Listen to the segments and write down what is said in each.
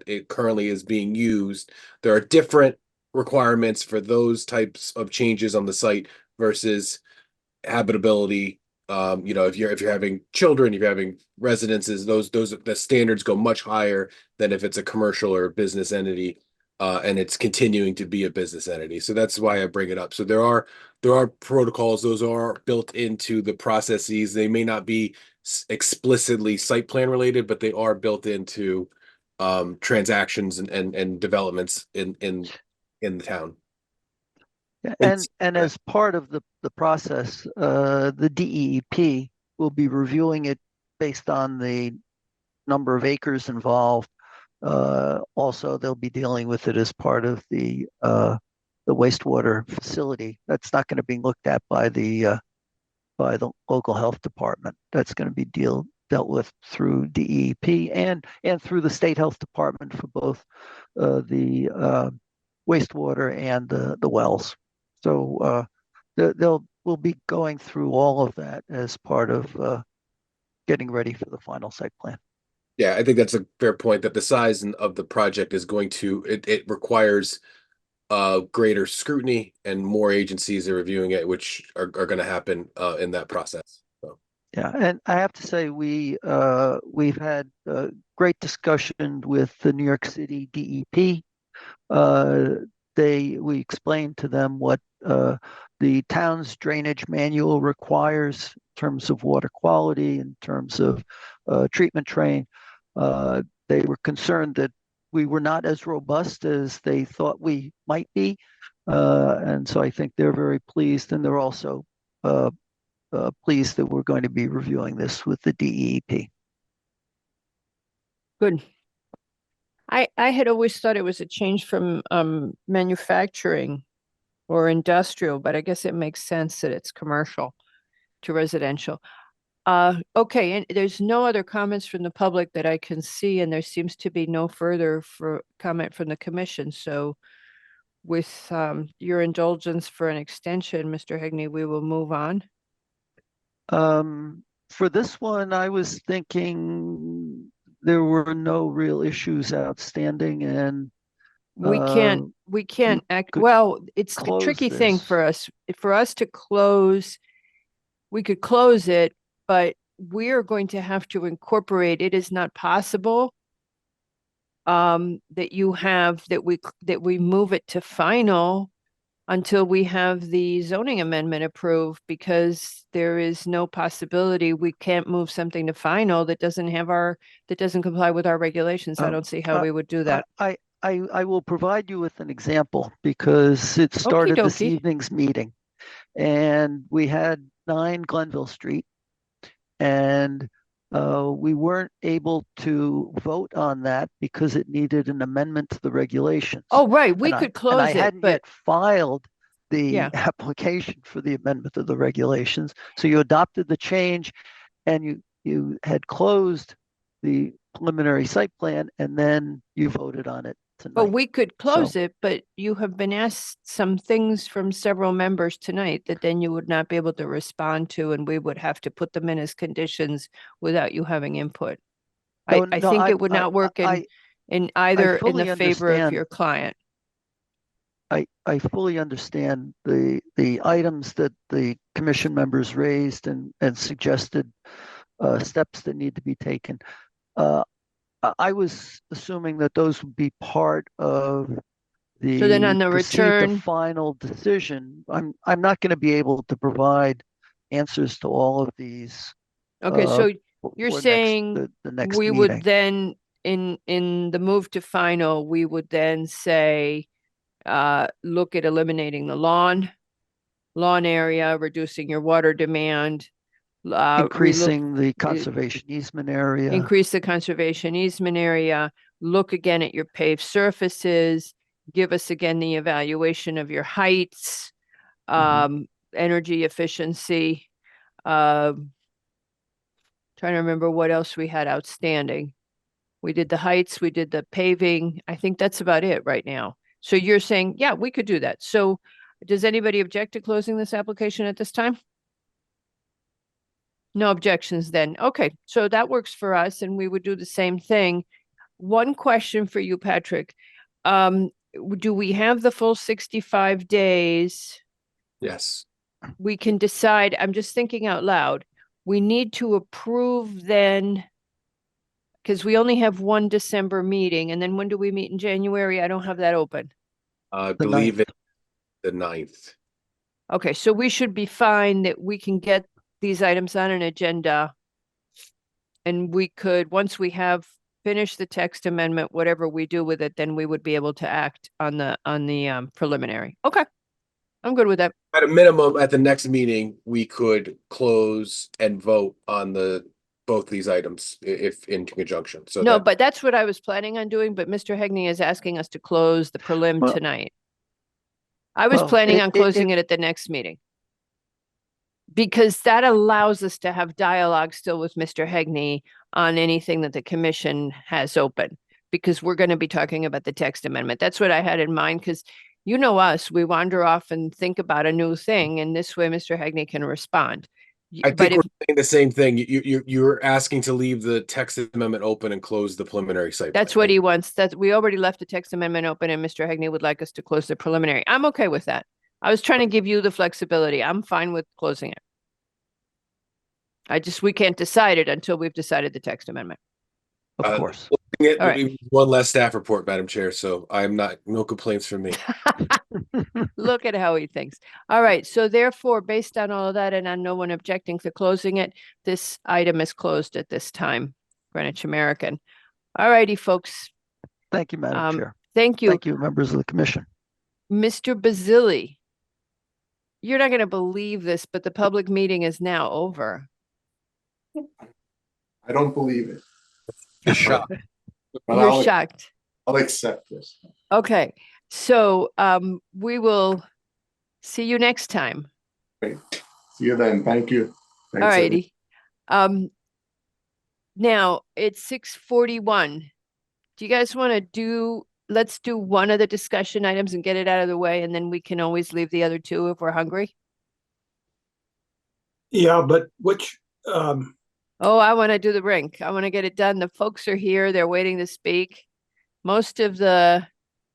it currently is being used. There are different requirements for those types of changes on the site versus habitability. If you're having children, if you're having residences, those the standards go much higher than if it's a commercial or a business entity, and it's continuing to be a business entity. So that's why I bring it up. So there are protocols; those are built into the processes. They may not be explicitly site plan related, but they are built into transactions and developments in the town. Yeah, And and as part of the process, the DEEP will be reviewing it based on the number of acres involved. Also, they'll be dealing with it as part of the wastewater facility. That's not going to be looked at by the local health department. That's going to be dealt with through DEP and through the state health department for both the wastewater and the wells. So we'll be going through all of that as part of getting ready for the final site plan. Yeah, I think that's a fair point that the size of the project is going to it requires greater scrutiny and more agencies are reviewing it, which are going to happen in that process. So, Yeah, and I have to say we've had great discussion with the New York City DEP. Uh, we explained to them what the town's drainage manual requires in terms of water quality, in terms of treatment train. They were concerned that we were not as robust as they thought we might be, and so I think they're very pleased, and they're also uh, pleased that we're going to be reviewing this with the DEP. Good. I had always thought it was a change from manufacturing or industrial, but I guess it makes sense that it's commercial to residential. Okay, and there's no other comments from the public that I can see, and there seems to be no further for comment from the commission. So with your indulgence for an extension, Mr. Hegney, we will move on. For this one, I was thinking there were no real issues outstanding, and We can't you act, could well, it's the close tricky thing this. for us to close, we could close it, but we're going to have to incorporate, it is not possible that you have, that we move it to final until we have the zoning amendment approved, because there is no possibility we can't move something to final that doesn't have that doesn't comply with our regulations. I Um, don't see how uh, we would do I, that. I, I will provide you with an example because it Okie started this dokie. evening's meeting, and we had 9 Glenville Street, and we weren't able to vote on that because it needed an amendment to the regulations. Oh, right, we And I could and I close it, hadn't but yet filed the yeah. application for the amendment of the regulations. So you adopted the change, and you had closed the preliminary site plan, and then you voted on it But tonight. we could So close it, but you have been asked some things from several members tonight that then you would not be able to respond to, and we would have to put them in as conditions without you having input. no, I no, think it would not work in I either in the fully favor of understand. your client. I fully understand the items that the commission members raised and suggested steps that need to be taken. Uh, I was assuming that those would be part of So then the on the proceed to return, final decision. I'm not going to be able to provide answers to all of these okay, uh, so you're for saying the next we would meeting. then in the move to final, we would then say look at eliminating the lawn area, reducing your water demand, relook, Increasing the conservation easement area. increase the conservation easement area, look again at your paved surfaces, give us again the evaluation of your heights, Mhm. energy efficiency. Uh, Trying to remember what else we had outstanding. We did the heights, we did the paving. I think that's about it right now. So you're saying, yeah, we could do that. So does anybody object to closing this application at this time? No objections then. Okay, so that works for us, and we would do the same thing. one question for you, Patrick. Do we have the full 65 days? Yes. We can decide, I'm just thinking out loud. We need to approve then, because we only have one December meeting, and then when do we meet in January? I don't have that open. I The believe 9th. it the 9th. Okay, so we should be fine that we can get these items on an agenda. And we could, once we have finished the text amendment, whatever we do with it, then we would be able to act on the preliminary. Okay, I'm good with that. At a minimum, at the next meeting, we could close and vote on both these items if in conjunction. So No, that, but that's what I was planning on doing, but Mr. Hegney is asking us to close the prelim Well- tonight. I was Well, planning on closing it at the next meeting. Because that allows us to have dialogue still with Mr. Hegney on anything that the commission has open. Because we're going to be talking about the text amendment. That's what I had in mind, because you know us, we wander off and think about a new thing, and this way Mr. Hegney can respond. I But think we're saying the same thing. You're asking to leave the text amendment open and close the preliminary site. that's plan. what he wants. That we already left the text amendment open, and Mr. Hegney would like us to close the preliminary. I'm okay with that. I was trying to give you the flexibility. I'm fine with closing it. We can't decide it until we've decided the text amendment. Of course. All right. One less staff report, Madam Chair. So no complaints from me. Look at how he thinks. All right. So therefore, based on all of that and on no one objecting to closing it, this item is closed at this time. Greenwich American. All righty, folks. Thank you, Madam Chair. Thank you. Thank you, members of the commission. Mr. Basili. You're not going to believe this, but the public meeting is now over. I don't believe it. Just shocked. But You're shocked. I'll accept this. Okay. So we will see you next time. Great. See you then. Thank you. Thanks, All righty. Now it's 6:41. Do you guys want to let's do one of the discussion items and get it out of the way, and then we can always leave the other two if we're hungry. Yeah, but which, Oh, I want to do the rink. I want to get it done. The folks are here. They're waiting to speak. Most of the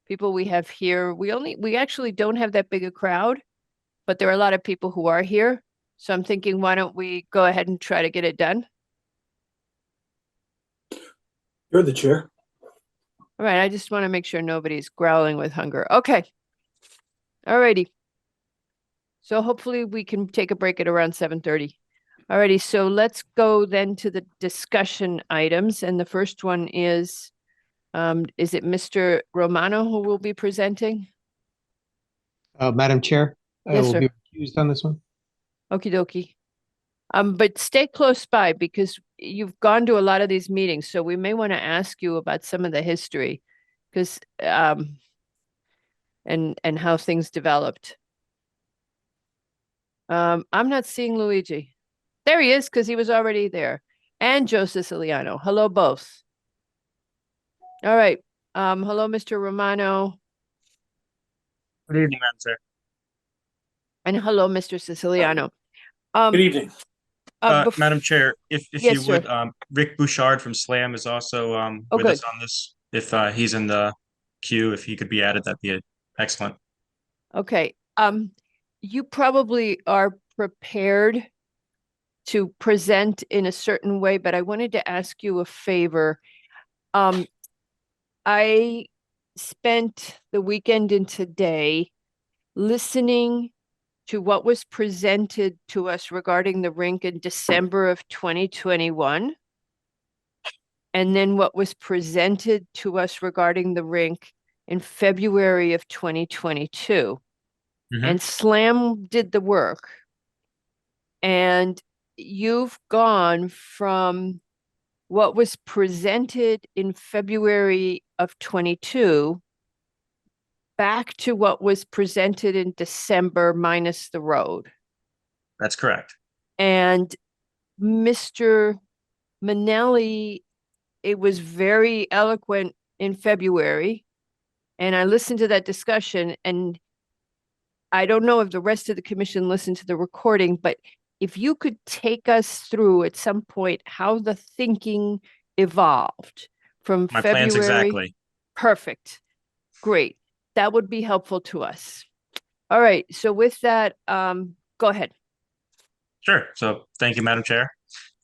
people we have here, we actually don't have that big a crowd, but there are a lot of people who are here. So I'm thinking, why don't we go ahead and try to get it done? you're the chair. All right, I just want to make sure nobody's growling with hunger. Okay. All righty. So hopefully we can take a break at around 7:30. All righty, so let's go then to the discussion items. And the first one is it Mr. Romano who will be presenting? Madam Chair, I Yes, will sir. be recused on this one. Okie dokie. But stay close by because you've gone to a lot of these meetings, so we may want to ask you about some of the history, because and how things developed. I'm not seeing Luigi. There he is, because he was already there. And Joe Siciliano. Hello, both. All right. Hello, Mr. Romano. Good evening, Madam Chair. And hello, Mr. Siciliano. Good evening. bef- Madam Chair, if Yes, you would, Rick Bouchard from SLAM is also with good. us on this. If he's in the queue, if he could be added, that'd be excellent. Okay. You probably are prepared to present in a certain way, but I wanted to ask you a favor. I spent the weekend and today listening to what was presented to us regarding the rink in December of 2021. And then what was presented to us regarding the rink in February of 2022. Mhm. And SLAM did the work. And you've gone from what was presented in February of 22 back to what was presented in December minus the road. That's correct. And Mr. Manelli, it was very eloquent in February. And I listened to that discussion, and I don't know if the rest of the commission listened to the recording, but if you could take us through at some point how the thinking evolved from My plans February? exactly. Perfect. Great. That would be helpful to us. All right. So with that, go ahead. Sure. So thank you, Madam Chair.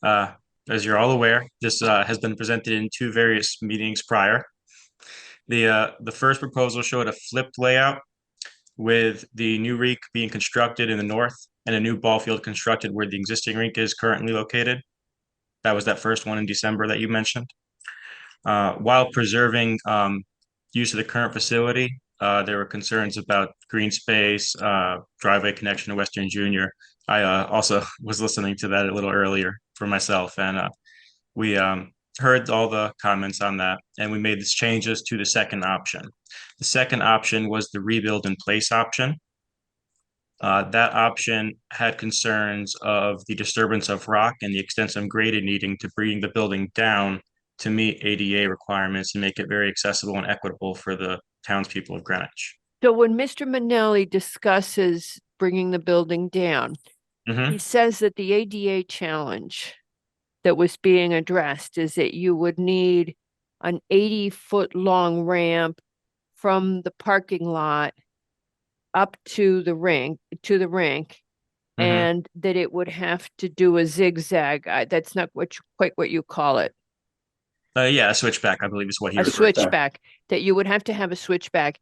As you're all aware, this has been presented in two various meetings prior. The first proposal showed a flipped layout with the new rink being constructed in the north and a new ball field constructed where the existing rink is currently located. That was that first one in December that you mentioned. While preserving use of the current facility, there were concerns about green space, driveway connection to Western Junior. I also was listening to that a little earlier for myself, and we heard all the comments on that, and we made these changes to the second option. The second option was the rebuild in place option. That option had concerns of the disturbance of rock and the extensive grading needing to bring the building down to meet ADA requirements and make it very accessible and equitable for the townspeople of Greenwich. So when Mr. Manelli discusses bringing the building down, Mhm. he says that the ADA challenge that was being addressed is that you would need an 80-foot long ramp from the parking lot up to the rink, Mhm. and that it would have to do a zigzag. That's not quite what you call it. Yeah, a switchback, I believe is what he A referred to. switchback, that you would have to have a switchback.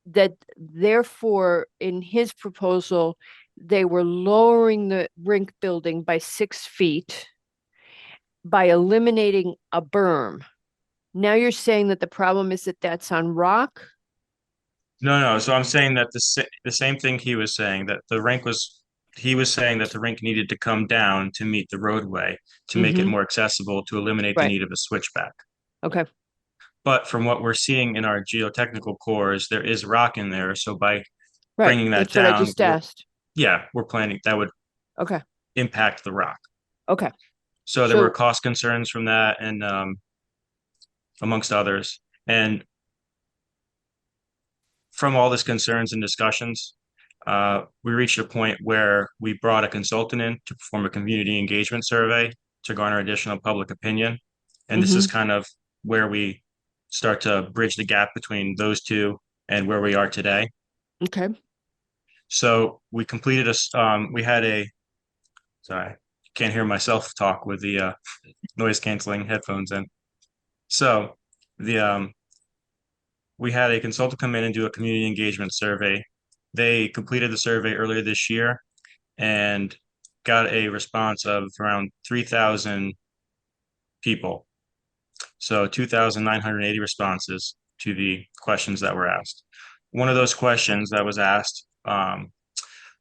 That therefore, in his proposal, they were lowering the rink building by 6 feet by eliminating a berm. Now you're saying that the problem is that that's on rock? No. So I'm saying that the same thing he was saying, that he was saying that the rink needed to come down to meet the roadway to make it Mhm. more accessible to eliminate the Right. need of a switchback. Okay, But from what we're seeing in our geotechnical cores, there is rock in there. So by right. bringing that That's what I down, just asked. yeah, we're planning that would Okay, impact the rock. okay. So there were So, cost concerns from that, and amongst others. And from all this concerns and discussions, we reached a point where we brought a consultant in to perform a community engagement survey to garner additional public opinion. And this is kind of where we start to bridge the gap between those two and where we are today. okay. So we completed we had sorry, can't hear myself talk with the noise canceling headphones in. So the we had a consultant come in and do a community engagement survey. They completed the survey earlier this year and got a response of around 3,000 people. So 2,980 responses to the questions that were asked. One of those questions that was asked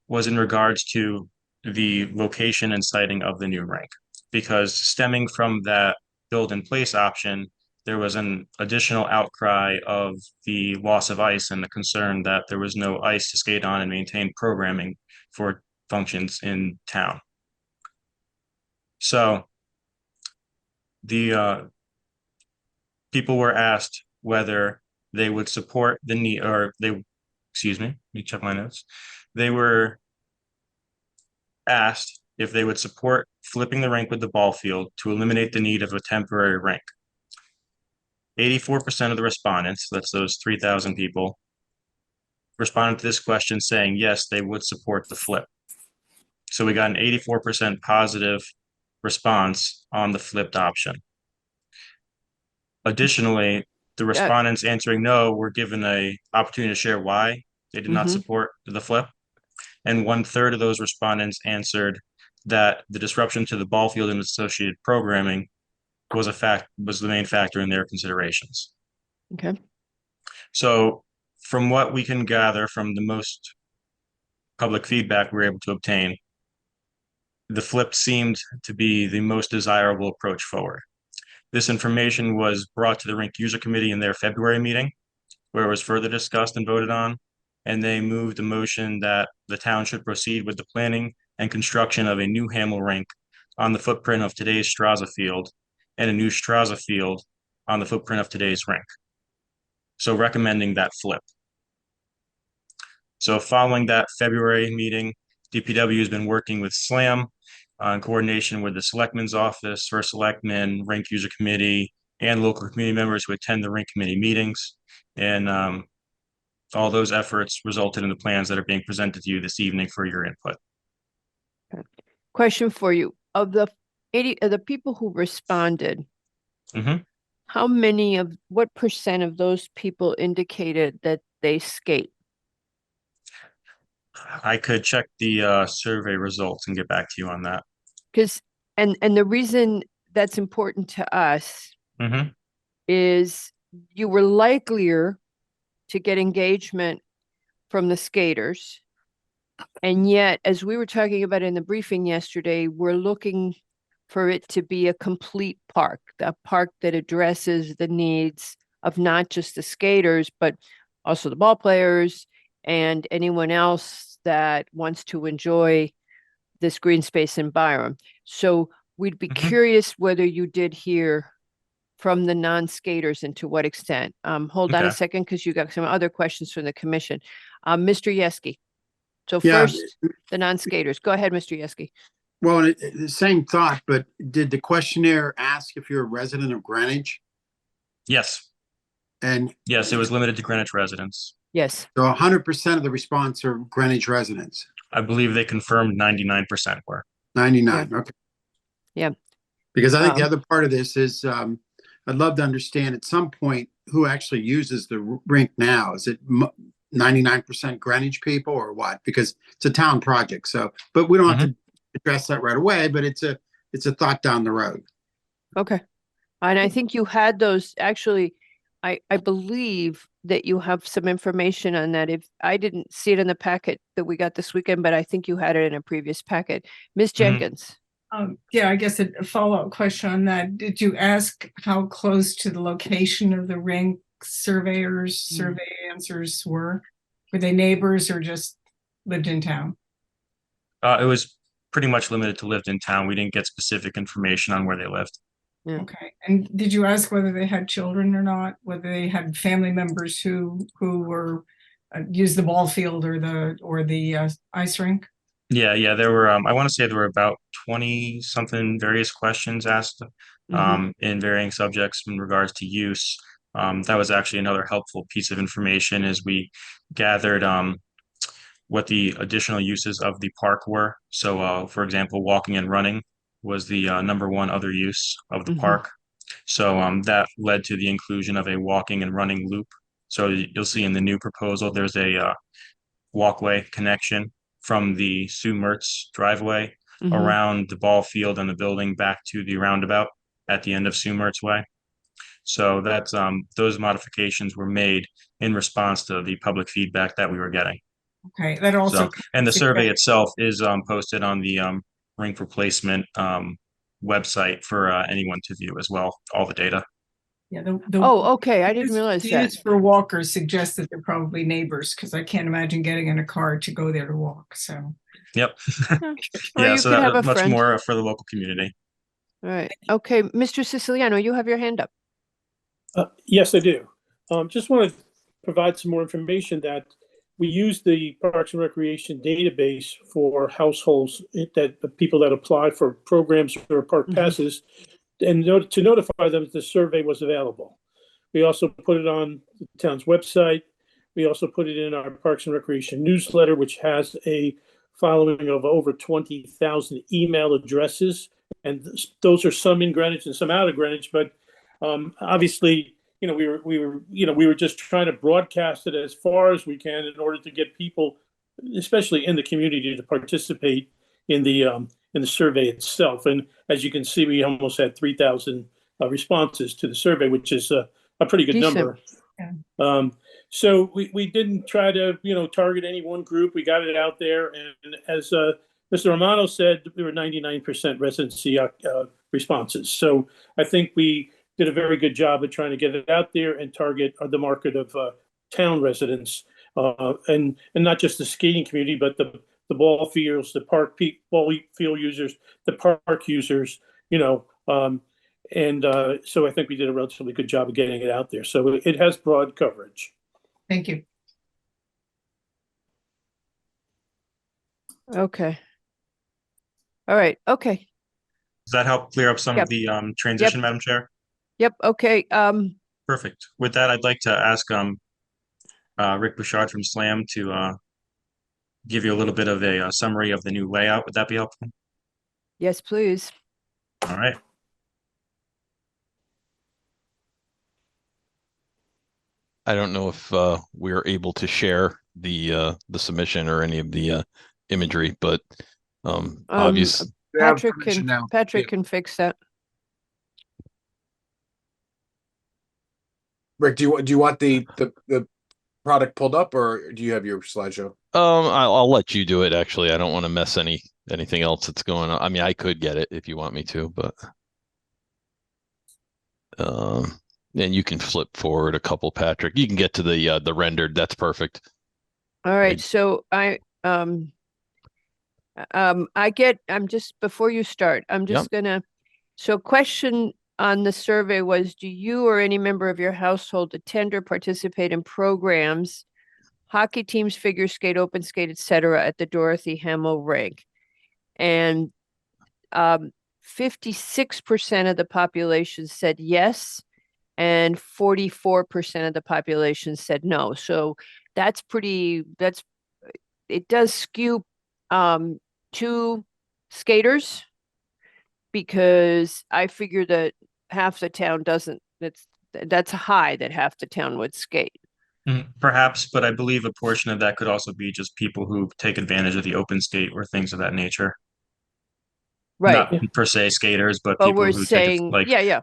was in regards to the location and siting of the new rink, because stemming from that build in place option, there was an additional outcry of the loss of ice and the concern that there was no ice to skate on and maintain programming for functions in town. So the people were asked whether they would support the need, or they, excuse me, let me check my notes. They were asked if they would support flipping the rink with the ball field to eliminate the need of a temporary rink. 84% of the respondents, that's those 3,000 people, responded to this question saying yes, they would support the flip. So we got an 84% positive response on the flipped option. Additionally, the respondents answering no were given an opportunity to share why they did not support the flip. And 1/3 of those respondents answered that the disruption to the ball field and associated programming was the main factor in their considerations. Okay. So from what we can gather from the most public feedback we were able to obtain, the flip seemed to be the most desirable approach forward. This information was brought to the rink user committee in their February meeting, where it was further discussed and voted on, and they moved a motion that the town should proceed with the planning and construction of a new Hamel rink on the footprint of today's Straza Field and a new Straza Field on the footprint of today's rink. So recommending that flip. So following that February meeting, DPW has been working with SLAM in coordination with the Selectman's Office, First Selectman, Rink User Committee, and local community members who attend the rink committee meetings. And all those efforts resulted in the plans that are being presented to you this evening for your input. Question for you. Of the 80, of the people who responded, Mhm. what percent of those people indicated that they skate? I could check the survey results and get back to you on that. Because, and the reason that's important to us Mhm. is you were likelier to get engagement from the skaters. And yet, as we were talking about in the briefing yesterday, we're looking for it to be a complete park, a park that addresses the needs of not just the skaters, but also the ball players and anyone else that wants to enjoy this green space environment. So we'd be Mhm. curious whether you did hear from the non-skaters and to what extent. Hold on a Okay. second, because you got some other questions from the commission. Mr. Yeski. So Yeah. first, the non-skaters. Go ahead, Mr. Yeski. Well, the same thought, but did the questionnaire ask if you're a resident of Greenwich? Yes. And Yes, it was limited to Greenwich residents. Yes. so 100% of the response are Greenwich residents. I believe they confirmed 99% were. 99. Okay. Yeah. Because I think the Um, other part of this is I'd love to understand at some point who actually uses the rink now. Is it 99% Greenwich people or what? Because it's a town project. So, but we don't have to address that right away, but it's a thought down the road. Okay. And I think you had those actually, I believe that you have some information on that. If I didn't see it in the packet that we got this weekend, but I think you had it in a previous packet. Ms. Jenkins. Yeah, I guess a follow-up question on that. Did you ask how close to the location of the rink survey answers were? Were they neighbors or just lived in town? It was pretty much limited to lived in town. We didn't get specific information on where they lived. Yeah. Okay. And did you ask whether they had children or not? Whether they had family members who were used the ball field or the ice rink? Yeah, there were, I want to say there were about 20 something various questions asked in varying subjects in regards to use. That was actually another helpful piece of information as we gathered what the additional uses of the park were. So, for example, walking and running was the number one other use of the park. So that led to the inclusion of a walking and running loop. So you'll see in the new proposal, there's a walkway connection from the Sue Mertz driveway around the ball field and the building back to the roundabout at the end of Sue Mertz Way. So that's those modifications were made in response to the public feedback that we were getting. Okay, that also. So, and the survey itself is posted on the rink replacement website for anyone to view as well, all the data. Yeah. Oh, okay. I didn't realize the that. use for walkers suggests that they're probably neighbors because I can't imagine getting in a car to go there to walk. So. Yep. Or Yeah, you so could have a much friend. more for the local community. All right. Okay, Mr. Siciliano, you have your hand up. Yes, I do. Just want to provide some more information that we use the Parks and Recreation database for households that the people that apply for programs or park passes, and to notify them that the survey was available. We also put it on the town's website. We also put it in our Parks and Recreation newsletter, which has a following of over 20,000 email addresses. And those are some in Greenwich and some out of Greenwich. But obviously, we were just trying to broadcast it as far as we can in order to get people, especially in the community, to participate in the survey itself. And as you can see, we almost had 3,000 responses to the survey, which is a pretty good number. Yeah. So we didn't try to target any one group. We got it out there, and as Mr. Romano said, we were 99% residency responses. So I think we did a very good job of trying to get it out there and target the market of town residents, and not just the skating community, but the ball fields, the ball field users, the park users, and so I think we did a relatively good job of getting it out there. So it has broad coverage. Thank you. Okay. All right. Okay. Does that help clear up some Yep. of the transition, Madam Chair? Yep, okay, Perfect. With that, I'd like to ask Rick Bouchard from SLAM to give you a little bit of a summary of the new layout. Would that be helpful? yes, please. All right. I don't know if we're able to share the submission or any of the imagery, but obvious. Yeah, Patrick permission can, now. Patrick Yeah. can fix that. Rick, do you want the product pulled up, or do you have your slideshow? I'll let you do it. Actually, I don't want to mess anything else that's going on. I mean, I could get it if you want me to, but and you can flip forward a couple, Patrick. You can get to the rendered. That's perfect. All right, Right. so I'm just, before you start, I'm just gonna, so question on the survey was, do you or any member of your household attend or participate in programs, hockey teams, figure skate, open skate, etc., at the Dorothy Hamill rink? And 56% of the population said yes, and 44% of the population said no. So that's it does skew to skaters, because I figure that half the town doesn't, that's high that half the town would skate. Perhaps, but I believe a portion of that could also be just people who take advantage of the open skate or things of that nature. Right. Not per se skaters, but But people we're who take it saying, like, yeah.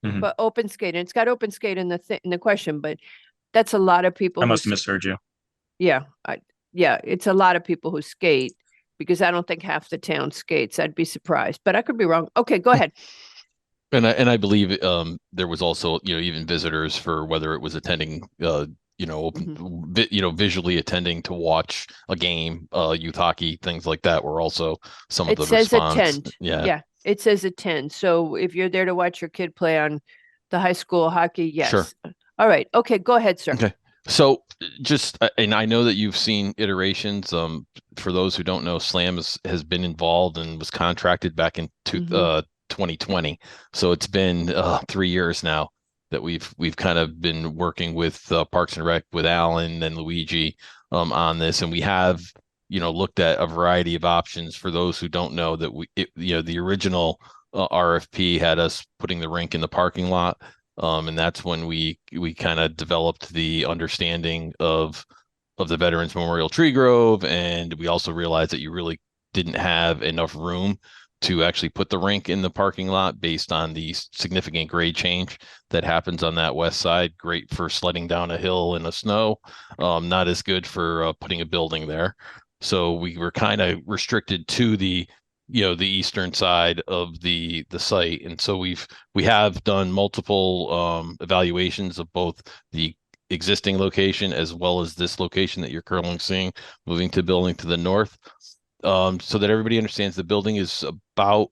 Mhm. But open skate, and it's got open skate in the question, but that's a lot of people. I who must have misheard you. Yeah, it's a lot of people who skate, because I don't think half the town skates. I'd be surprised, but I could be wrong. Okay, go ahead. And I believe there was also, even visitors for whether it was attending open, visually attending to watch a game, youth hockey, things like that were also some of It the says response. attend. Yeah, it says attend. So if you're there to watch your kid play on the high school hockey, yes. Sure. All right. Okay, go ahead, sir. Okay. So just, and I know that you've seen iterations. For those who don't know, SLAM has been involved and was contracted back in 2020. So it's been 3 years now that we've kind of been working with Parks and Rec, with Alan and Luigi on this, and we have looked at a variety of options. For those who don't know, that the original RFP had us putting the rink in the parking lot. And that's when we kind of developed the understanding of the Veterans Memorial Tree Grove, and we also realized that you really didn't have enough room to actually put the rink in the parking lot based on the significant grade change that happens on that west side. Great for sledding down a hill in the snow, not as good for putting a building there. So we were kind of restricted to the eastern side of the site, and so we have done multiple evaluations of both the existing location as well as this location that you're currently seeing, moving to building to the north, so that everybody understands the building is about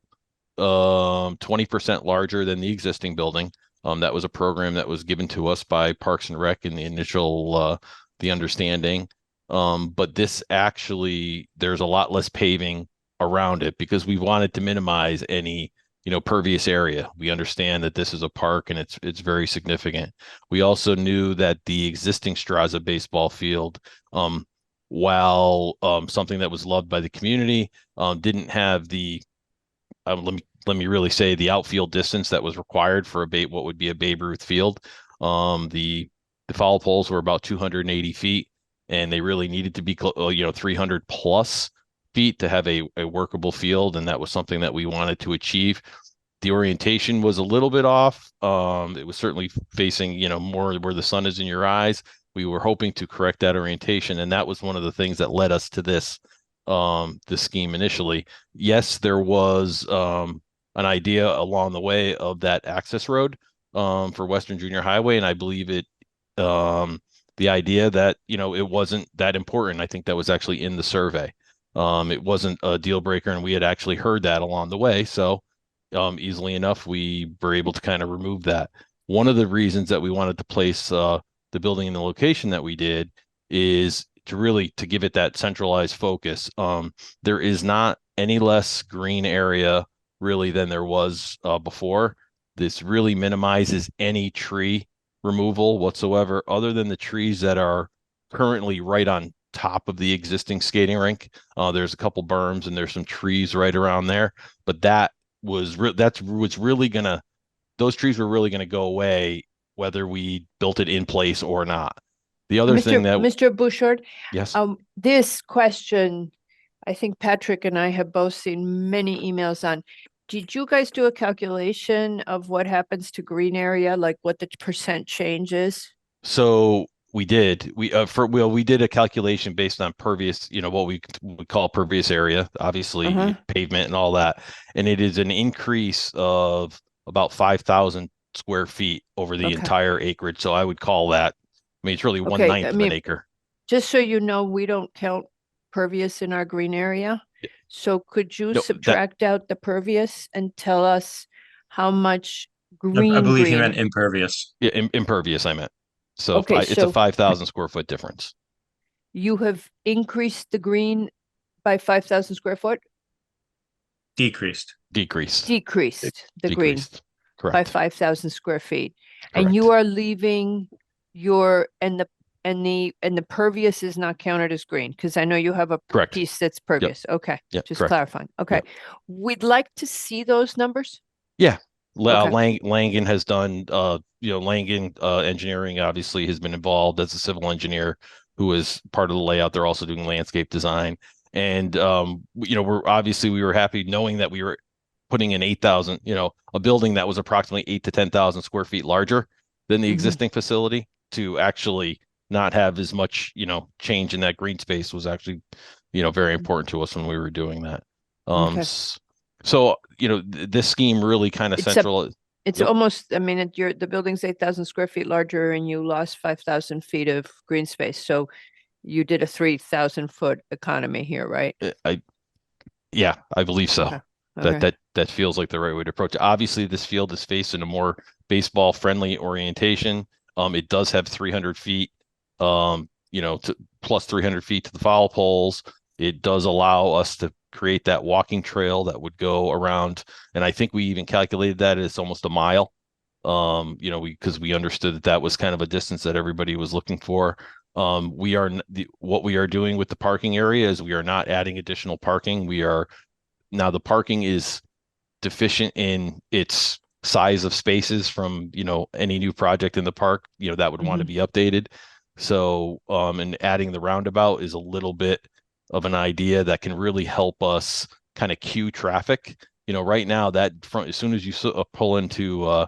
20% larger than the existing building. That was a program that was given to us by Parks and Rec in the initial the understanding, but this actually, there's a lot less paving around it because we wanted to minimize any pervious area. We understand that this is a park and it's very significant. We also knew that the existing Straza baseball field, while something that was loved by the community, didn't have the let me really say the outfield distance that was required for what would be a Babe Ruth field. The foul poles were about 280 feet, and they really needed to be 300 plus feet to have a workable field, and that was something that we wanted to achieve. The orientation was a little bit off. It was certainly facing more where the sun is in your eyes. We were hoping to correct that orientation, and that was one of the things that led us to this scheme initially. Yes, there was an idea along the way of that access road for Western Junior Highway, and I believe the idea that it wasn't that important. I think that was actually in the survey. It wasn't a deal breaker, and we had actually heard that along the way. So easily enough, we were able to kind of remove that. One of the reasons that we wanted to place the building in the location that we did is to give it that centralized focus. There is not any less green area really than there was before. This really minimizes any tree removal whatsoever, other than the trees that are currently right on top of the existing skating rink. There's a couple berms and there's some trees right around there, but those trees were really gonna go away whether we built it in place or not. The other thing that Mr. Bouchard, yes, this question, I think Patrick and I have both seen many emails on. Did you guys do a calculation of what happens to green area, like what the percent change is? so we did. We did a calculation based on pervious, what we would call pervious area, obviously pavement and all that, and it is an increase of about 5,000 square feet over the entire acreage. So I would call that. I mean, it's really 1/9 of an acre. Just so you know, we don't count pervious in our green area. So could you No, subtract out the pervious and tell us how much I green? believe he meant impervious. Yeah, impervious, I meant. So Okay, it's a so 5,000 square foot difference. you have increased the green by 5,000 square foot? Decreased. Decreased. Decreased the green Decreased. by Correct. 5,000 square feet. And you Correct. are leaving the pervious is not counted as green, because I know you have a Correct. piece that's pervious. Okay, Yep, just correct. clarifying. Okay. We'd like to see those numbers. Yeah. Okay. Langen has done, Langen Engineering obviously has been involved as a civil engineer who is part of the layout. They're also doing landscape design. And, we were happy knowing that we were putting in 8,000, a building that was approximately 8 to 10,000 square feet larger than the existing facility, to actually not have as much, change in that green space was actually, very important to us when we were doing that. Okay. So, this scheme really kind of It's a- central. It's Yep. almost, I mean, the building's 8,000 square feet larger and you lost 5,000 feet of green space. So you did a 3,000 foot economy here, right? Yeah, I believe so. Okay. Okay. That feels like the right way to approach it. Obviously, this field is facing a more baseball friendly orientation. It does have 300 feet, plus 300 feet to the foul poles. It does allow us to create that walking trail that would go around, and I think we even calculated that it's almost a mile. Because we understood that was kind of a distance that everybody was looking for. What we are doing with the parking area is we are not adding additional parking. Now the parking is deficient in its size of spaces from, any new project in the park, that would want to be updated. So, and adding the roundabout is a little bit of an idea that can really help us kind of cue traffic. Right now that front, as soon as you pull into,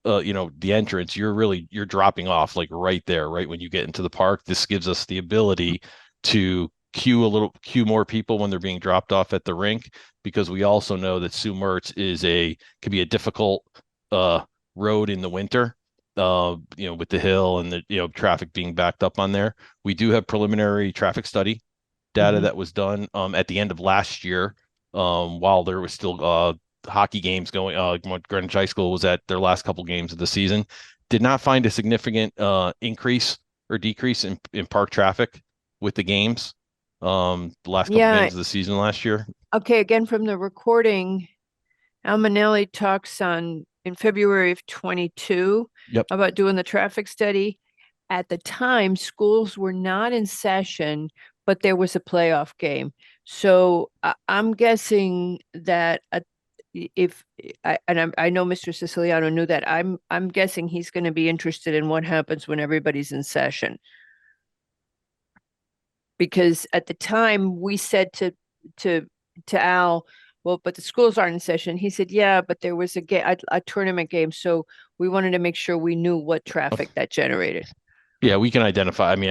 the entrance, you're dropping off like right there, right when you get into the park. This gives us the ability to cue more people when they're being dropped off at the rink, because we also know that Sue Mertz can be a difficult road in the winter, with the hill and the traffic being backed up on there. We do have preliminary traffic study data that was done at the end of last year, while there was still hockey games going. Greenwich High School was at their last couple games of the season. Did not find a significant increase or decrease in park traffic with the games. The last couple games of the season last year. Okay, again, from the recording, Al Manelli talks in February of 22 about doing the traffic study. At the time, schools were not in session, but there was a playoff game. So I'm guessing that I know Mr. Siciliano knew that. I'm guessing he's going to be interested in what happens when everybody's in session. Because at the time we said to Al, well, but the schools aren't in session. He said, yeah, but there was a tournament game. So we wanted to make sure we knew what traffic that generated. Yeah, we can identify. I mean,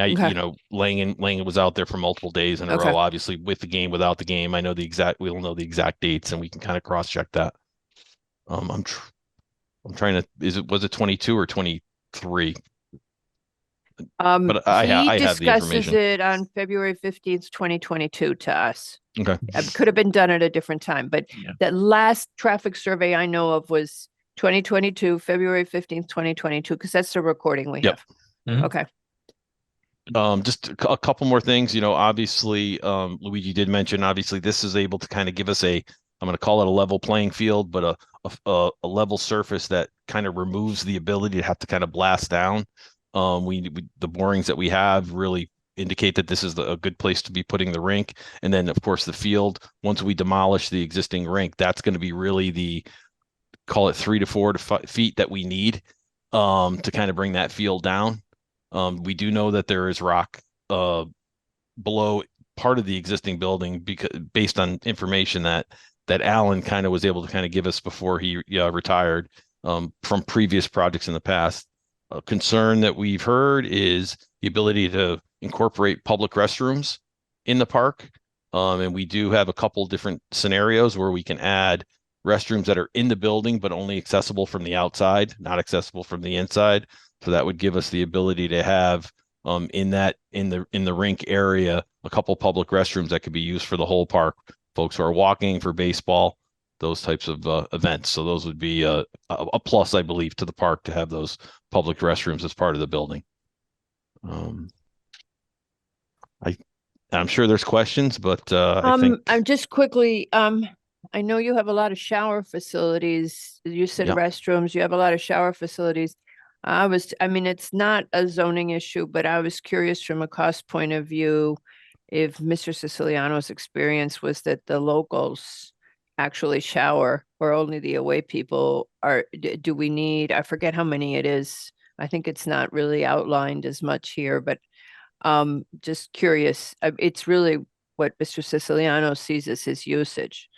Langen was out there for multiple days in a row, obviously with the game, without the game. We don't know the exact dates, and we can kind of cross check that. I'm trying to, was it 22 or 23? But I have the discusses information. it on February 15th, 2022 to us. Okay. It could have been done at a different time, but that last traffic survey I know of was 2022, February 15th, 2022, because that's the recording we have. Okay. Just a couple more things, obviously, Luigi did mention, obviously this is able to kind of give us I'm going to call it a level playing field, but a level surface that kind of removes the ability to have to kind of blast down. The borings that we have really indicate that this is a good place to be putting the rink. And then of course the field, once we demolish the existing rink, that's going to be really call it 3 to 4 to 5 feet that we need to kind of bring that field down. We do know that there is rock below part of the existing building because based on information that Alan kind of was able to kind of give us before he retired from previous projects in the past. A concern that we've heard is the ability to incorporate public restrooms in the park. And we do have a couple different scenarios where we can add restrooms that are in the building, but only accessible from the outside, not accessible from the inside. So that would give us the ability to have in the rink area, a couple public restrooms that could be used for the whole park. Folks who are walking, for baseball, those types of events. So those would be a plus, I believe, to the park to have those public restrooms as part of the building. I'm sure there's questions, but I think I'm just quickly, I know you have a lot of shower facilities. You said Yeah. restrooms, you have a lot of shower facilities. I mean, it's not a zoning issue, but I was curious from a cost point of view, if Mr. Siciliano's experience was that the locals actually shower or only the away people do we need, I forget how many it is. I think it's not really outlined as much here, but just curious. It's really what Mr. Siciliano sees as his usage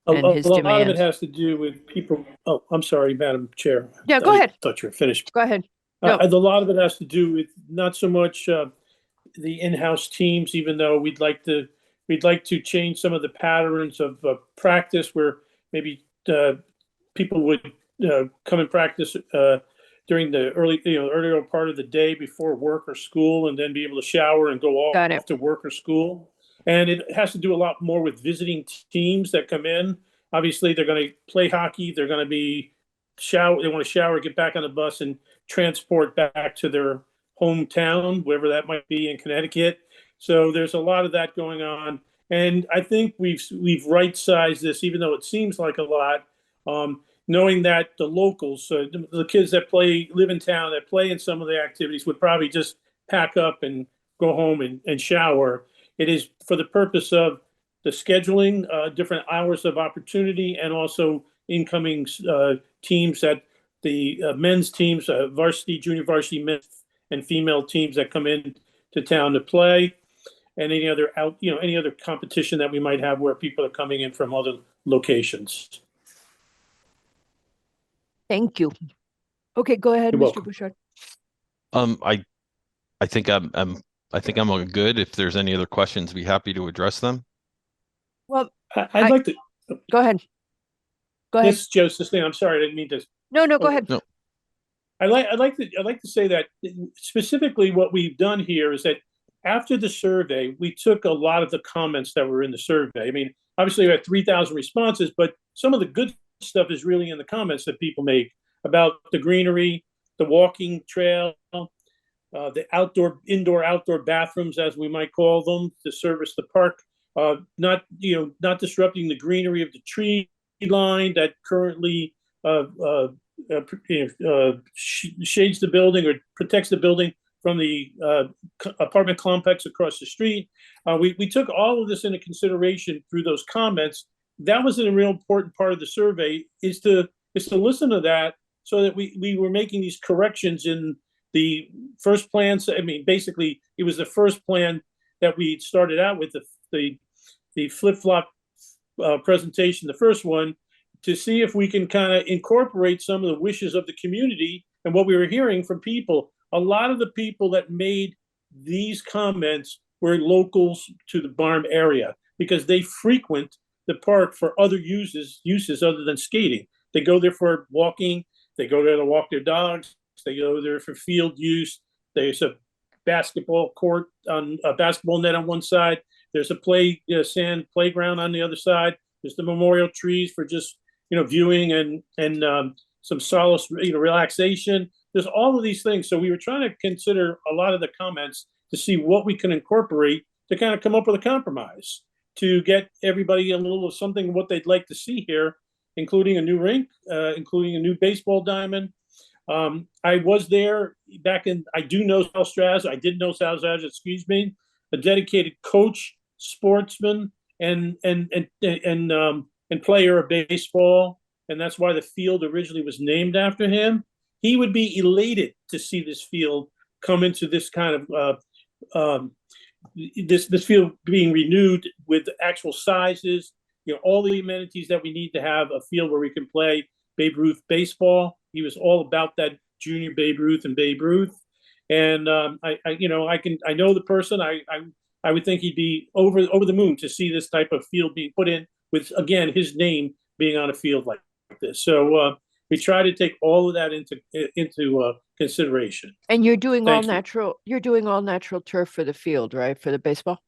and his lot of it demand. has to do with people. Oh, I'm sorry, Madam Chair. Yeah, go ahead. Thought you were finished. Go ahead. No. A lot of it has to do with not so much the in-house teams, even though we'd like to change some of the patterns of practice where maybe people would come and practice during the earlier part of the day before work or school, and then be able to shower and go off to work or school. And it has to do a lot more with visiting teams that come in. Obviously, they're going to play hockey. They're going to be shower. They want to shower, get back on the bus, and transport back to their hometown, wherever that might be in Connecticut. So there's a lot of that going on. And I think we've right-sized this, even though it seems like a lot, knowing that the locals, the kids that live in town, that play in some of the activities would probably just pack up and go home and shower. It is for the purpose of the scheduling, different hours of opportunity, and also incoming teams that the men's teams, varsity, junior varsity, men's and female teams that come in to town to play, and any other competition that we might have where people are coming in from other locations. Thank you. Okay, go ahead, You're Mr. welcome. Bouchard. I think I'm all good. If there's any other questions, be happy to address them. Well, I'd like to. go ahead. Go ahead. Yes, Joe Siciliano, I'm sorry, I didn't mean to. No, go ahead. No. I'd like to say that specifically what we've done here is that after the survey, we took a lot of the comments that were in the survey. I mean, obviously we had 3,000 responses, but some of the good stuff is really in the comments that people make about the greenery, the walking trail, the indoor, outdoor bathrooms, as we might call them, to service the park. Not disrupting the greenery of the tree line that currently shades the building or protects the building from the apartment complex across the street. We took all of this into consideration through those comments. That was a real important part of the survey, is to listen to that, so that we were making these corrections in the first plans. I mean, basically, it was the first plan that we started out with, the flip-flop presentation, the first one, to see if we can kind of incorporate some of the wishes of the community and what we were hearing from people. A lot of the people that made these comments were locals to the Barham area, because they frequent the park for other uses other than skating. They go there for walking. They go there to walk their dogs. They go there for field use. There's a basketball court, on a basketball net on one side. There's a sand playground on the other side. There's the memorial trees for just viewing and some solace, relaxation. There's all of these things. So we were trying to consider a lot of the comments to see what we can incorporate to kind of come up with a compromise, to get everybody a little of something what they'd like to see here. including a new rink, including a new baseball diamond. I was there back in, I do know Sal Straz, I did know Sal Straz, excuse me, a dedicated coach, sportsman, and player of baseball, and that's why the field originally was named after him. He would be elated to see this field come into this kind of this field being renewed with actual sizes, all the amenities that we need to have a field where we can play Babe Ruth baseball. He was all about that junior Babe Ruth and Babe Ruth, and I know the person. I would think he'd be over the moon to see this type of field being put in with, again, his name being on a field like this. So we try to take all of that into consideration. And you're doing Thank all you. natural. You're doing all natural turf for the field, right? For the baseball.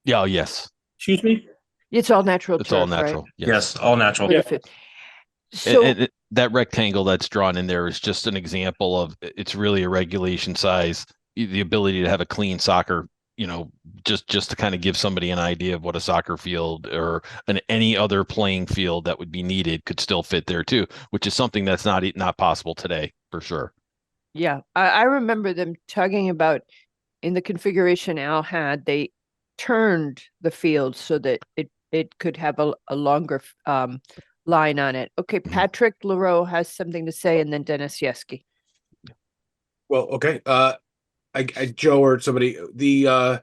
Yeah, yes, Excuse me? It's all natural it's turf, all natural. right? Yes, all natural. For Yeah. the field. And- So and that rectangle that's drawn in there is just an example of, it's really a regulation size, the ability to have a clean soccer, just to kind of give somebody an idea of what a soccer field or any other playing field that would be needed could still fit there too, which is something that's not possible today for sure. yeah, I remember them talking about in the configuration Al had, they turned the field so that it could have a longer line on it. Okay, Mhm. Patrick LaRoe has something to say, and then Dennis Yeski. Well, okay. Joe or somebody, the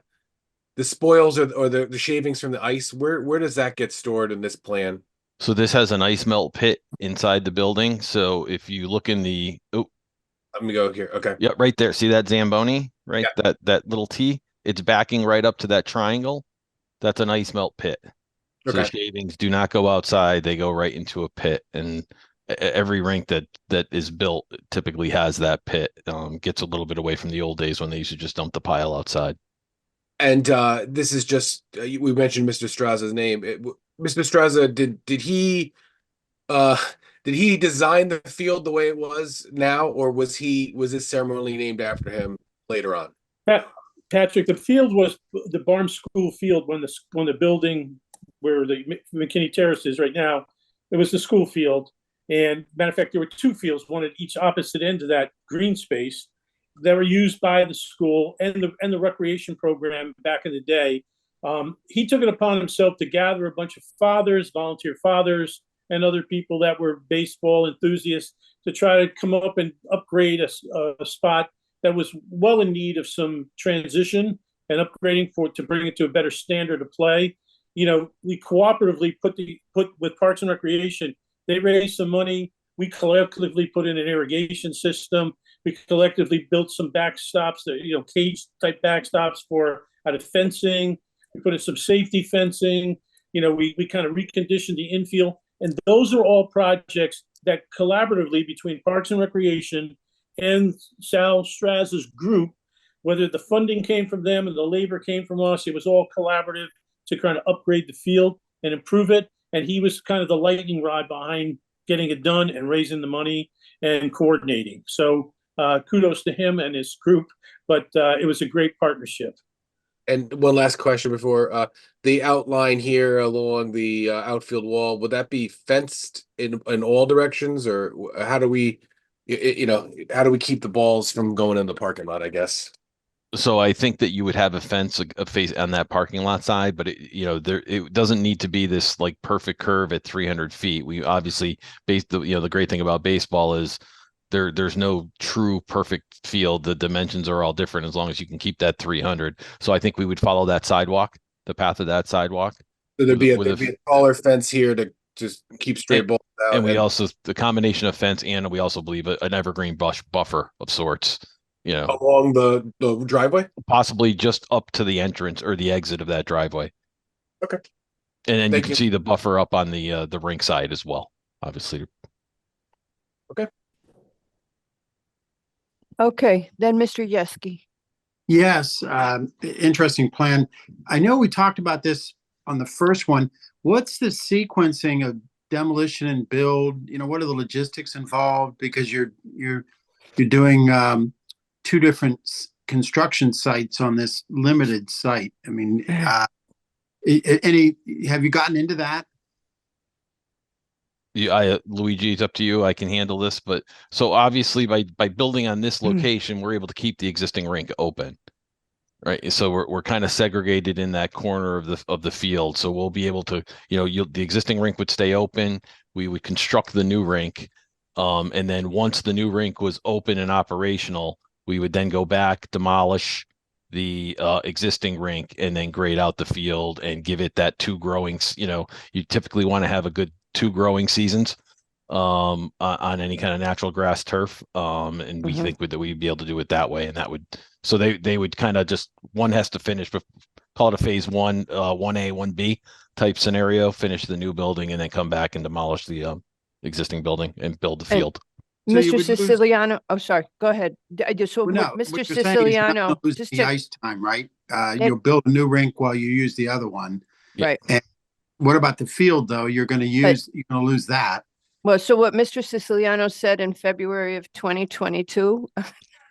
spoils or the shavings from the ice, where does that get stored in this plan? So this has an ice melt pit inside the building. So if you look in the, Let me go here. Okay. yeah, right there. See that Zamboni, right? That little T, it's backing right up to that triangle. That's an ice melt pit. So the Okay. shavings do not go outside; they go right into a pit. And every rink that is built typically has that pit. Gets a little bit away from the old days when they used to just dump the pile outside. And this is just we mentioned Mr. Straza's name. Mr. Straza, did he design the field the way it was now, or was this ceremonially named after him later on? Patrick, the field was the Barnes School field when the building where the McKinney Terrace is right now, it was the school field. And matter of fact, there were two fields, one at each opposite end of that green space, that were used by the school and the recreation program back in the day. He took it upon himself to gather a bunch of fathers, volunteer fathers, and other people that were baseball enthusiasts to try to come up and upgrade a spot that was well in need of some transition and upgrading to bring it to a better standard of play. We cooperatively put with Parks and Recreation. They raised some money. We collectively put in an irrigation system. We collectively built some backstops, cage type backstops out of fencing. We put in some safety fencing. We kind of reconditioned the infield. And those are all projects that collaboratively between Parks and Recreation and Sal Straz's group, whether the funding came from them and the labor came from us, it was all collaborative to kind of upgrade the field and improve it. And he was kind of the lightning rod behind getting it done and raising the money and coordinating. So kudos to him and his group, but it was a great partnership. And one last question before the outline here along the outfield wall, would that be fenced in all directions, or how do we, how do we keep the balls from going in the parking lot, I guess? So I think that you would have a fence, a face on that parking lot side, but it doesn't need to be this like perfect curve at 300 feet. We obviously the great thing about baseball is there's no true perfect field. The dimensions are all different as long as you can keep that 300. So I think we would follow that sidewalk, the path of that sidewalk. So there'd be a taller fence here to just keep straight balls out. And we also, the combination of fence and we also believe an evergreen buffer of sorts. Along the driveway, possibly just up to the entrance or the exit of that driveway. Okay. And then you can see the buffer up on the rink side as well, obviously. Okay. Okay, then Mr. Yeski. Yes, interesting plan. I know we talked about this on the first one. What's the sequencing of demolition and build? What are the logistics involved? Because you're doing two different construction sites on this limited site. I mean, have you gotten into that? Luigi, it's up to you. I can handle this, but so obviously by building on this location, we're able to keep the existing rink open. Right. So we're kind of segregated in that corner of the field. So we'll be able to, the existing rink would stay open. We would construct the new rink. And then once the new rink was open and operational, we would then go back, demolish the existing rink, and then grade out the field and give it that two growing, you typically want to have a good 2 growing seasons on any kind of natural grass turf. And we think that we'd be able to do it that way. And that would, so they would kind of just, one has to finish, but call it a phase 1, 1A, 1B type scenario, finish the new building and then come back and demolish the existing building and build the And- field. So you Mr. would lose- Siciliano, oh, sorry, go ahead. I just, so Well, no, Mr. what you're saying is you're not Siciliano, gonna lose just the to, ice time, right? You'll build a new rink while you use the other one. right. What about the field, though? You're going to lose that. Well, so what Mr. Siciliano said in February of 2022,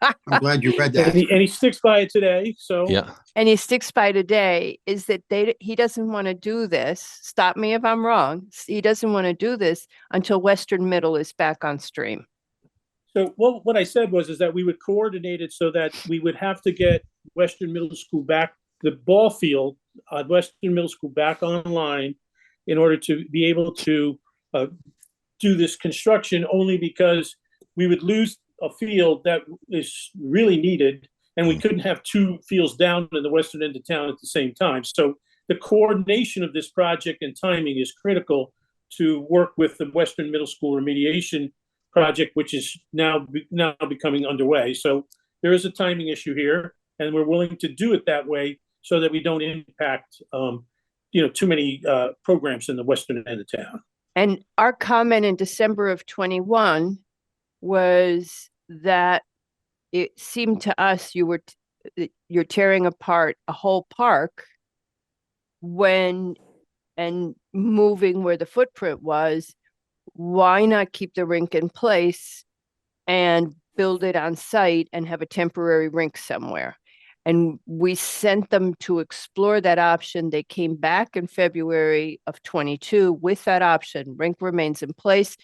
I'm glad you read that. And he sticks by it today, so. Yeah. and he sticks by today, is that he doesn't want to do this. Stop me if I'm wrong. He doesn't want to do this until Western Middle is back on stream. So what I said is that we would coordinate it so that we would have to get Western Middle School back, the ball field at Western Middle School back online in order to be able to do this construction, only because we would lose a field that is really needed, and we couldn't have 2 fields down in the western end of town at the same time. So the coordination of this project and timing is critical to work with the Western Middle School remediation project, which is now becoming underway. So there is a timing issue here, and we're willing to do it that way so that we don't impact, too many programs in the western end of town. And our comment in December of 21 was that it seemed to us you're tearing apart a whole park and moving where the footprint was. Why not keep the rink in place and build it on site and have a temporary rink somewhere? And we sent them to explore that option. They came back in February of 22 with that option. Rink remains in place,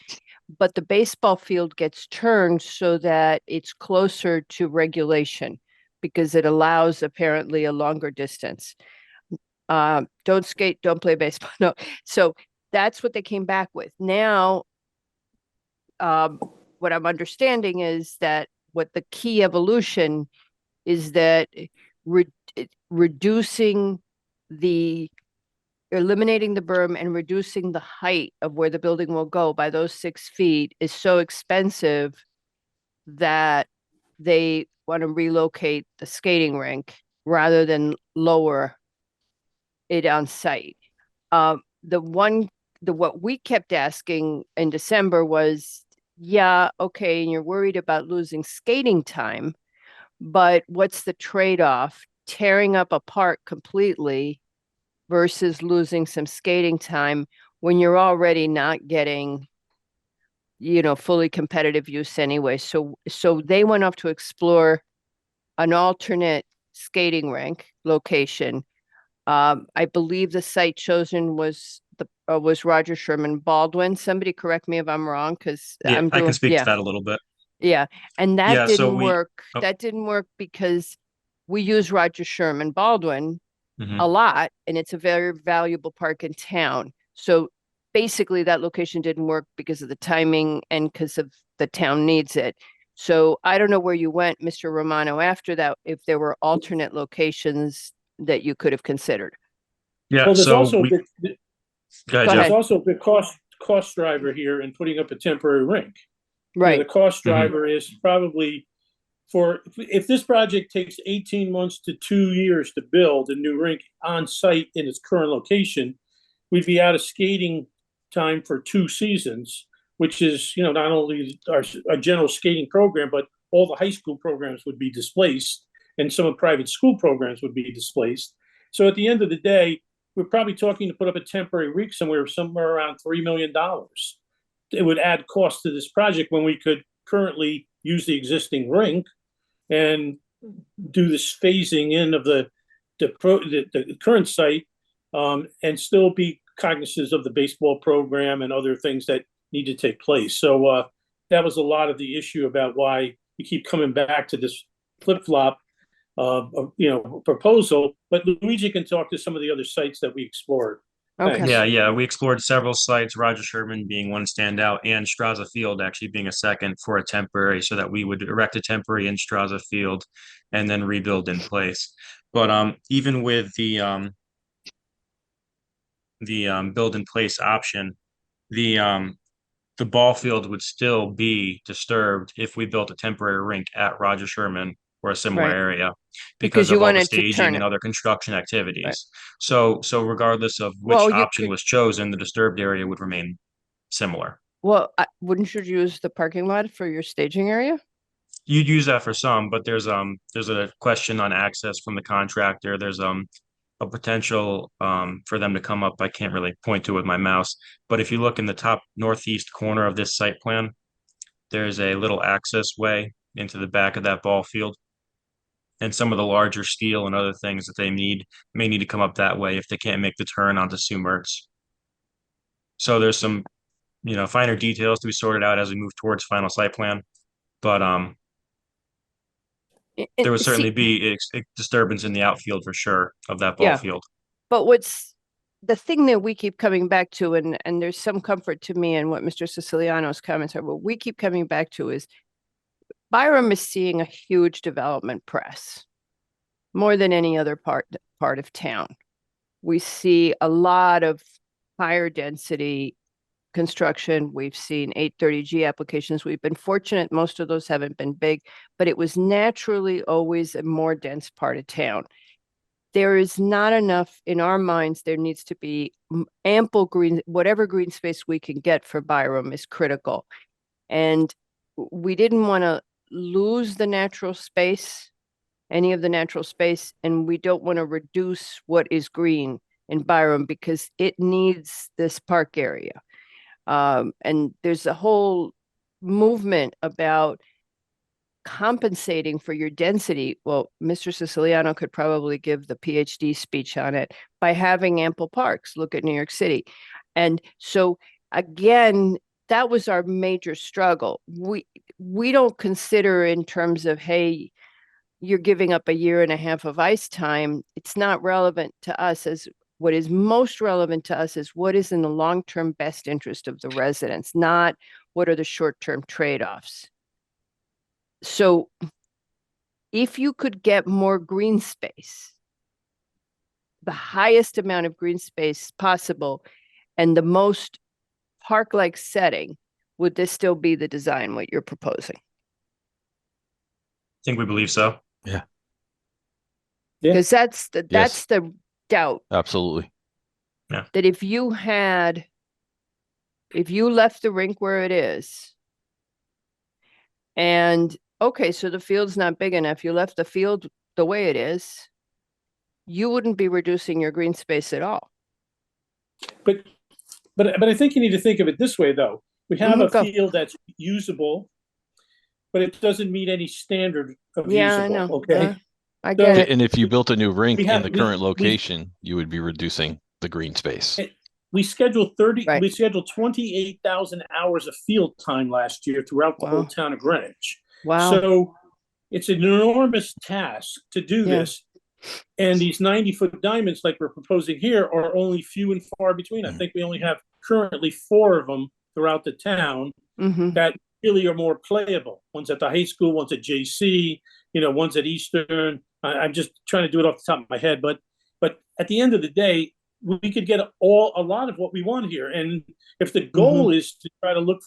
but the baseball field gets turned so that it's closer to regulation because it allows apparently a longer distance. Don't skate, don't play baseball. No. So that's what they came back with. Now, what I'm understanding is that what the key evolution is that eliminating the berm and reducing the height of where the building will go by those 6 feet is so expensive that they want to relocate the skating rink rather than lower it on site. What we kept asking in December was, yeah, okay, and you're worried about losing skating time, but what's the trade-off? Tearing up a park completely versus losing some skating time when you're already not getting, fully competitive use anyway. So they went off to explore an alternate skating rink location. I believe the site chosen was Roger Sherman Baldwin. Somebody correct me if I'm wrong, because I can speak to that a little bit. Yeah, and that Yeah, so didn't work. oh. That didn't work because we use Roger Sherman Baldwin Mhm. a lot, and it's a very valuable park in town. So basically, that location didn't work because of the timing and because of the town needs it. So I don't know where you went, Mr. Romano, after that, if there were alternate locations that you could have considered. Yeah, Well, there's so also we, the, go ahead, Go Jeff. ahead. there's also the cost driver here in putting up a temporary rink. Right. The cost driver is probably if this project takes 18 months to 2 years to build a new rink on site in its current location, we'd be out of skating time for 2 seasons, which is, not only our general skating program, but all the high school programs would be displaced and some of the private school programs would be displaced. So at the end of the day, we're probably talking to put up a temporary rink somewhere around $3 million. It would add cost to this project when we could currently use the existing rink and do this phasing in of the current site, and still be cognizant of the baseball program and other things that need to take place. So that was a lot of the issue about why we keep coming back to this flip-flop proposal. But Luigi can talk to some of the other sites that we explored. Okay. Thanks. Yeah, we explored several sites, Roger Sherman being one standout, and Straza Field actually being a second for a temporary, so that we would erect a temporary in Straza Field and then rebuild in place. But even with the build in place option, the ball field would still be disturbed if we built a temporary rink at Roger Sherman or a similar Right. area Because because you of all the wanted to staging turn and it. other construction activities. So regardless of which Well, you option could- was chosen, the disturbed area would remain similar. Well, wouldn't you use the parking lot for your staging area? You'd use that for some, but there's a question on access from the contractor. There's a potential for them to come up. I can't really point to it with my mouse, but if you look in the top northeast corner of this site plan, there's a little access way into the back of that ball field. And some of the larger steel and other things that they may need to come up that way if they can't make the turn onto Sue Mertz. So there's some, finer details to be sorted out as we move towards final site plan. But there would certainly be a disturbance in the outfield for sure of that ball Yeah. field. But what's the thing that we keep coming back to, and there's some comfort to me in what Mr. Siciliano's comments are, what we keep coming back to is Byram is seeing a huge development press, more than any other part of town. We see a lot of higher density construction. We've seen 830G applications. We've been fortunate. Most of those haven't been big, but it was naturally always a more dense part of town. There is not enough in our minds. There needs to be ample green, whatever green space we can get for Byram is critical. And we didn't want to lose the natural space, any of the natural space, and we don't want to reduce what is green in Byram because it needs this park area. And there's a whole movement about compensating for your density. Well, Mr. Siciliano could probably give the PhD speech on it by having ample parks. Look at New York City. And so again, that was our major struggle. We don't consider in terms of, hey, you're giving up a year and a half of ice time. It's not relevant to us. As what is most relevant to us is what is in the long-term best interest of the residents, not what are the short-term trade-offs. So if you could get more green space, the highest amount of green space possible, and the most park-like setting, would this still be the design, what you're proposing? I think we believe so. Yeah. Because that's the doubt. Absolutely. That if you left the rink where it is, and okay, so the field's not big enough, you left the field the way it is, you wouldn't be reducing your green space at all. But I think you need to think of it this way, though. We have Mhm, a go. field that's usable, but it doesn't meet any standard of Yeah, I usable. know. Okay. I get it. And if you built a new rink We in have- the we- current we- location, you would be reducing the green space. We scheduled Right. we scheduled 28,000 hours of field time last year throughout the whole Wow. town of Greenwich. Wow. So it's an enormous task to do Yeah. this. And these 90-foot diamonds, like we're proposing here, are only few and far between. I think we only have currently 4 of them throughout the town Mhm. that really are more playable. One's at the high school, one's at JC, one's at Eastern. I'm just trying to do it off the top of my head, but at the end of the day, we could get a lot of what we want here. And if the goal is to try to look,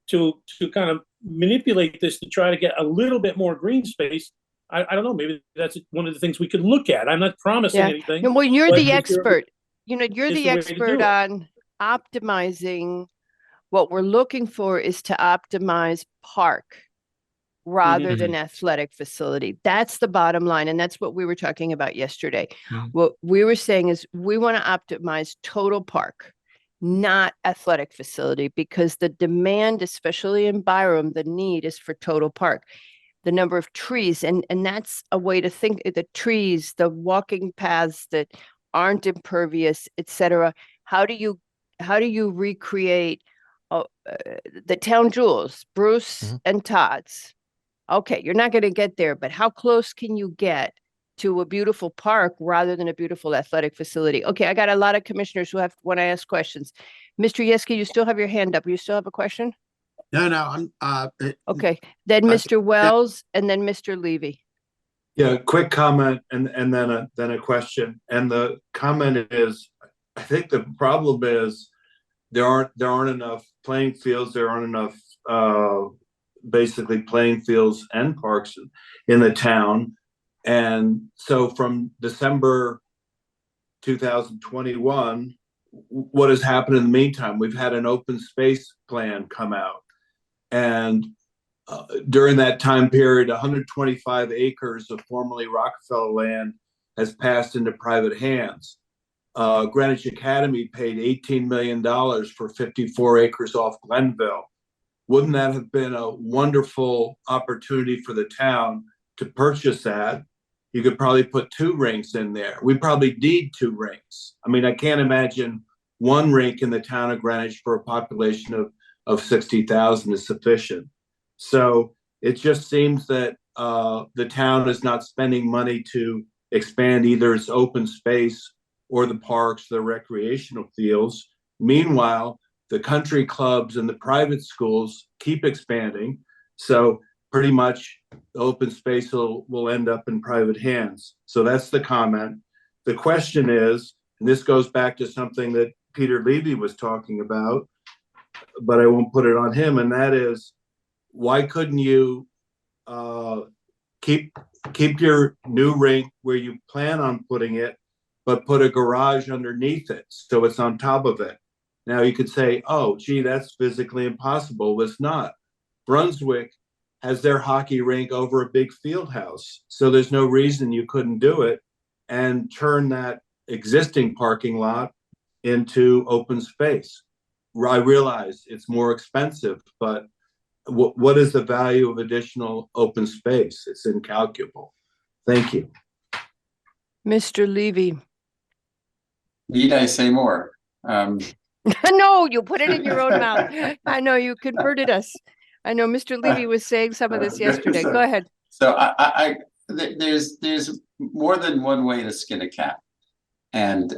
to kind of manipulate this to try to get a little bit more green space, I don't know, maybe that's one of the things we could look at. I'm not promising Yeah. anything. No, well, you're but the is there- expert. You're is the the way to do expert it. on optimizing. What we're looking for is to optimize park rather than athletic facility. That's the bottom line. And that's what we were talking about yesterday. Mhm. What we were saying is we want to optimize total park, not athletic facility, because the demand, especially in Byram, the need is for total park. The number of trees, and that's a way to think, the trees, the walking paths that aren't impervious, etc. How do you recreate the town jewels, Bruce Mhm. and Todd's. Okay, you're not going to get there, but how close can you get to a beautiful park rather than a beautiful athletic facility? Okay, I got a lot of commissioners who want to ask questions. Mr. Yeski, you still have your hand up. You still have a question? No, I'm, Okay, then I Mr. Wells and then Mr. Levy. Yeah, quick comment and then a question. And the comment is, I think the problem is there aren't enough playing fields. There aren't enough basically playing fields and parks in the town. And so from December 2021, what has happened in the meantime? We've had an open space plan come out, and during that time period, 125 acres of formerly Rockefeller land has passed into private hands. Greenwich Academy paid $18 million for 54 acres off Glenville. Wouldn't that have been a wonderful opportunity for the town to purchase that? You could probably put 2 rinks in there. We probably need 2 rinks. I mean, I can't imagine 1 rink in the town of Greenwich for a population of 60,000 is sufficient. So it just seems that the town is not spending money to expand either its open space or the parks, the recreational fields. Meanwhile, the country clubs and the private schools keep expanding. So pretty much the open space will end up in private hands. So that's the comment. The question is, and this goes back to something that Peter Levy was talking about, but I won't put it on him, and that is, why couldn't you keep your new rink where you plan on putting it, but put a garage underneath it so it's on top of it? Now you could say, oh, gee, that's physically impossible. It's not. Brunswick has their hockey rink over a big field house, so there's no reason you couldn't do it and turn that existing parking lot into open space. I realize it's more expensive, but what is the value of additional open space? It's incalculable. Thank you. Mr. Levy. Need I say more? No, you put it in your own mouth. I know you converted us. I know Mr. Levy was saying some of this yesterday. Go ahead. So there's more than one way to skin a cat, and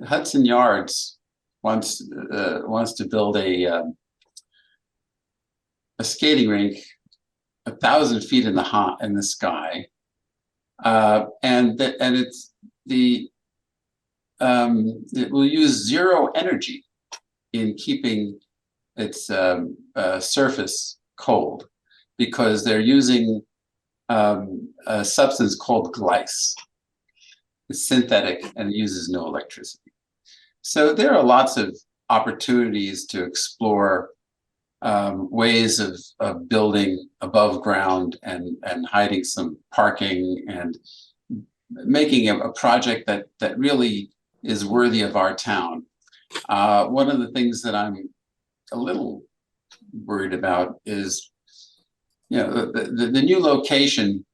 Hudson Yards wants to build a skating rink 1,000 feet in the sky, and it's it will use zero energy in keeping its surface cold, because they're using a substance called glice. It's synthetic and uses no electricity. So there are lots of opportunities to explore ways of building above ground and hiding some parking and making a project that really is worthy of our town. One of the things that I'm a little worried about is, the new location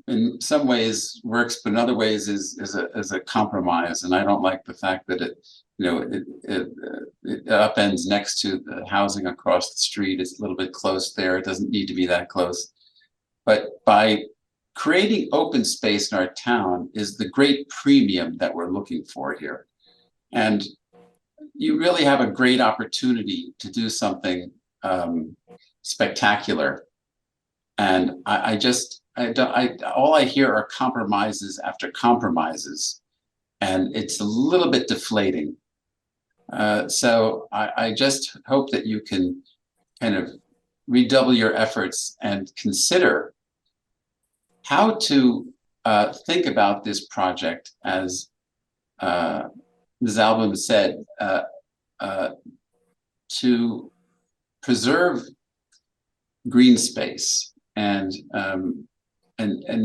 in some ways works, but in other ways is a compromise. And I don't like the fact that it upends next to the housing across the street. It's a little bit close there. It doesn't need to be that close. But by creating open space in our town is the great premium that we're looking for here. And you really have a great opportunity to do something spectacular. And all I hear are compromises after compromises, and it's a little bit deflating. So I just hope that you can kind of redouble your efforts and consider how to think about this project, as Ms. Albom said, to preserve green space and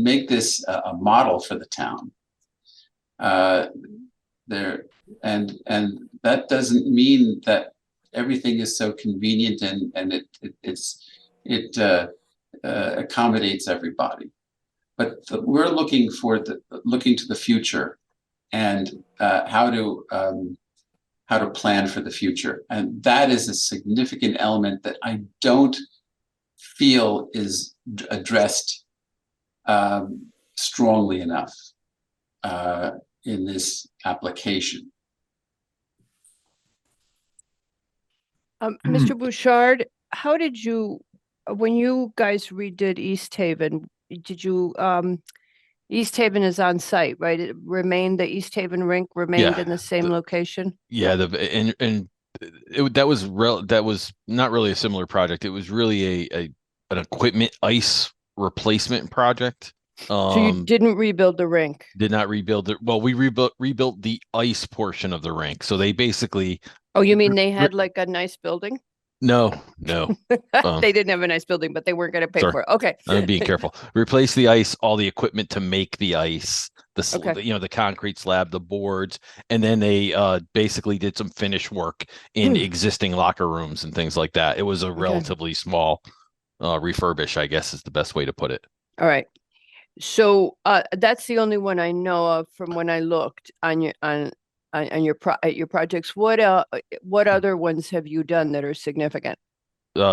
make this a model for the town. And that doesn't mean that everything is so convenient and it accommodates everybody. But we're looking to the future and how to how to plan for the future. And that is a significant element that I don't feel is addressed strongly enough in this application. Mr. Bouchard, how did you, when you guys redid East Haven, did you, East Haven is on site, right? It remained, the East Haven rink remained Yeah, in the same location? Yeah, that was not really a similar project. It was really an equipment ice replacement project. So you didn't rebuild the rink? Did not rebuild it. Well, we rebuilt the ice portion of the rink. So they basically Oh, you mean they had like a nice building? no. They didn't have a nice building, but they weren't going to pay Sorry. for it. Okay. I'm being careful. Replace the ice, all the equipment to make the ice, Okay. the concrete slab, the boards, and then they basically did some finish work in existing locker rooms and things like that. It was a relatively small refurbish, I guess is the best way to put it. All right. So that's the only one I know of from when I looked on your at your projects. What other ones have you done that are significant?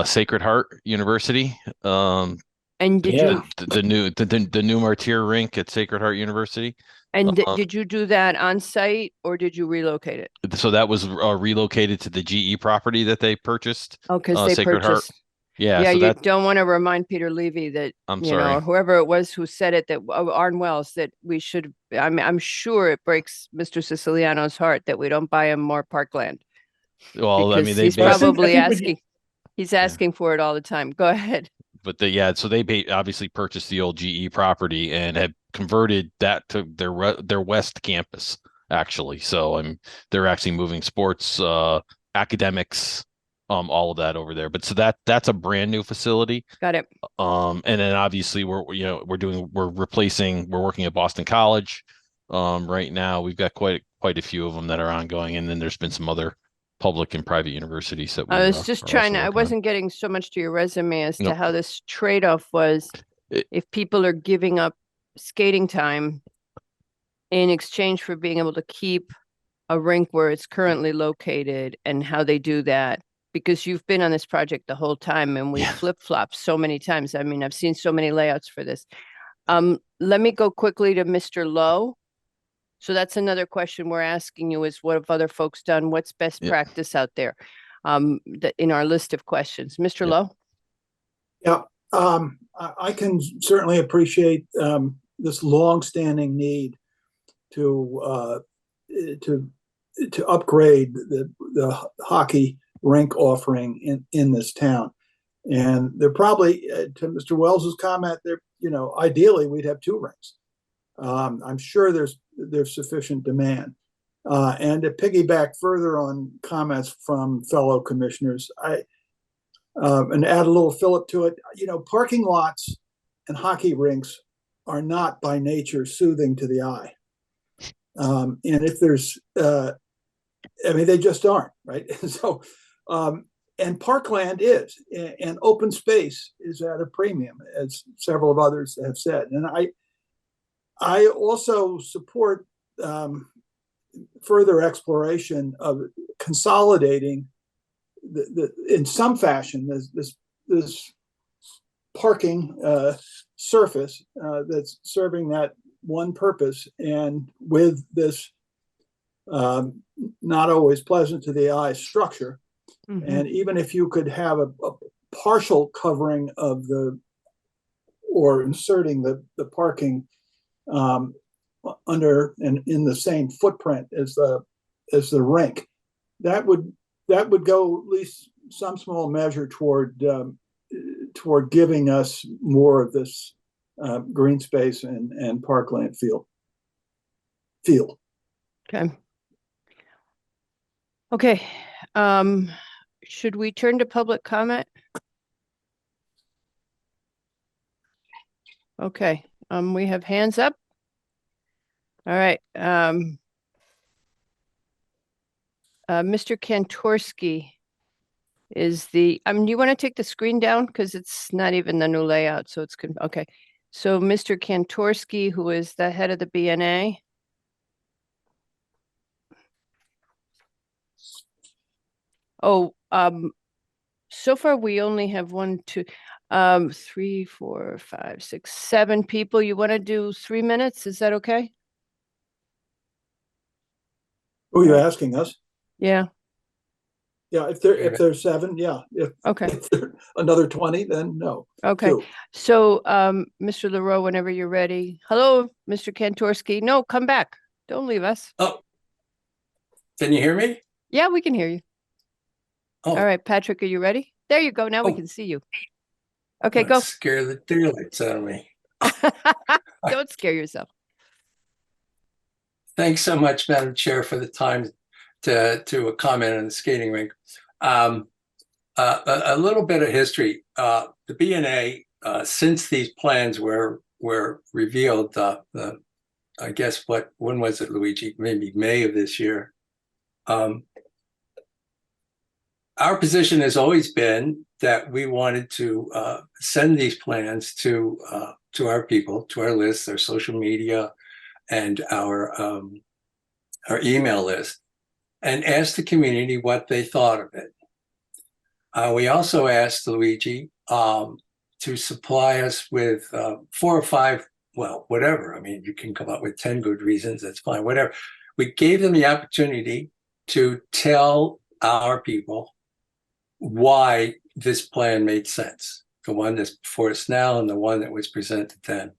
Sacred Heart University. And did you the new Martyr rink at Sacred Heart University. and did you do that on site or did you relocate it? So that was relocated to the GE property that they purchased. Oh, because they Sacred purchased. Heart. Yeah, Yeah, so you don't want to remind Peter Levy that I'm you know, sorry. or whoever it was who said it, that Arn Wells, that we should. I'm sure it breaks Mr. Siciliano's heart that we don't buy him more parkland. Well, I Because mean, they he's basically, probably I think asking. He's asking for it all the time. Go ahead. but so they obviously purchased the old GE property and have converted that to their west campus actually. So they're actually moving sports, academics, all of that over there. But so that's a brand new facility. Got it. And then obviously we're working at Boston College. Right now we've got quite a few of them that are ongoing, and then there's been some other public and private universities that I was just trying to, I wasn't getting so much to your resume as to Nope. how this trade-off was. If people are giving up skating time in exchange for being able to keep a rink where it's currently located, and how they do that, because you've been on this project the whole time and we flip-flopped so many times. I mean, I've seen so many layouts for this. Let me go quickly to Mr. Lowe. So that's another question we're asking you is, what have other folks done? What's best practice out there? In our list of questions. Mr. Lowe? Yeah, I can certainly appreciate this longstanding need to upgrade the hockey rink offering in this town. And they're probably, to Mr. Wells's comment, there, ideally we'd have two rinks. I'm sure there's sufficient demand. And to piggyback further on comments from fellow commissioners, and add a little fillip to it, parking lots and hockey rinks are not by nature soothing to the eye. And if there's, they just aren't, right? So, and parkland is, and open space is at a premium, as several of others have said. And I also support further exploration of consolidating in some fashion this parking surface that's serving that one purpose, and with this not always pleasant to the eye structure. Mm-hmm. And even if you could have a partial covering of or inserting the parking under and in the same footprint as the rink, that would go at least some small measure toward giving us more of this green space and parkland feel. Okay. Should we turn to public comment? Okay. We have hands up. All right. Mr. Kantorsky is do you want to take the screen down? Because it's not even the new layout. So it's okay. So Mr. Kantorsky, who is the head of the BNA. Oh, so far we only have 1, 2, 3, 4, 5, 6, 7 people. You want to do 3 minutes? Is that okay? Who are you asking us? Yeah, Yeah, if there's 7, yeah. okay, If there another 20, then no. okay. 2. So, Mr. Leroux, whenever you're ready. Hello, Mr. Kantorsky. No, come back. Don't leave us. Oh, can you hear me? Yeah, we can hear you. Oh, All right, Patrick, are you ready? There you go. Now we Oh. can see you. Okay, that go. Scare the daylights out of me. Don't scare yourself. Thanks so much, Madam Chair, for the time to comment on the skating rink. A little bit of history. The BNA, since these plans were revealed, I guess when was it, Luigi? Maybe May of this year. Our position has always been that we wanted to send these plans to our people, to our lists, our social media, and our email list, and ask the community what they thought of it. We also asked Luigi to supply us with 4 or 5, well, whatever. I mean, you can come up with 10 good reasons, that's fine, whatever. We gave them the opportunity to tell our people why this plan made sense, the one that's before us now and the one that was presented then.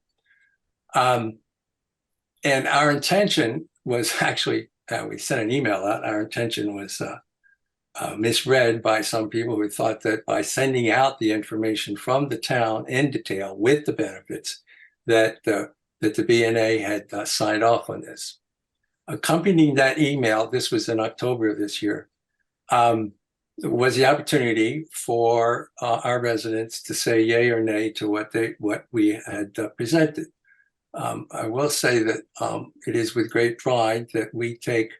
And our intention was actually, we sent an email out, our intention was misread by some people who thought that by sending out the information from the town in detail with the benefits, that the BNA had signed off on this. Accompanying that email, this was in October of this year, was the opportunity for our residents to say yay or nay to what we had presented. I will say that it is with great pride that we take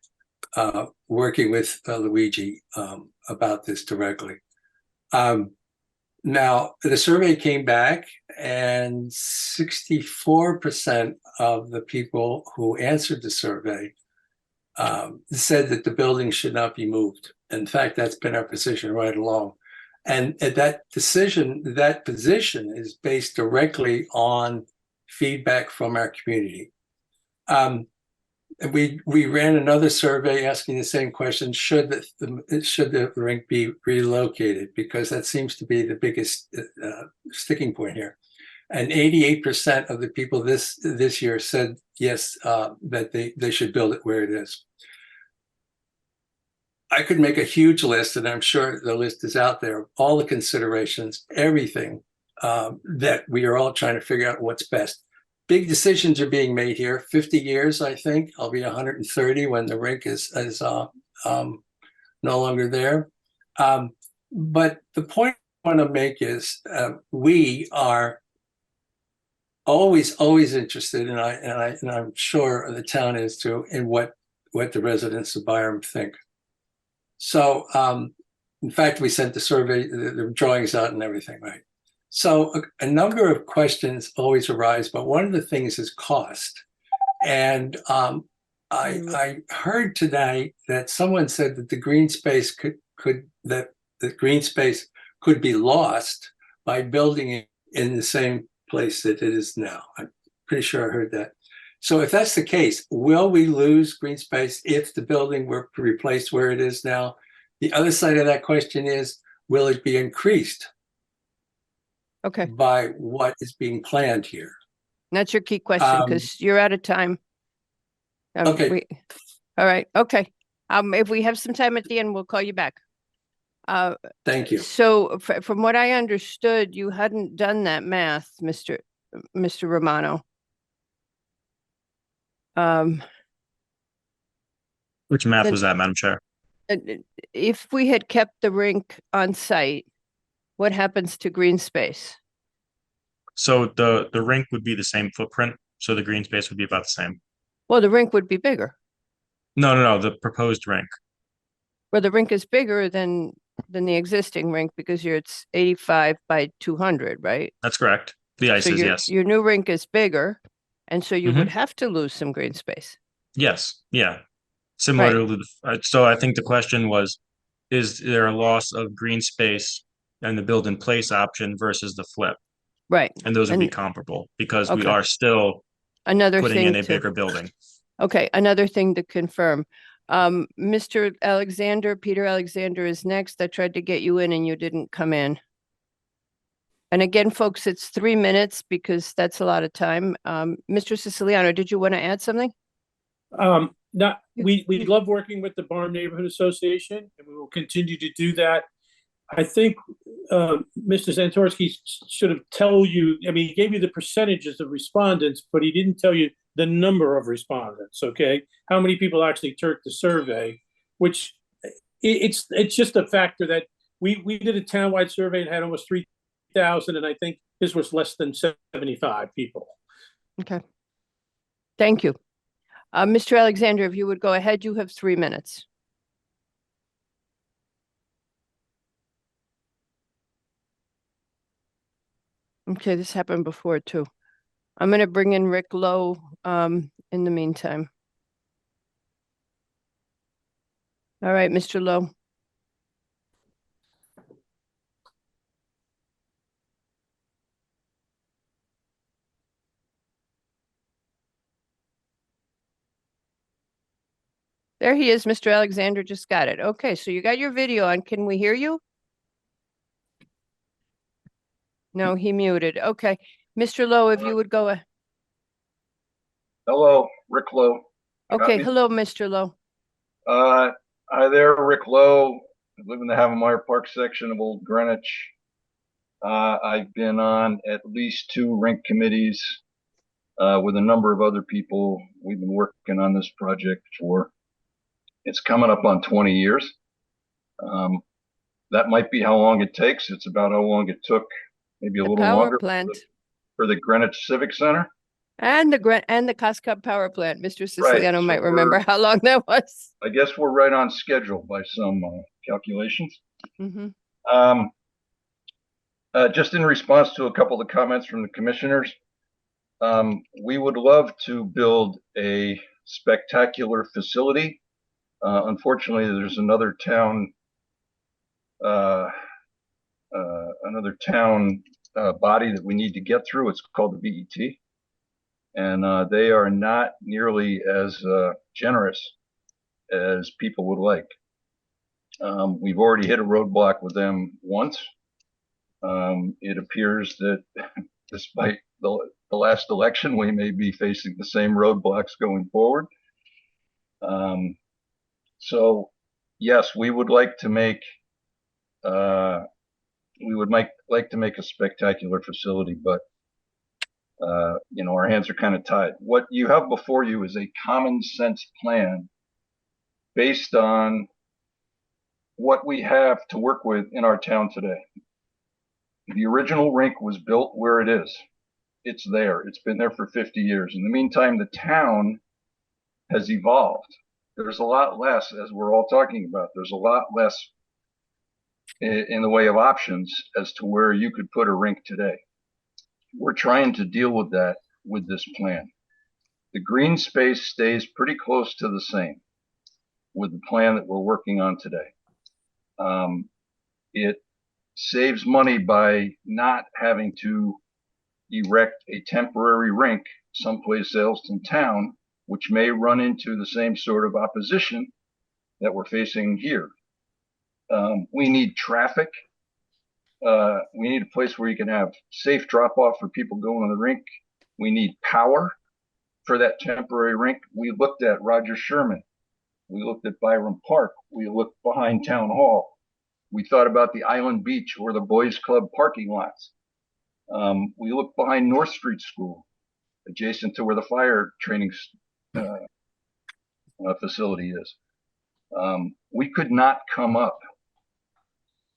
working with Luigi about this directly. Now, the survey came back and 64% of the people who answered the survey said that the building should not be moved. In fact, that's been our position right along. And that position is based directly on feedback from our community. We ran another survey asking the same question: should the rink be relocated? Because that seems to be the biggest sticking point here. And 88% of the people this year said yes, that they should build it where it is. I could make a huge list, and I'm sure the list is out there, all the considerations, everything that we are all trying to figure out what's best. Big decisions are being made here. 50 years, I think. I'll be 130 when the rink is no longer there. But the point I want to make is we are always interested, and I'm sure the town is too, in what the residents of Byram think. So, in fact, we sent the survey, the drawings out and everything, right? So a number of questions always arise, but one of the things is cost. And I heard today that someone said that the green space could be lost by building it in the same place that it is now. I'm pretty sure I heard that. So if that's the case, will we lose green space if the building were replaced where it is now? The other side of that question is, will it be increased? Okay. By what is being planned here? That's your key question, because you're out of time. Okay. All right. Okay. If we have some time at the end, we'll call you back. Thank you. So from what I understood, you hadn't done that math, Mr. Romano. Which math was that, Madam Chair? If we had kept the rink on site, what happens to green space? So the rink would be the same footprint, so the green space would be about the same. Well, the rink would be bigger. No, the proposed rink. Well, the rink is bigger than the existing rink because it's 85 by 200, right? That's correct. The ice is, yes. Your new rink is bigger, and so you would have to lose some green space. Yes, yeah. Similar to, so I think the question was, is there a loss of green space and the build in place option versus the flip? Right. And those would be And comparable because we Okay. are still another putting in thing a to, bigger building. okay, another thing to confirm. Mr. Alexander, Peter Alexander is next. I tried to get you in and you didn't come in. And again, folks, it's 3 minutes because that's a lot of time. Mr. Siciliano, did you want to add something? We love working with the Barn Neighborhood Association, and we will continue to do that. I think Mr. Zantorski should have told you, I mean, he gave you the percentages of respondents, but he didn't tell you the number of respondents, okay? How many people actually took the survey, which it's just a factor that we did a townwide survey and had almost 3,000, and I think this was less than 75 people. Okay. Thank you. Mr. Alexander, if you would go ahead, you have 3 minutes. Okay, this happened before too. I'm going to bring in Rick Lowe in the meantime. All right, Mr. Lowe. There he is, Mr. Alexander just got it. Okay, so you got your video on. Can we hear you? No, he muted. Okay. Mr. Lowe, if you would go. Hello, Rick Lowe. Okay, me? hello, Mr. Lowe. Hi there, Rick Lowe. I live in the Havemeyer Park section of Old Greenwich. I've been on at least 2 rink committees with a number of other people. We've been working on this project for, it's coming up on 20 years. That might be how long it takes. It's about how long it took, maybe a little longer Plant. for the Greenwich Civic Center. And the Coscup power plant. Mr. Right, Siciliano so might remember how long that was. I guess we're right on schedule by some calculations. Mm-hmm. Just in response to a couple of comments from the commissioners, we would love to build a spectacular facility. Unfortunately, there's another town body that we need to get through. It's called the BET. And they are not nearly as generous as people would like. We've already hit a roadblock with them once. It appears that despite the last election, we may be facing the same roadblocks going forward. So yes, we would like to make a spectacular facility, but you know, our hands are kind of tied. What you have before you is a common sense plan based on what we have to work with in our town today. The original rink was built where it is. It's there. It's been there for 50 years. In the meantime, the town has evolved. There's a lot less, as we're all talking about, there's a lot less in the way of options as to where you could put a rink today. We're trying to deal with that with this plan. The green space stays pretty close to the same with the plan that we're working on today. It saves money by not having to erect a temporary rink someplace else in town, which may run into the same sort of opposition that we're facing here. We need traffic. We need a place where you can have safe drop off for people going to the rink. We need power for that temporary rink. We looked at Roger Sherman. We looked at Byram Park. We looked behind Town Hall. We thought about the Island Beach or the Boys Club parking lots. We looked behind North Street School, adjacent to where the fire training facility is. We could not come up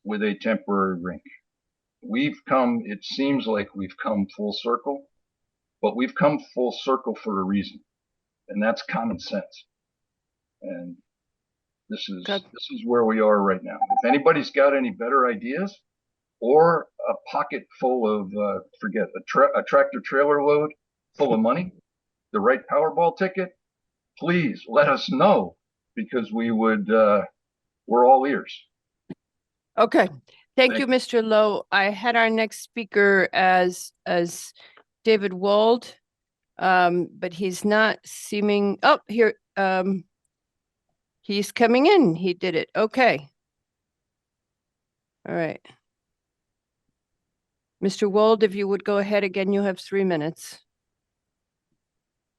with a temporary rink. It seems like we've come full circle, but we've come full circle for a reason, and that's common sense. And this is where we are right now. If anybody's got any better ideas or a pocket full of, a tractor trailer load full of money, the right Powerball ticket, please let us know, because we're all ears. Okay, thank you, Mr. Lowe. I had our next speaker as David Wald, but he's not seeming, oh, here, he's coming in. He did it. Okay. All right. Mr. Wald, if you would go ahead again, you have 3 minutes.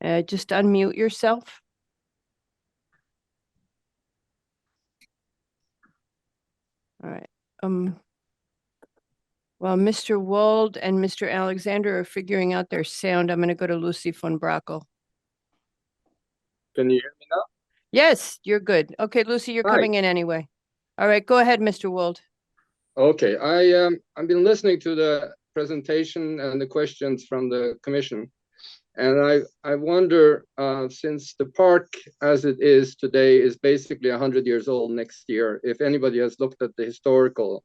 Just unmute yourself. All right. While Mr. Wald and Mr. Alexander are figuring out their sound, I'm going to go to Lucy von Brockel. Can you hear me now? Yes, you're good. Okay, Lucy, you're Hi. coming in anyway. All right, go ahead, Mr. Wald. Okay, I've been listening to the presentation and the questions from the commission, and I wonder, since the park as it is today is basically 100 years old next year, if anybody has looked at the historical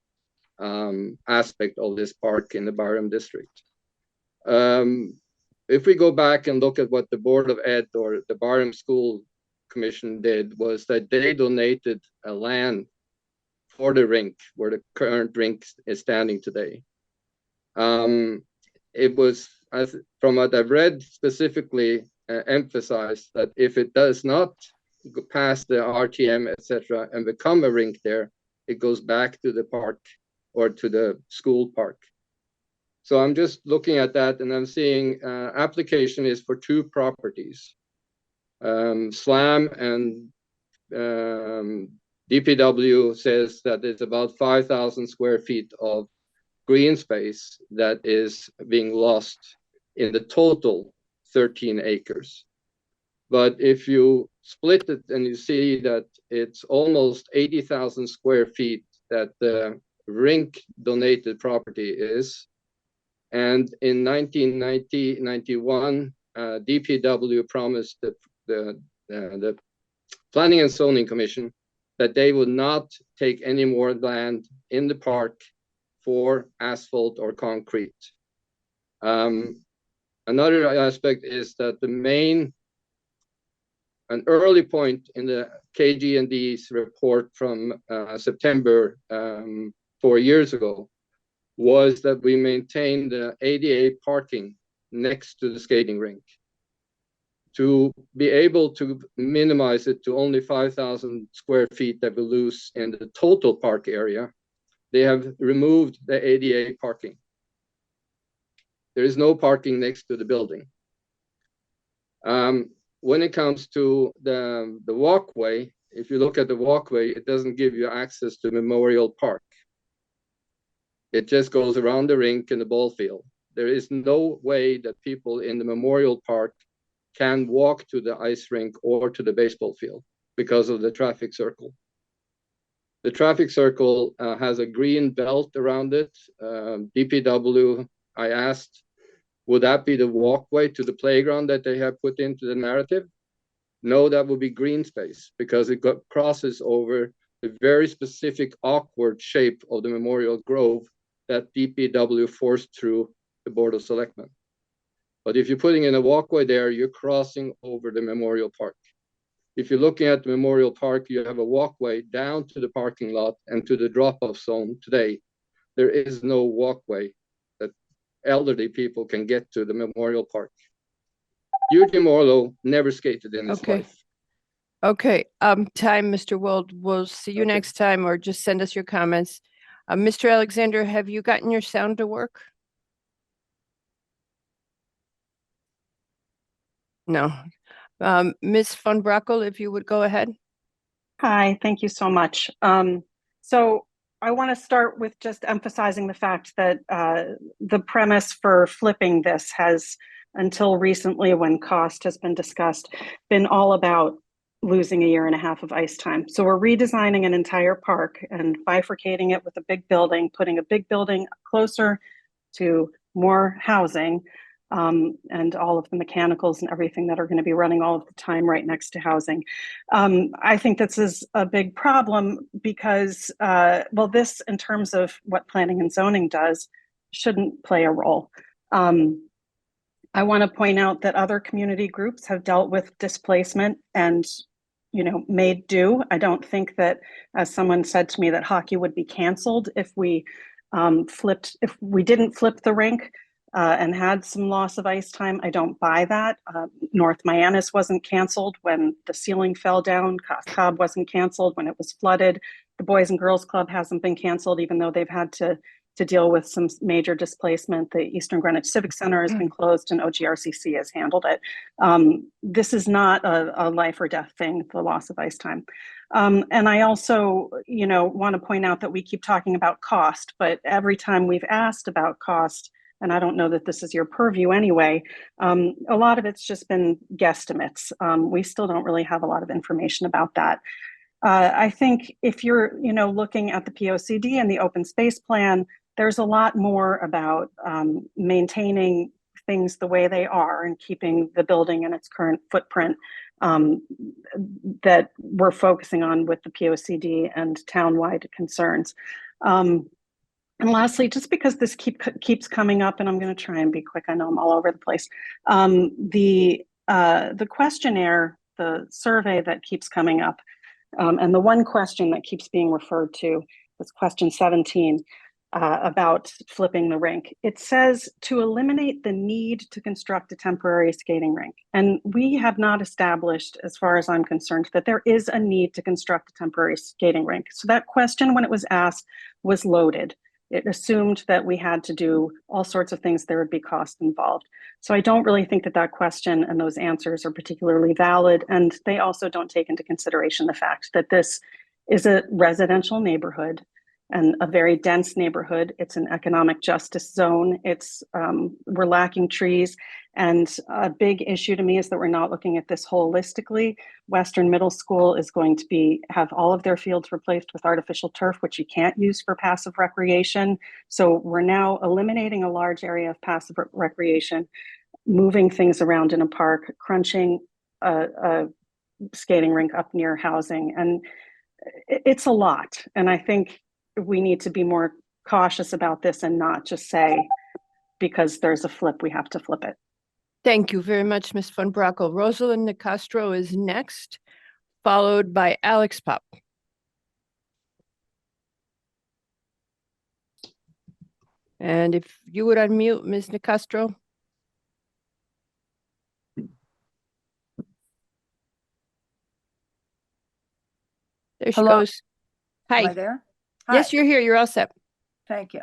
aspect of this park in the Byram district. If we go back and look at what the Board of Ed or the Byram School Commission did, was that they donated a land for the rink where the current rink is standing today. It was, from what I've read, specifically emphasized that if it does not go past the RTM, etc., and become a rink there, it goes back to the park or to the school park. So I'm just looking at that, and I'm seeing application is for 2 properties. SLAM and DPW says that it's about 5,000 square feet of green space that is being lost in the total 13 acres. But if you split it and you see that it's almost 80,000 square feet that the rink donated property is, and in 1990-91, DPW promised the Planning and Zoning Commission that they would not take any more land in the park for asphalt or concrete. Another aspect is that an early point in the KG&D's report from September 4 years ago was that we maintained the ADA parking next to the skating rink. To be able to minimize it to only 5,000 square feet that we lose in the total park area, they have removed the ADA parking. There is no parking next to the building. When it comes to the walkway, if you look at the walkway, it doesn't give you access to Memorial Park. It just goes around the rink and the ball field. There is no way that people in the Memorial Park can walk to the ice rink or to the baseball field because of the traffic circle. The traffic circle has a green belt around it. DPW, I asked, would that be the walkway to the playground that they have put into the narrative? No, that would be green space because it crosses over the very specific awkward shape of the Memorial Grove that DPW forced through the Board of Selectmen. But if you're putting in a walkway there, you're crossing over the Memorial Park. If you're looking at the Memorial Park, you have a walkway down to the parking lot and to the drop-off zone today. There is no walkway that elderly people can get to the Memorial Park. Eugene Morlow never skated in his life. Okay, time, Mr. Wald. We'll see you next time, or just send us your comments. Mr. Alexander, have you gotten your sound to work? No. Ms. von Brockel, if you would go ahead. Hi, thank you so much. So I want to start with just emphasizing the fact that the premise for flipping this has, until recently when cost has been discussed, been all about losing 1.5 years of ice time. So we're redesigning an entire park and bifurcating it with a big building, putting a big building closer to more housing, and all of the mechanicals and everything that are going to be running all of the time right next to housing. I think this is a big problem because, well, this in terms of what planning and zoning does shouldn't play a role. I want to point out that other community groups have dealt with displacement and made do. I don't think that, as someone said to me, that hockey would be canceled if we didn't flip the rink and had some loss of ice time. I don't buy that. North Miamis wasn't canceled when the ceiling fell down. Cobb wasn't canceled when it was flooded. The Boys and Girls Club hasn't been canceled, even though they've had to deal with some major displacement. The Eastern Greenwich Civic Center has been closed and OGRCC has handled it. This is not a life or death thing, the loss of ice time. And I also, want to point out that we keep talking about cost, but every time we've asked about cost, and I don't know that this is your purview anyway, a lot of it's just been guesstimates. We still don't really have a lot of information about that. I think if you're, looking at the POCD and the open space plan, there's a lot more about maintaining things the way they are and keeping the building in its current footprint that we're focusing on with the POCD and townwide concerns. And lastly, just because this keeps coming up, and I'm going to try and be quick, I know I'm all over the place. The questionnaire, the survey that keeps coming up, and the one question that keeps being referred to is question 17 about flipping the rink. It says to eliminate the need to construct a temporary skating rink. And we have not established, as far as I'm concerned, that there is a need to construct a temporary skating rink. So that question, when it was asked, was loaded. It assumed that we had to do all sorts of things, there would be cost involved. So I don't really think that that question and those answers are particularly valid. And they also don't take into consideration the fact that this is a residential neighborhood and a very dense neighborhood. It's an economic justice zone. We're lacking trees. And a big issue to me is that we're not looking at this holistically. Western Middle School is going to have all of their fields replaced with artificial turf, which you can't use for passive recreation. So we're now eliminating a large area of passive recreation, moving things around in a park, crunching a skating rink up near housing. And it's a lot. And I think we need to be more cautious about this and not just say, because there's a flip, we have to flip it. Thank you very much, Ms. Von Brakel. Rosalind Nicastro is next, followed by Alex Pop. And if you would unmute Ms. Nicastro. There she Hello? goes. Hi. Am I there? Yes, Hi. you're here. You're all set. Thank you.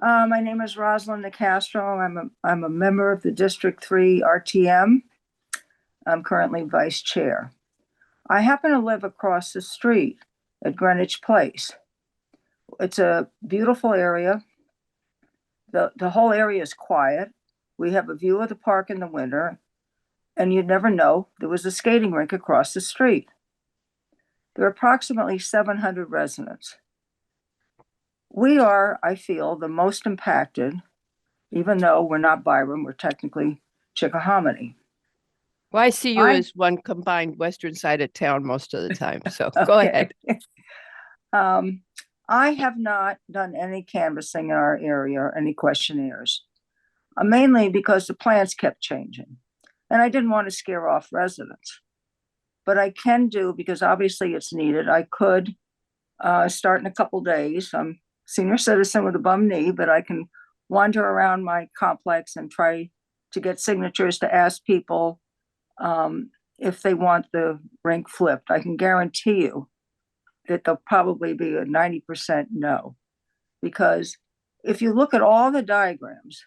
My name is Rosalind Nicastro. I'm a member of the District 3 RTM. I'm currently vice chair. I happen to live across the street at Greenwich Place. It's a beautiful area. The whole area is quiet. We have a view of the park in the winter, and you'd never know there was a skating rink across the street. There are approximately 700 residents. We are, I feel, the most impacted, even though we're not Byram, we're technically Chickahominy. Well, I see you as one combined western side of town most of the time, so go ahead. I have not done any canvassing in our area or any questionnaires, mainly because the plans kept changing. And I didn't want to scare off residents. But I can do, because obviously it's needed, I could start in a couple days. I'm a senior citizen with a bum knee, but I can wander around my complex and try to get signatures to ask people if they want the rink flipped. I can guarantee you that there'll probably be a 90% no. Because if you look at all the diagrams,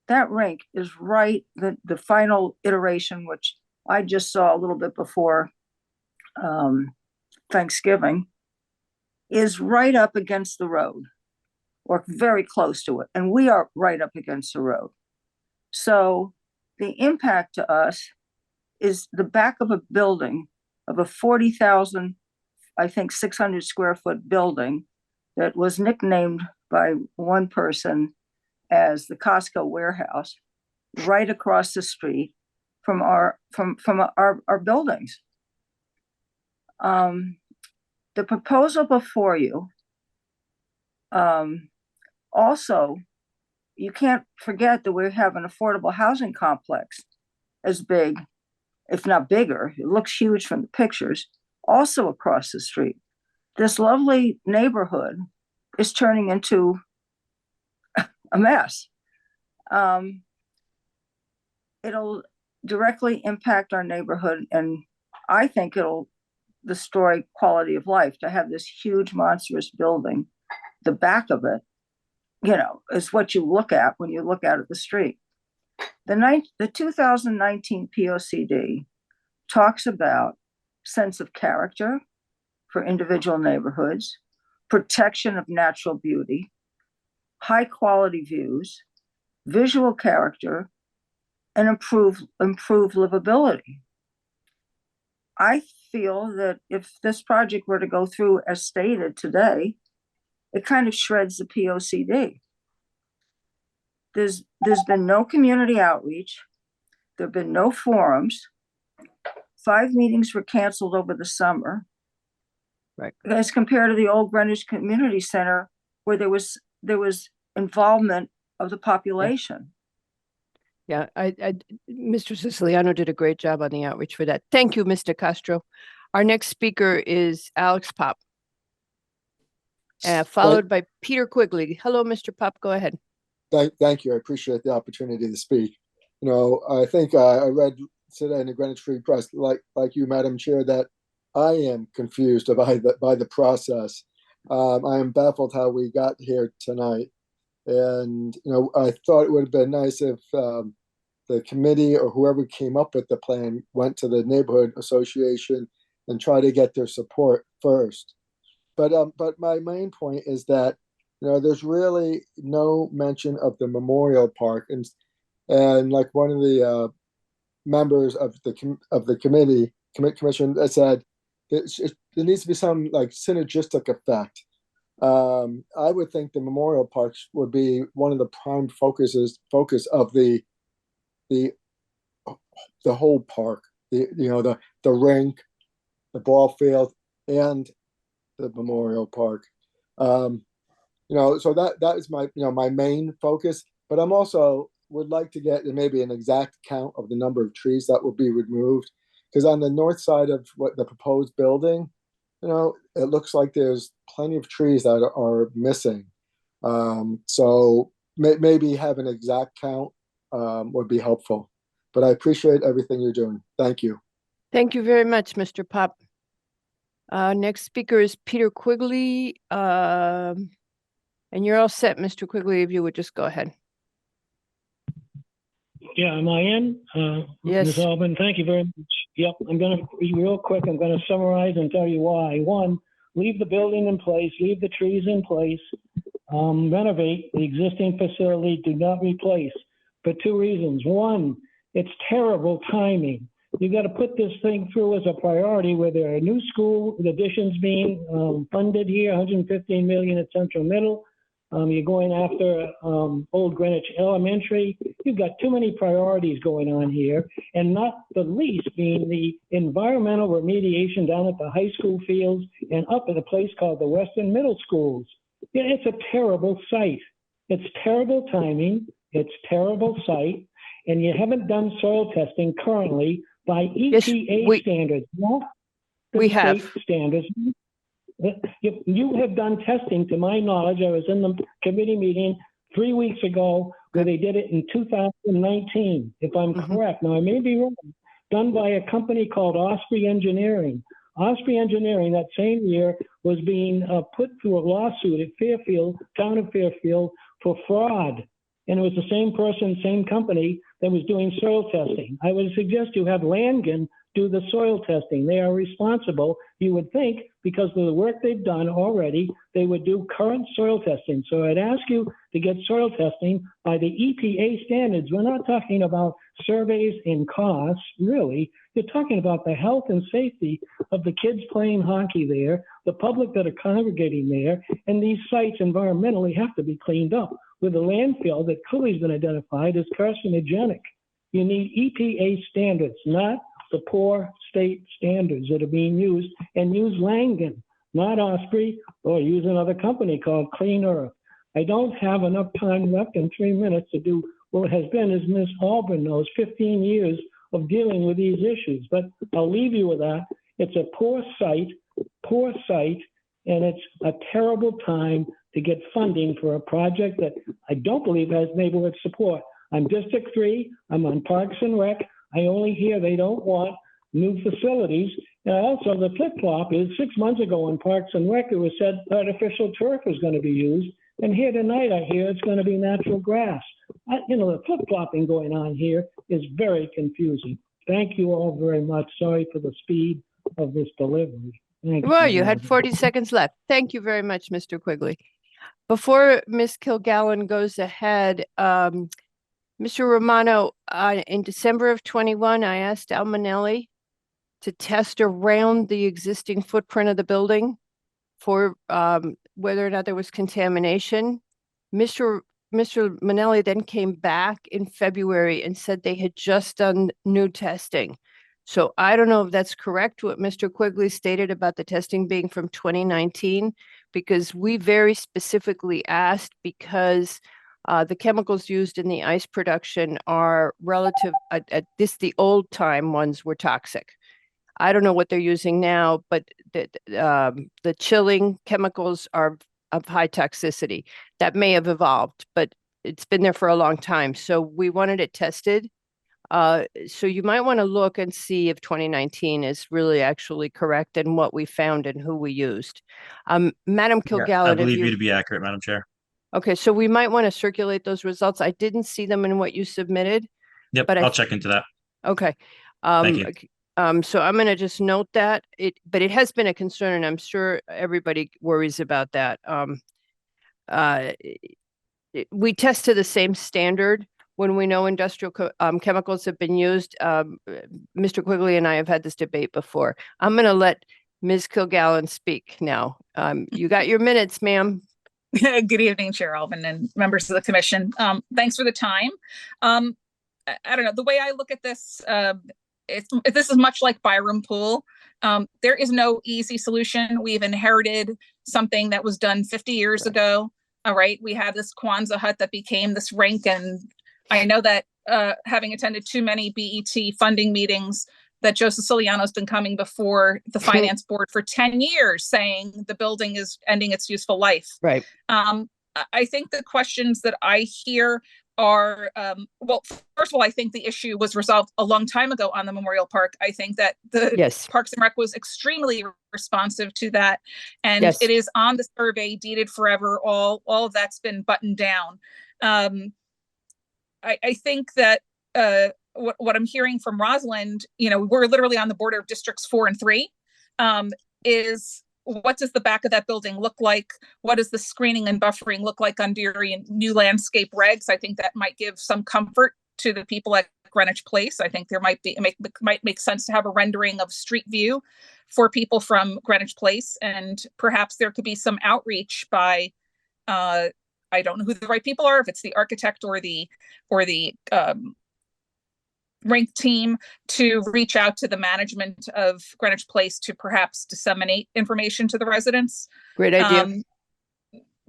that rink is right, the final iteration, which I just saw a little bit before Thanksgiving, is right up against the road or very close to it. And we are right up against the road. So the impact to us is the back of a building of a 40,000, I think 600 square foot building that was nicknamed by one person as the Costco warehouse, right across the street from our buildings. The proposal before you, also, you can't forget that we have an affordable housing complex as big if not bigger. It looks huge from the pictures. Also across the street, this lovely neighborhood is turning into a mess. It'll directly impact our neighborhood, and I think it'll destroy quality of life to have this huge monstrous building. The back of it, you know, is what you look at when you look out at the street. The 2019 POCD talks about sense of character for individual neighborhoods, protection of natural beauty, high quality views, visual character, and improve livability. I feel that if this project were to go through as stated today, it kind of shreds the POCD. There's been no community outreach. There have been no forums. 5 meetings were canceled over the summer. Right. As compared to the old Greenwich Community Center, where there was involvement of the population. Yeah, Mr. Siciliano did a great job on the outreach for that. Thank you, Mr. Castro. Our next speaker is Alex Pop, followed by Peter Quigley. Hello, Mr. Pop, go ahead. Thank you. I appreciate the opportunity to speak. You know, I think I read today in the Greenwich Free Press, like you, Madam Chair, that I am confused by the process. I am baffled how we got here tonight. And, you know, I thought it would have been nice if the committee or whoever came up with the plan went to the neighborhood association and try to get their support first. But my main point is that, you know, there's really no mention of the memorial park, and like one of the members of the commission that said there needs to be some like synergistic effect. I would think the memorial parks would be one of the prime focus of the whole park. The rink, the ball field, and the memorial park. You know, so that is my my main focus. But I'm also would like to get maybe an exact count of the number of trees that will be removed, because on the north side of what the proposed building, you know, it looks like there's plenty of trees that are missing. So maybe have an exact count would be helpful. But I appreciate everything you're doing. Thank you. Thank you very much, Mr. Pop. Next speaker is Peter Quigley. And you're all set, Mr. Quigley, if you would just go ahead. Yeah, am I in? Yes. Ms. Albin, thank you very much. Yep, I'm going to be real quick. I'm going to summarize and tell you why. 1, leave the building in place, leave the trees in place, renovate the existing facility, do not replace, for 2 reasons. 1, it's terrible timing. You got to put this thing through as a priority where there are new school additions being funded here, 115 million at Central Middle. You're going after Old Greenwich Elementary. You've got too many priorities going on here, and not the least being the environmental remediation down at the high school fields and up at a place called the Western Middle Schools. Yeah, it's a terrible site. It's terrible timing. It's terrible site, and you haven't done soil testing currently by EPA standards. Not the we have state standards. You have done testing, to my knowledge. I was in the committee meeting 3 weeks ago where they did it in 2019, if I'm correct. Now, I may be wrong. Done by a company called Osprey Engineering. Osprey Engineering that same year was being put through a lawsuit at Fairfield, town of Fairfield, for fraud. And it was the same person, same company that was doing soil testing. I would suggest you have Langen do the soil testing. They are responsible. You would think, because of the work they've done already, they would do current soil testing. So I'd ask you to get soil testing by the EPA standards. We're not talking about surveys and costs, really. You're talking about the health and safety of the kids playing hockey there, the public that are congregating there, and these sites environmentally have to be cleaned up with a landfill that clearly has been identified as carcinogenic. You need EPA standards, not the poor state standards that are being used, and use Langen, not Osprey, or use another company called Clean Earth. I don't have enough time left in 3 minutes to do what has been, as Ms. Albin knows, 15 years of dealing with these issues. But I'll leave you with that. It's a poor site, and it's a terrible time to get funding for a project that I don't believe has neighborhood support. I'm District 3, I'm on Parks and Rec. I only hear they don't want new facilities. And also the flip-flop is 6 months ago on Parks and Rec, it was said artificial turf was going to be used. And here tonight, I hear it's going to be natural grass. The flip-flopping going on here is very confusing. Thank you all very much. Sorry for the speed of this delivery. Thank Well, you you. had 40 seconds left. Thank you very much, Mr. Quigley. Before Ms. Kilgallen goes ahead, Mr. Romano, in December of 21, I asked Al Manelli to test around the existing footprint of the building for whether or not there was contamination. Mr. Manelli then came back in February and said they had just done new testing. So I don't know if that's correct, what Mr. Quigley stated about the testing being from 2019, because we very specifically asked because the chemicals used in the ice production are relative, the old time ones were toxic. I don't know what they're using now, but the chilling chemicals are of high toxicity. That may have evolved, but it's been there for a long time. So we wanted it tested. So you might want to look and see if 2019 is really actually correct and what we found and who we used. Madam Kilgallen, I believe you to be accurate, Madam Chair. Okay, so we might want to circulate those results. I didn't see them in what you submitted. Yep, but I'll check into that. Okay. Thank you. So I'm going to just note that but it has been a concern, and I'm sure everybody worries about that. We test to the same standard when we know industrial chemicals have been used. Mr. Quigley and I have had this debate before. I'm going to let Ms. Kilgallen speak now. You got your minutes, ma'am. Good evening, Chair Alvin and members of the commission. Thanks for the time. I don't know, the way I look at this, this is much like Byram Pool. There is no easy solution. We've inherited something that was done 50 years ago. All right, we had this Kwanzaa hut that became this rink, and I know that having attended too many BET funding meetings, that Joe Siciliano's been coming before the finance board for 10 years saying the building is ending its useful life. Right. I think the questions that I hear are, well, first of all, I think the issue was resolved a long time ago on the Memorial Park. I think that the Parks and Rec was extremely responsive to that. And it is on the survey, deeded forever. All of that's been buttoned down. I think that what I'm hearing from Rosalind, we're literally on the border of districts 4 and 3, is what does the back of that building look like? What does the screening and buffering look like under new landscape regs? I think that might give some comfort to the people at Greenwich Place. I think there might make sense to have a rendering of street view for people from Greenwich Place, and perhaps there could be some outreach by I don't know who the right people are, if it's the architect or the rink team, to reach out to the management of Greenwich Place to perhaps disseminate information to the residents. Great idea.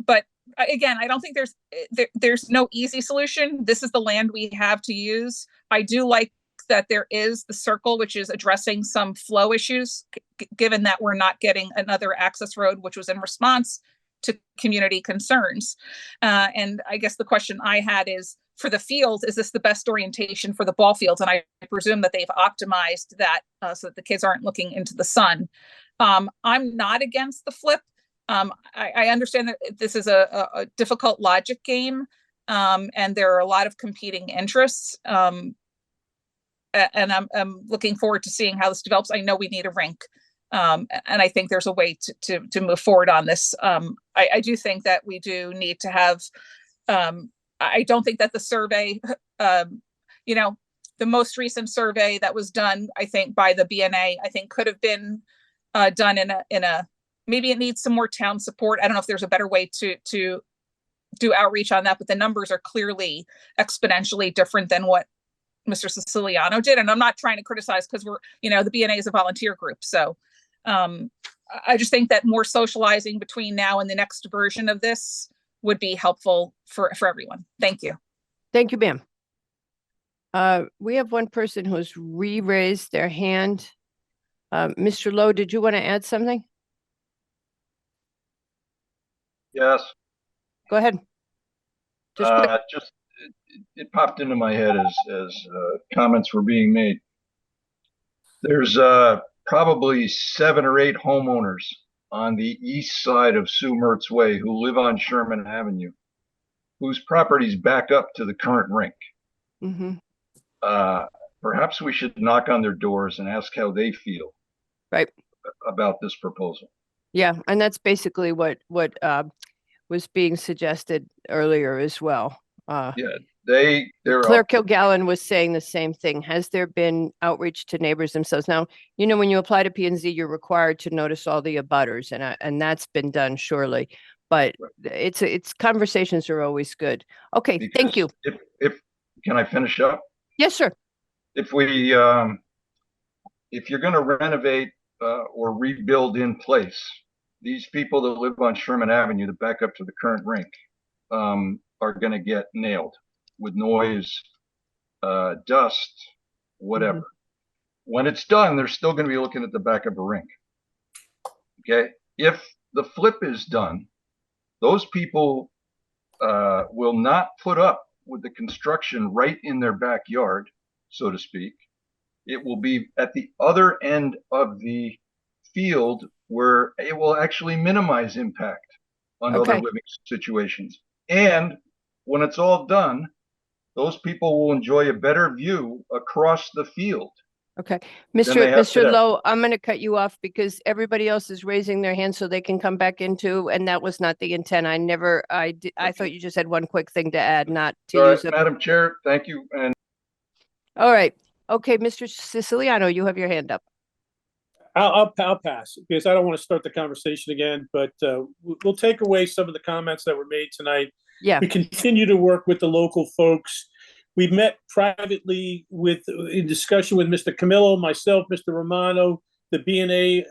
But again, I don't think there's no easy solution. This is the land we have to use. I do like that there is the circle, which is addressing some flow issues, given that we're not getting another access road, which was in response to community concerns. And I guess the question I had is, for the field, is this the best orientation for the ball fields? And I presume that they've optimized that so that the kids aren't looking into the sun. I'm not against the flip. I understand that this is a difficult logic game, and there are a lot of competing interests. And I'm looking forward to seeing how this develops. I know we need a rink. And I think there's a way to move forward on this. I do think that we do need to have, I don't think that the survey, the most recent survey that was done, I think by the BNA, I think could have been done in a, maybe it needs some more town support. I don't know if there's a better way to do outreach on that, but the numbers are clearly exponentially different than what Mr. Siciliano did. And I'm not trying to criticize, because we're, the BNA is a volunteer group. So I just think that more socializing between now and the next version of this would be helpful for everyone. Thank you. Thank you, ma'am. We have one person who's re-raised their hand. Mr. Lowe, did you want to add something? Yes. Go ahead. Just quick. It popped into my head as comments were being made. There's probably 7 or 8 homeowners on the east side of Sue Mertz Way who live on Sherman Avenue, whose properties back up to the current rink. Mm-hmm. Perhaps we should knock on their doors and ask how they feel about this proposal. Yeah, and that's basically what was being suggested earlier as well. Claire Kilgallen was saying the same thing. Has there been outreach to neighbors themselves? Now, you know, when you apply to P&Z, you're required to notice all the abutters, and that's been done surely. But it's conversations are always good. Okay, thank you. If can I finish up? Yes, sir. If you're going to renovate or rebuild in place, these people that live on Sherman Avenue that back up to the current rink are going to get nailed with noise, dust, whatever. When it's done, they're still going to be looking at the back of a rink. Okay. If the flip is done, those people will not put up with the construction right in their backyard, so to speak. It will be at the other end of the field where it will actually minimize impact on other living situations. And when it's all done, those people will enjoy a better view across the field. Okay, Mr. Lowe, I'm going to cut you off because everybody else is raising their hand so they can come back into, and that was not the intent. I thought you just had one quick thing to add, not to use up. Madam Chair, thank you. And all right. Okay, Mr. Siciliano, you have your hand up. I'll pass because I don't want to start the conversation again, but we'll take away some of the comments that were made tonight. Yeah. We continue to work with the local folks. We met privately in discussion with Mr. Camillo, myself, Mr. Romano, the B&A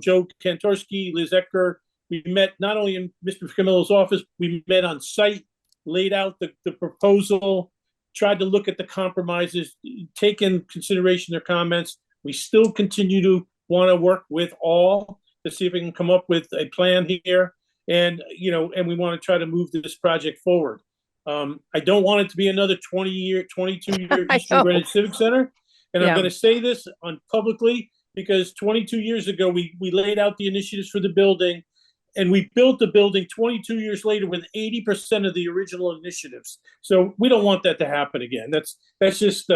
Joe Kantorski, Liz Ecker. We met not only in Mr. Camillo's office, we met on site, laid out the proposal, tried to look at the compromises, take in consideration their comments. We still continue to want to work with all to see if we can come up with a plan here. And we want to try to move this project forward. I don't want it to be another 22-year Eastern Greenwich Civic Center. And I'm going to say this publicly because 22 years ago, we laid out the initiatives for the building and we built the building 22 years later with 80% of the original initiatives. So we don't want that to happen again. That's just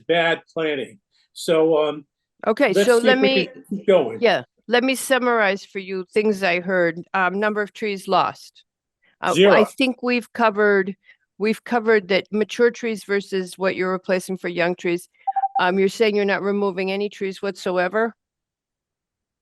bad planning. So, okay, so let me keep going. Yeah. Let me summarize for you things I heard. Number of trees lost. 0. I think we've covered that mature trees versus what you're replacing for young trees. You're saying you're not removing any trees whatsoever.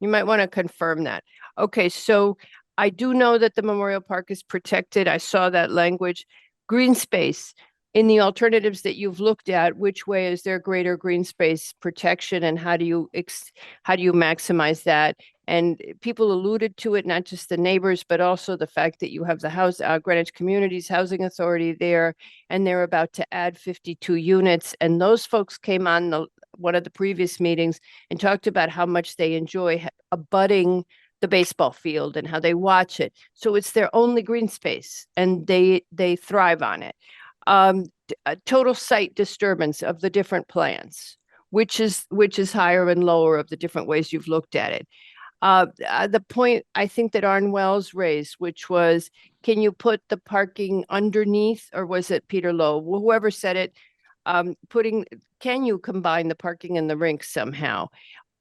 You might want to confirm that. Okay, so I do know that the Memorial Park is protected. I saw that language. Green space. In the alternatives that you've looked at, which way is there greater green space protection and how do you maximize that? And people alluded to it, not just the neighbors, but also the fact that you have the Greenwich Communities Housing Authority there, and they're about to add 52 units. And those folks came on one of the previous meetings and talked about how much they enjoy abutting the baseball field and how they watch it. So it's their only green space and they thrive on it. Total site disturbance of the different plans, which is higher and lower of the different ways you've looked at it. The point I think that Arn Wells raised, which was, can you put the parking underneath, or was it Peter Lowe? Whoever said it, can you combine the parking and the rink somehow?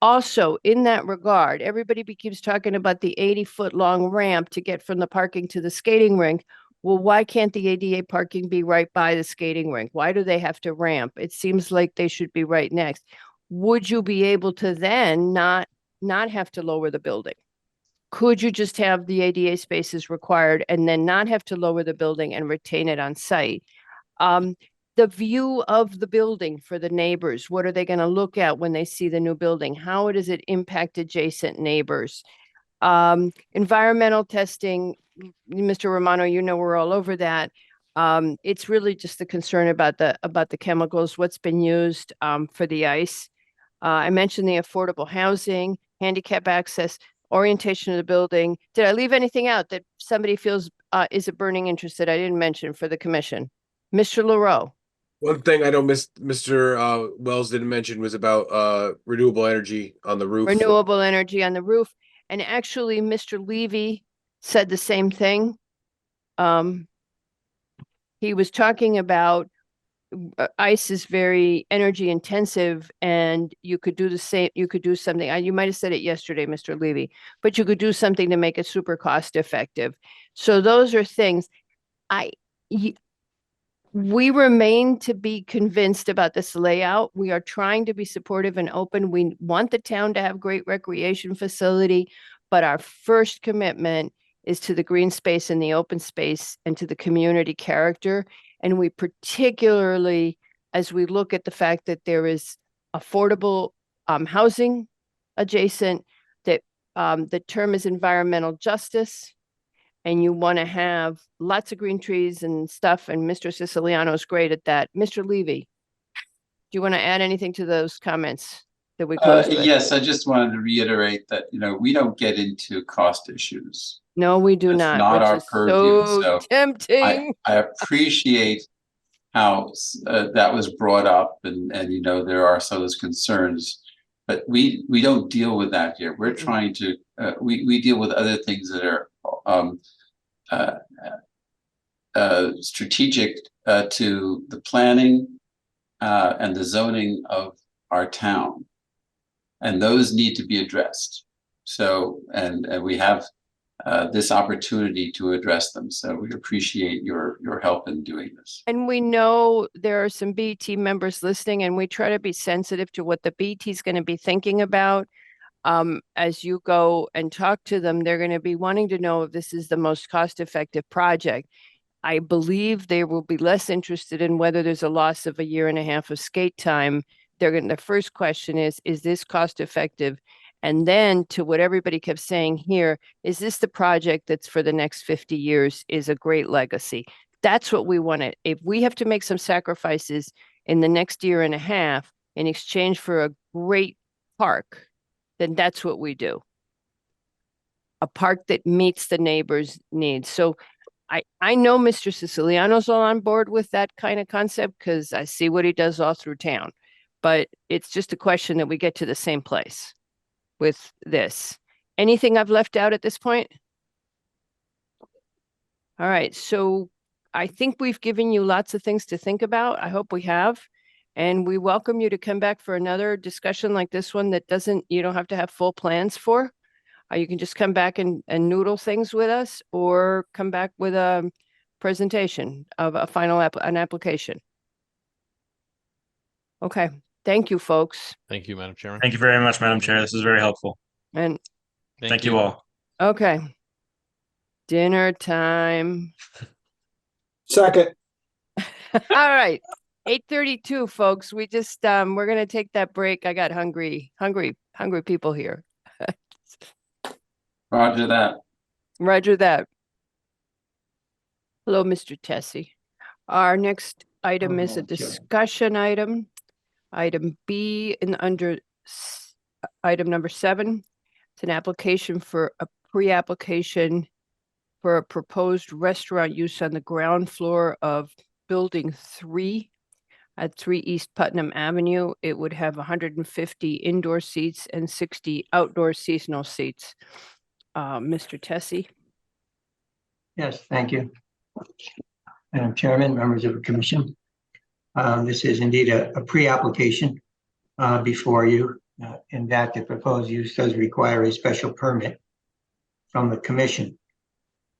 Also, in that regard, everybody keeps talking about the 80-foot long ramp to get from the parking to the skating rink. Well, why can't the ADA parking be right by the skating rink? Why do they have to ramp? It seems like they should be right next. Would you be able to then not have to lower the building? Could you just have the ADA spaces required and then not have to lower the building and retain it on site? The view of the building for the neighbors, what are they going to look at when they see the new building? How does it impact adjacent neighbors? Environmental testing, Mr. Romano, we're all over that. It's really just the concern about the chemicals, what's been used for the ice. I mentioned the affordable housing, handicap access, orientation of the building. Did I leave anything out that somebody feels is a burning interest that I didn't mention for the commission? Mr. LaRoe. One thing I know Mr. Wells didn't mention was about renewable energy on the roof. Renewable energy on the roof. And actually, Mr. Levy said the same thing. He was talking about ice is very energy intensive, and you could do the same. You could do something. You might have said it yesterday, Mr. Levy, but you could do something to make it super cost effective. So those are things we remain to be convinced about this layout. We are trying to be supportive and open. We want the town to have great recreation facility, but our first commitment is to the green space and the open space and to the community character. And we particularly, as we look at the fact that there is affordable housing adjacent, that the term is environmental justice, and you want to have lots of green trees and stuff. And Mr. Siciliano is great at that. Mr. Levy, do you want to add anything to those comments that we closed with? Yes, I just wanted to reiterate that, we don't get into cost issues. No, we do not. Not which our is purview. So tempting. I appreciate how that was brought up, and there are some of those concerns, but we don't deal with that here. We're trying to we deal with other things that are strategic to the planning and the zoning of our town, and those need to be addressed. So, and we have this opportunity to address them. So we appreciate your help in doing this. And we know there are some BT members listening, and we try to be sensitive to what the BT is going to be thinking about. As you go and talk to them, they're going to be wanting to know if this is the most cost-effective project. I believe they will be less interested in whether there's a loss of 1.5 years of skate time. The first question is this cost-effective? And then to what everybody kept saying here, is this the project that's for the next 50 years is a great legacy? That's what we want to, if we have to make some sacrifices in the next 1.5 years in exchange for a great park, then that's what we do. A park that meets the neighbors' needs. So I know Mr. Siciliano's all on board with that kind of concept because I see what he does all through town. But it's just a question that we get to the same place with this. Anything I've left out at this point? All right, so I think we've given you lots of things to think about. I hope we have. And we welcome you to come back for another discussion like this one that you don't have to have full plans for. You can just come back and noodle things with us, or come back with a presentation of a final an application. Okay, thank you, folks. Thank you, Madam Chairman. Thank you very much, Madam Chair. This is very helpful. And Thank you all. okay, dinner time. Second. All right. 8:32, folks. We just we're gonna take that break. I got hungry people here. Roger that. Roger that. Hello, Mr. Tessie. Our next item is a discussion item. Item B under item number 7. It's an application for a pre-application for a proposed restaurant use on the ground floor of Building 3 at 3 East Putnam Avenue. It would have 150 indoor seats and 60 outdoor seasonal seats. Mr. Tessie. Yes, thank you. Madam Chairman, members of the commission. This is indeed a pre-application before you, in that the proposed use does require a special permit from the commission.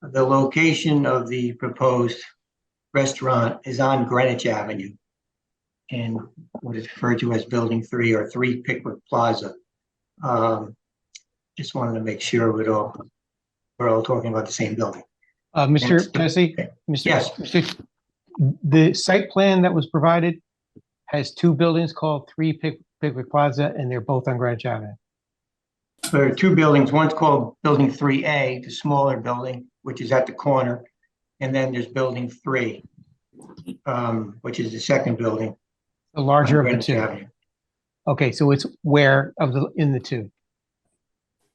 The location of the proposed restaurant is on Greenwich Avenue in what is referred to as Building 3 or 3 Pickwick Plaza. Just wanted to make sure we're all talking about the same building. Mr. Tessie, Yes. The site plan that was provided has 2 buildings called 3 Pickwick Plaza, and they're both on Greenwich Avenue. There are 2 buildings. One's called Building 3A, the smaller building, which is at the corner, and then there's Building 3. which is the second building. The larger on of the Greenwich two. Avenue. Okay, so it's where of in the two?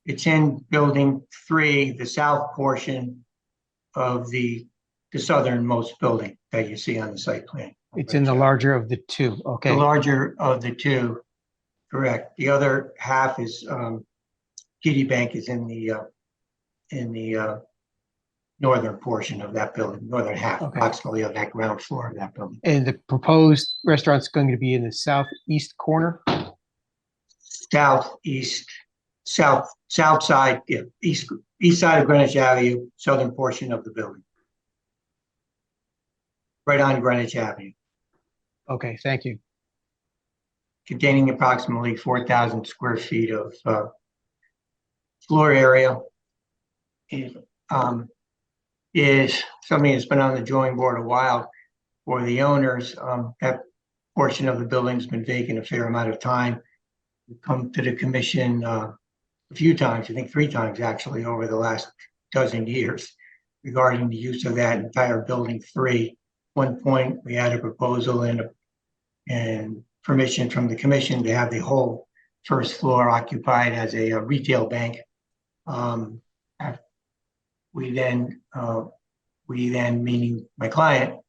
It's in building 3, the south portion of the southernmost building that you see on the site plan. It's in the larger of the two. Okay. The larger of the two, correct. The other half is TD Bank is in the northern portion of that building, northern half, Okay. approximately of that ground floor of that building. And the proposed restaurant's going to be in the southeast corner? South side, yeah, east side of Greenwich Avenue, southern portion of the building. Right on Greenwich Avenue, Okay, thank you. containing approximately 4,000 square feet of floor area. It is something that's been on the drawing board a while for the owners. That portion of the building's been vacant a fair amount of time. We've come to the commission a few times, I think 3 times actually, over the last dozen years regarding the use of that entire building 3. One point, we had a proposal and permission from the commission to have the whole first floor occupied as a retail bank. We then, meaning my client,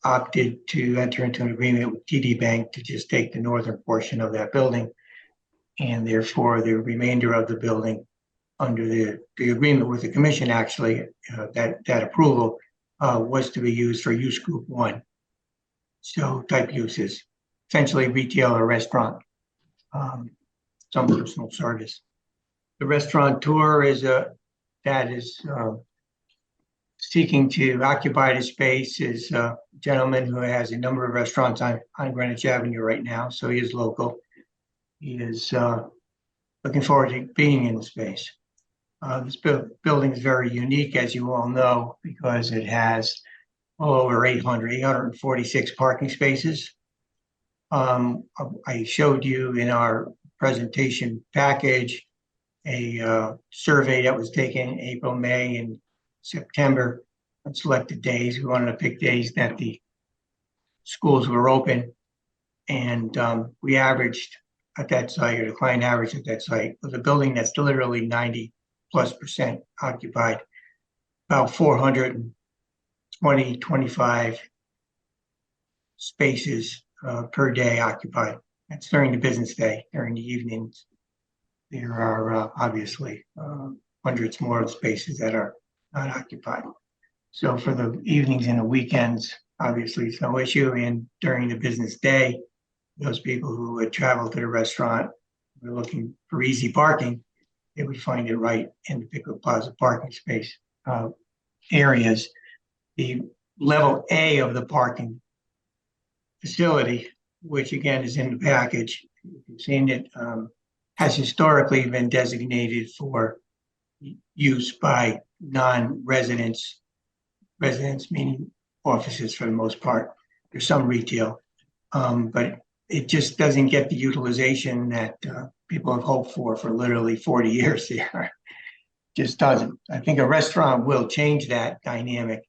opted to enter into an agreement with TD Bank to just take the northern portion of that building. And therefore, the remainder of the building, under the agreement with the commission, actually, that approval was to be used for use group 1. So type uses, essentially retail or restaurant, some personal service. The restaurateur is seeking to occupy the space is a gentleman who has a number of restaurants on Greenwich Avenue right now, so he is local. He is looking forward to being in the space. This building is very unique, as you all know, because it has over 846 parking spaces. I showed you in our presentation package a survey that was taken in April, May, and September on selected days. We wanted to pick days that the schools were open, and we averaged at that site, or the client averaged at that site, was a building that's literally 90+% occupied, about 425 spaces per day occupied. That's during the business day. During the evenings, there are obviously hundreds more of spaces that are not occupied. So for the evenings and the weekends, obviously it's no issue. And during the business day, those people who would travel to the restaurant were looking for easy parking, they would find it right in the Pickwick Plaza parking space areas. The level A of the parking facility, which again is in the package, you've seen it, has historically been designated for use by non-residents, residents meaning offices for the most part. There's some retail, but it just doesn't get the utilization that people have hoped for literally 40 years there. Just doesn't. I think a restaurant will change that dynamic,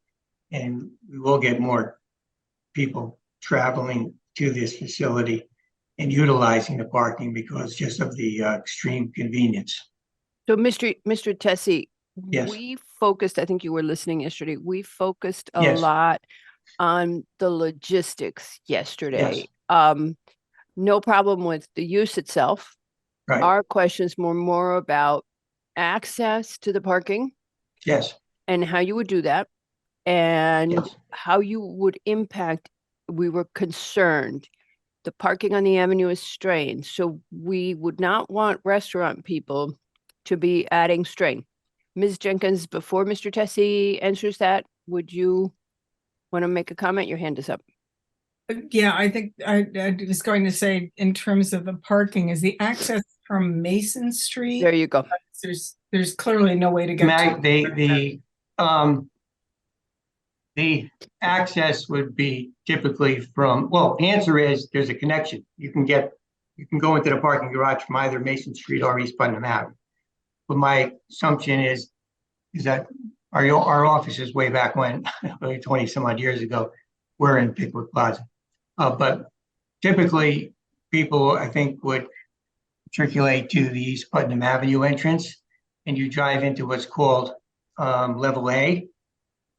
and we will get more people traveling to this facility and utilizing the parking because just of the extreme convenience. So Mr. Tessie, Yes. we focused, I think you were listening yesterday, we focused a Yes. lot on the logistics yesterday. Yes. No problem with the use itself. Right. Our questions were more about access to the parking Yes. and how you would do that and Yes. how you would impact. We were concerned. The parking on the avenue is strained, so we would not want restaurant people to be adding strain. Ms. Jenkins, before Mr. Tessie answers that, would you want to make a comment? Your hand is up. Yeah, I think I was going to say, in terms of the parking, is the access from Mason Street? There you go. There's clearly no way to get to. The access would be typically from, well, the answer is there's a connection. You can go into the parking garage from either Mason Street or East Putnam Avenue. But my assumption is that our offices way back when, like 20 some odd years ago, were in Pickwick Plaza. But typically, people, I think, would circulate to the East Putnam Avenue entrance, and you drive into what's called level A,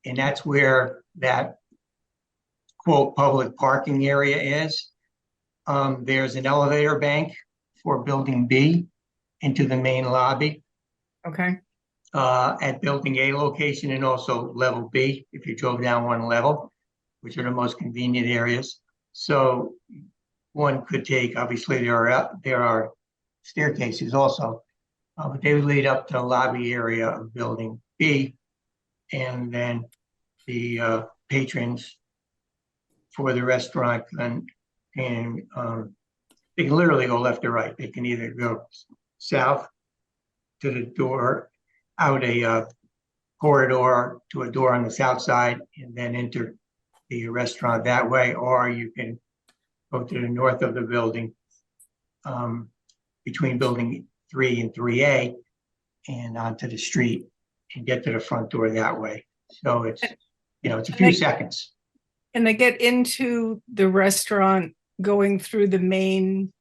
and that's where that quote public parking area is. There's an elevator bank for building B into the main lobby. Okay. At building A location and also level B, if you drove down one level, which are the most convenient areas. So one could take, obviously there are staircases also, but they would lead up to the lobby area of building B, and then the patrons for the restaurant can they can literally go left or right. They can either go south to the door, out a corridor to a door on the south side, and then enter the restaurant that way, or you can go to the north of the building, between building 3 and 3A, and onto the street and get to the front door that way. So it's, it's a few seconds. And they get into the restaurant going through the main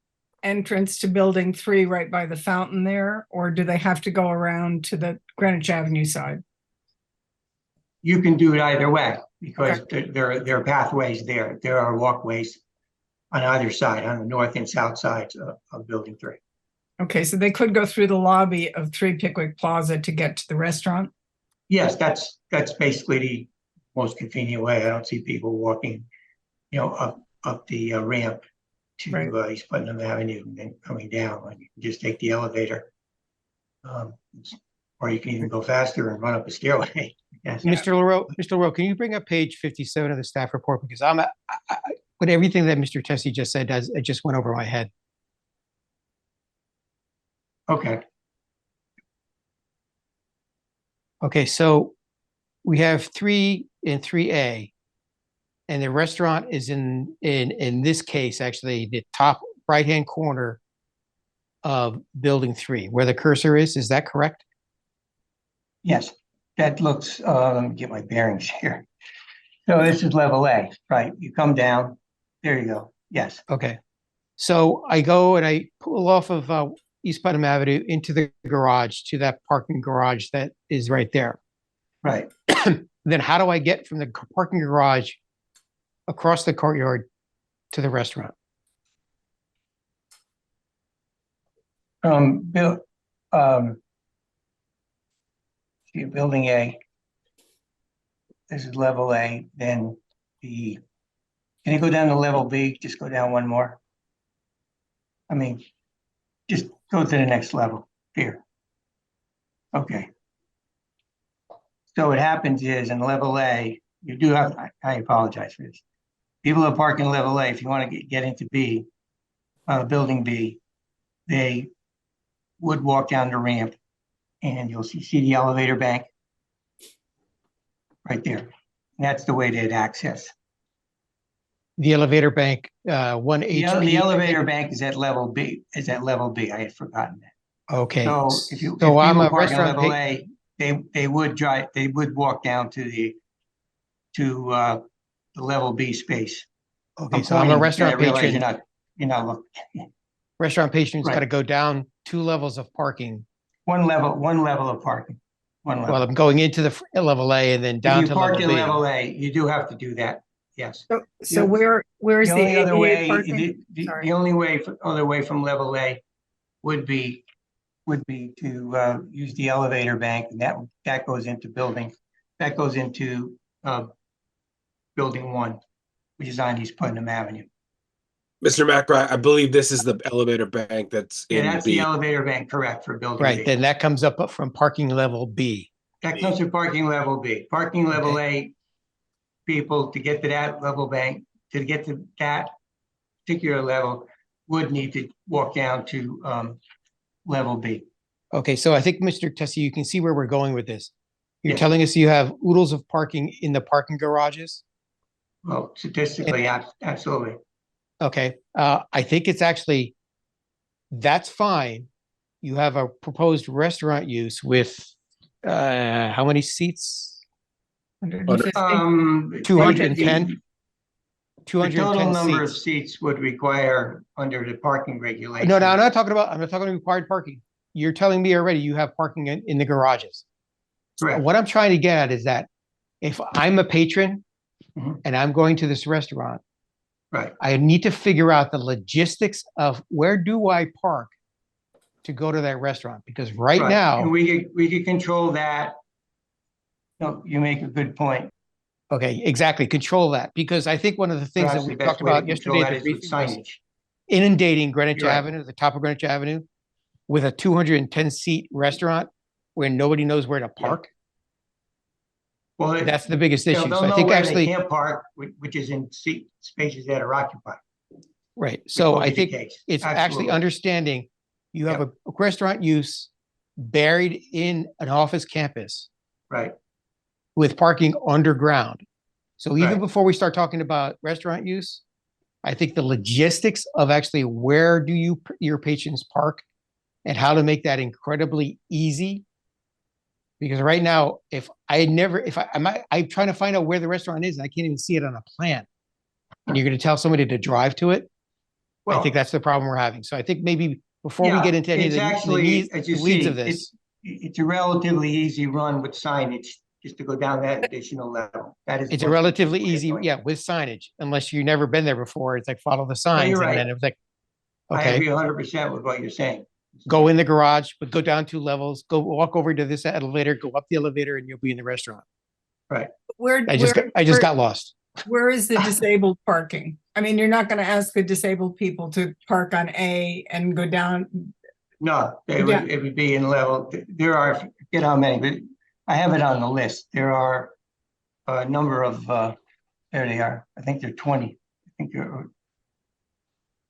entrance to building 3 right by the fountain there, or do they have to go around to the Greenwich Avenue side? You can do it either way, because there are pathways there. There are walkways on either side, on the north and south sides of building 3. Okay, so they could go through the lobby of 3 Pickwick Plaza to get to the restaurant? Yes, that's basically the most convenient way. I don't see people walking, up the ramp to East Putnam Avenue and then coming down. Like, you can just take the elevator, or you can even go faster and run up a stairway. Yes. Mr. Leroux, can you bring up page 57 of the staff report? Because with everything that Mr. Tessie just said, it just went over my head. Okay. Okay, so we have 3 and 3A, and the restaurant is in this case, actually, the top right-hand corner of building 3, where the cursor is. Is that correct? Yes, that looks, let me get my bearings here. So this is level A, right? You come down, there you go. Yes. Okay. So I go and I pull off of East Putnam Avenue into the garage, to that parking garage that is right there. Right. Then how do I get from the parking garage across the courtyard to the restaurant? Building A. This is level A. Then can you go down to level B? Just go down one more. I mean, just go to the next level here. Okay. So what happens is in level A, you do have, I apologize for this. People that park in level A, if you want to get into B, building B, they would walk down the ramp, and you'll see the elevator bank right there. And that's the way they'd access. The elevator bank, 1HP. The elevator bank is at level B. I had forgotten that. Okay. So if people I'm a park in restaurant. level A, they would walk down to the level B space. Okay, so I'm a restaurant patron. You're not looking. Restaurant patrons got to go down 2 levels of parking. One level of parking. Well, I'm going into the level A and then down If you to park level in B. level A, you do have to do that. Yes. So where is the only other ADA way? parking? The only other way from level A would be to use the elevator bank, and that goes into building. That goes into building 1, which is on East Putnam Avenue. Mr. Macra, I believe this is the elevator bank that's in That's B. the elevator bank, correct, for building Right, B. then that comes up from parking level B. That comes to parking level B. Parking level A, people to get to that level bank, to get to that particular level, would need to walk down to level B. Okay, so I think, Mr. Tessie, you can see where we're going with this. You're Yes. telling us you have oodles of parking in the parking garages? Well, statistically, absolutely. Okay, I think it's actually, that's fine. You have a proposed restaurant use with How many seats? 150. 210. The 210 total number of seats. seats would require under the parking regulations. No, I'm not talking about required parking. You're telling me already you have parking in the garages. Correct. What I'm trying to get at is that if I'm a patron Mhm. and I'm going to this restaurant, Right. I need to figure out the logistics of where do I park to go to that restaurant? Because right And now, we could control that. No, you make a good point. okay, exactly, control that. Because I think one of the things that Perhaps we the best talked way to about control yesterday at that the is with briefing was signage. inundating Greenwich You're right. Avenue, the top of Greenwich Avenue, with a 210 seat restaurant where nobody knows where to park. Well, That's the biggest issue. they'll So I know think where actually, they can't park, which is in seat spaces that are occupied. right. So will I be the think case. it's actually Absolutely. understanding you have a restaurant use buried in an office campus Right. with parking underground. So even Right. before we start talking about restaurant use, I think the logistics of actually where do your patrons park and how to make that incredibly easy. Because right now, I'm trying to find out where the restaurant is and I can't even see it on a plan. And you're going to tell somebody to drive to it. I think that's the problem we're having. So I think maybe before we get into any of it's the actually, needs, as you the leads see, of this, it's a relatively easy run with signage just to go down that additional level. That is it's a most relatively efficient way of easy, doing it. yeah, with signage, unless you've never been there before. It's like follow the No, signs you're and right. then it's like, I okay, agree 100% with what you're saying. go in the garage, but go down 2 levels, go walk over to this elevator, go up the elevator and you'll be in the restaurant. Right. I just got lost. Where is the disabled parking? I mean, you're not going to ask the disabled people to park on A and go down. No, Yeah. it would be in level. There are, I forget how many, but I have it on the list. There are a number of, there they are. I think they're 20. I think there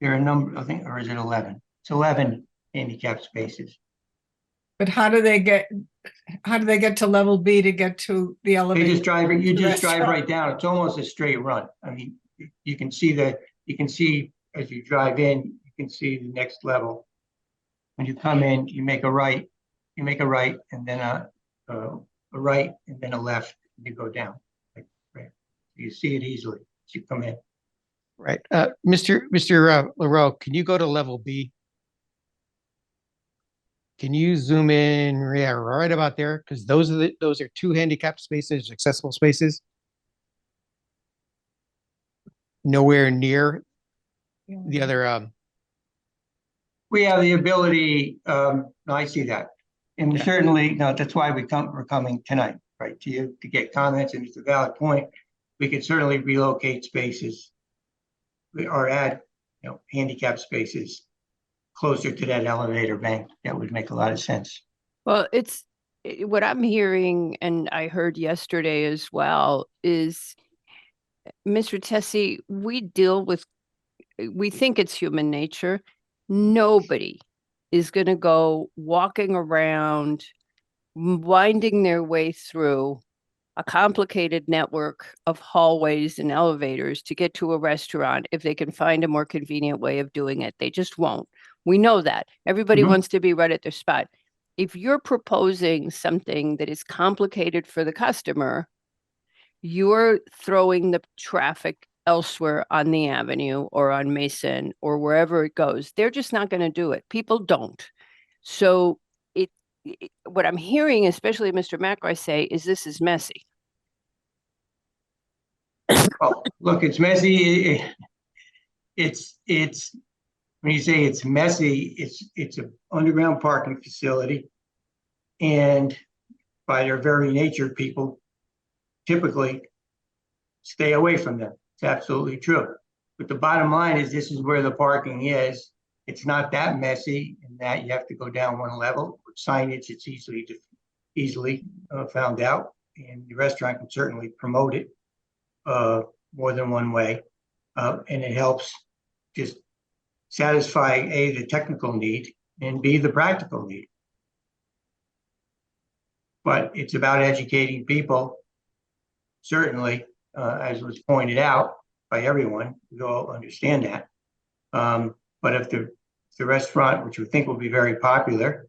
are a number, I think, or is it 11? It's 11 handicap spaces. But how do they get to level B to get to the elevator? You just drive Restaurant. right down. It's almost a straight run. I mean, you can see as you drive in, you can see the next level. When you come in, you make a right, and then a right, and then a left, and you go down. Right. You see it easily as you come in. Right. Mr. LaRoe, can you go to level B? Can you zoom in, right about there? Because those are 2 handicap spaces, accessible spaces. Nowhere near the other. We have the ability, no, I see that. And certainly, no, that's why we're coming tonight, right, to you, to get comments, and it's a valid point. We could certainly relocate spaces or add, handicap spaces closer to that elevator bank. That would make a lot of sense. Well, what I'm hearing, and I heard yesterday as well, is Mr. Tessie, we think it's human nature. Nobody is going to go walking around, winding their way through a complicated network of hallways and elevators to get to a restaurant if they can find a more convenient way of doing it. They just won't. We know that. Everybody wants to be right at their spot. If you're proposing something that is complicated for the customer, you're throwing the traffic elsewhere on the avenue or on Mason or wherever it goes. They're just not going to do it. People don't. So what I'm hearing, especially Mr. McRae say, is this is messy. Oh, look, it's messy. It's when you say it's messy, it's an underground parking facility, and by their very nature, people typically stay away from them. It's absolutely true. But the bottom line is this is where the parking is. It's not that messy in that you have to go down 1 level. With signage, it's easily found out, and the restaurant can certainly promote it more than one way. And it helps just satisfy A, the technical need, and B, the practical need. But it's about educating people, certainly, as was pointed out by everyone. We all understand that. But if the restaurant, which we think will be very popular,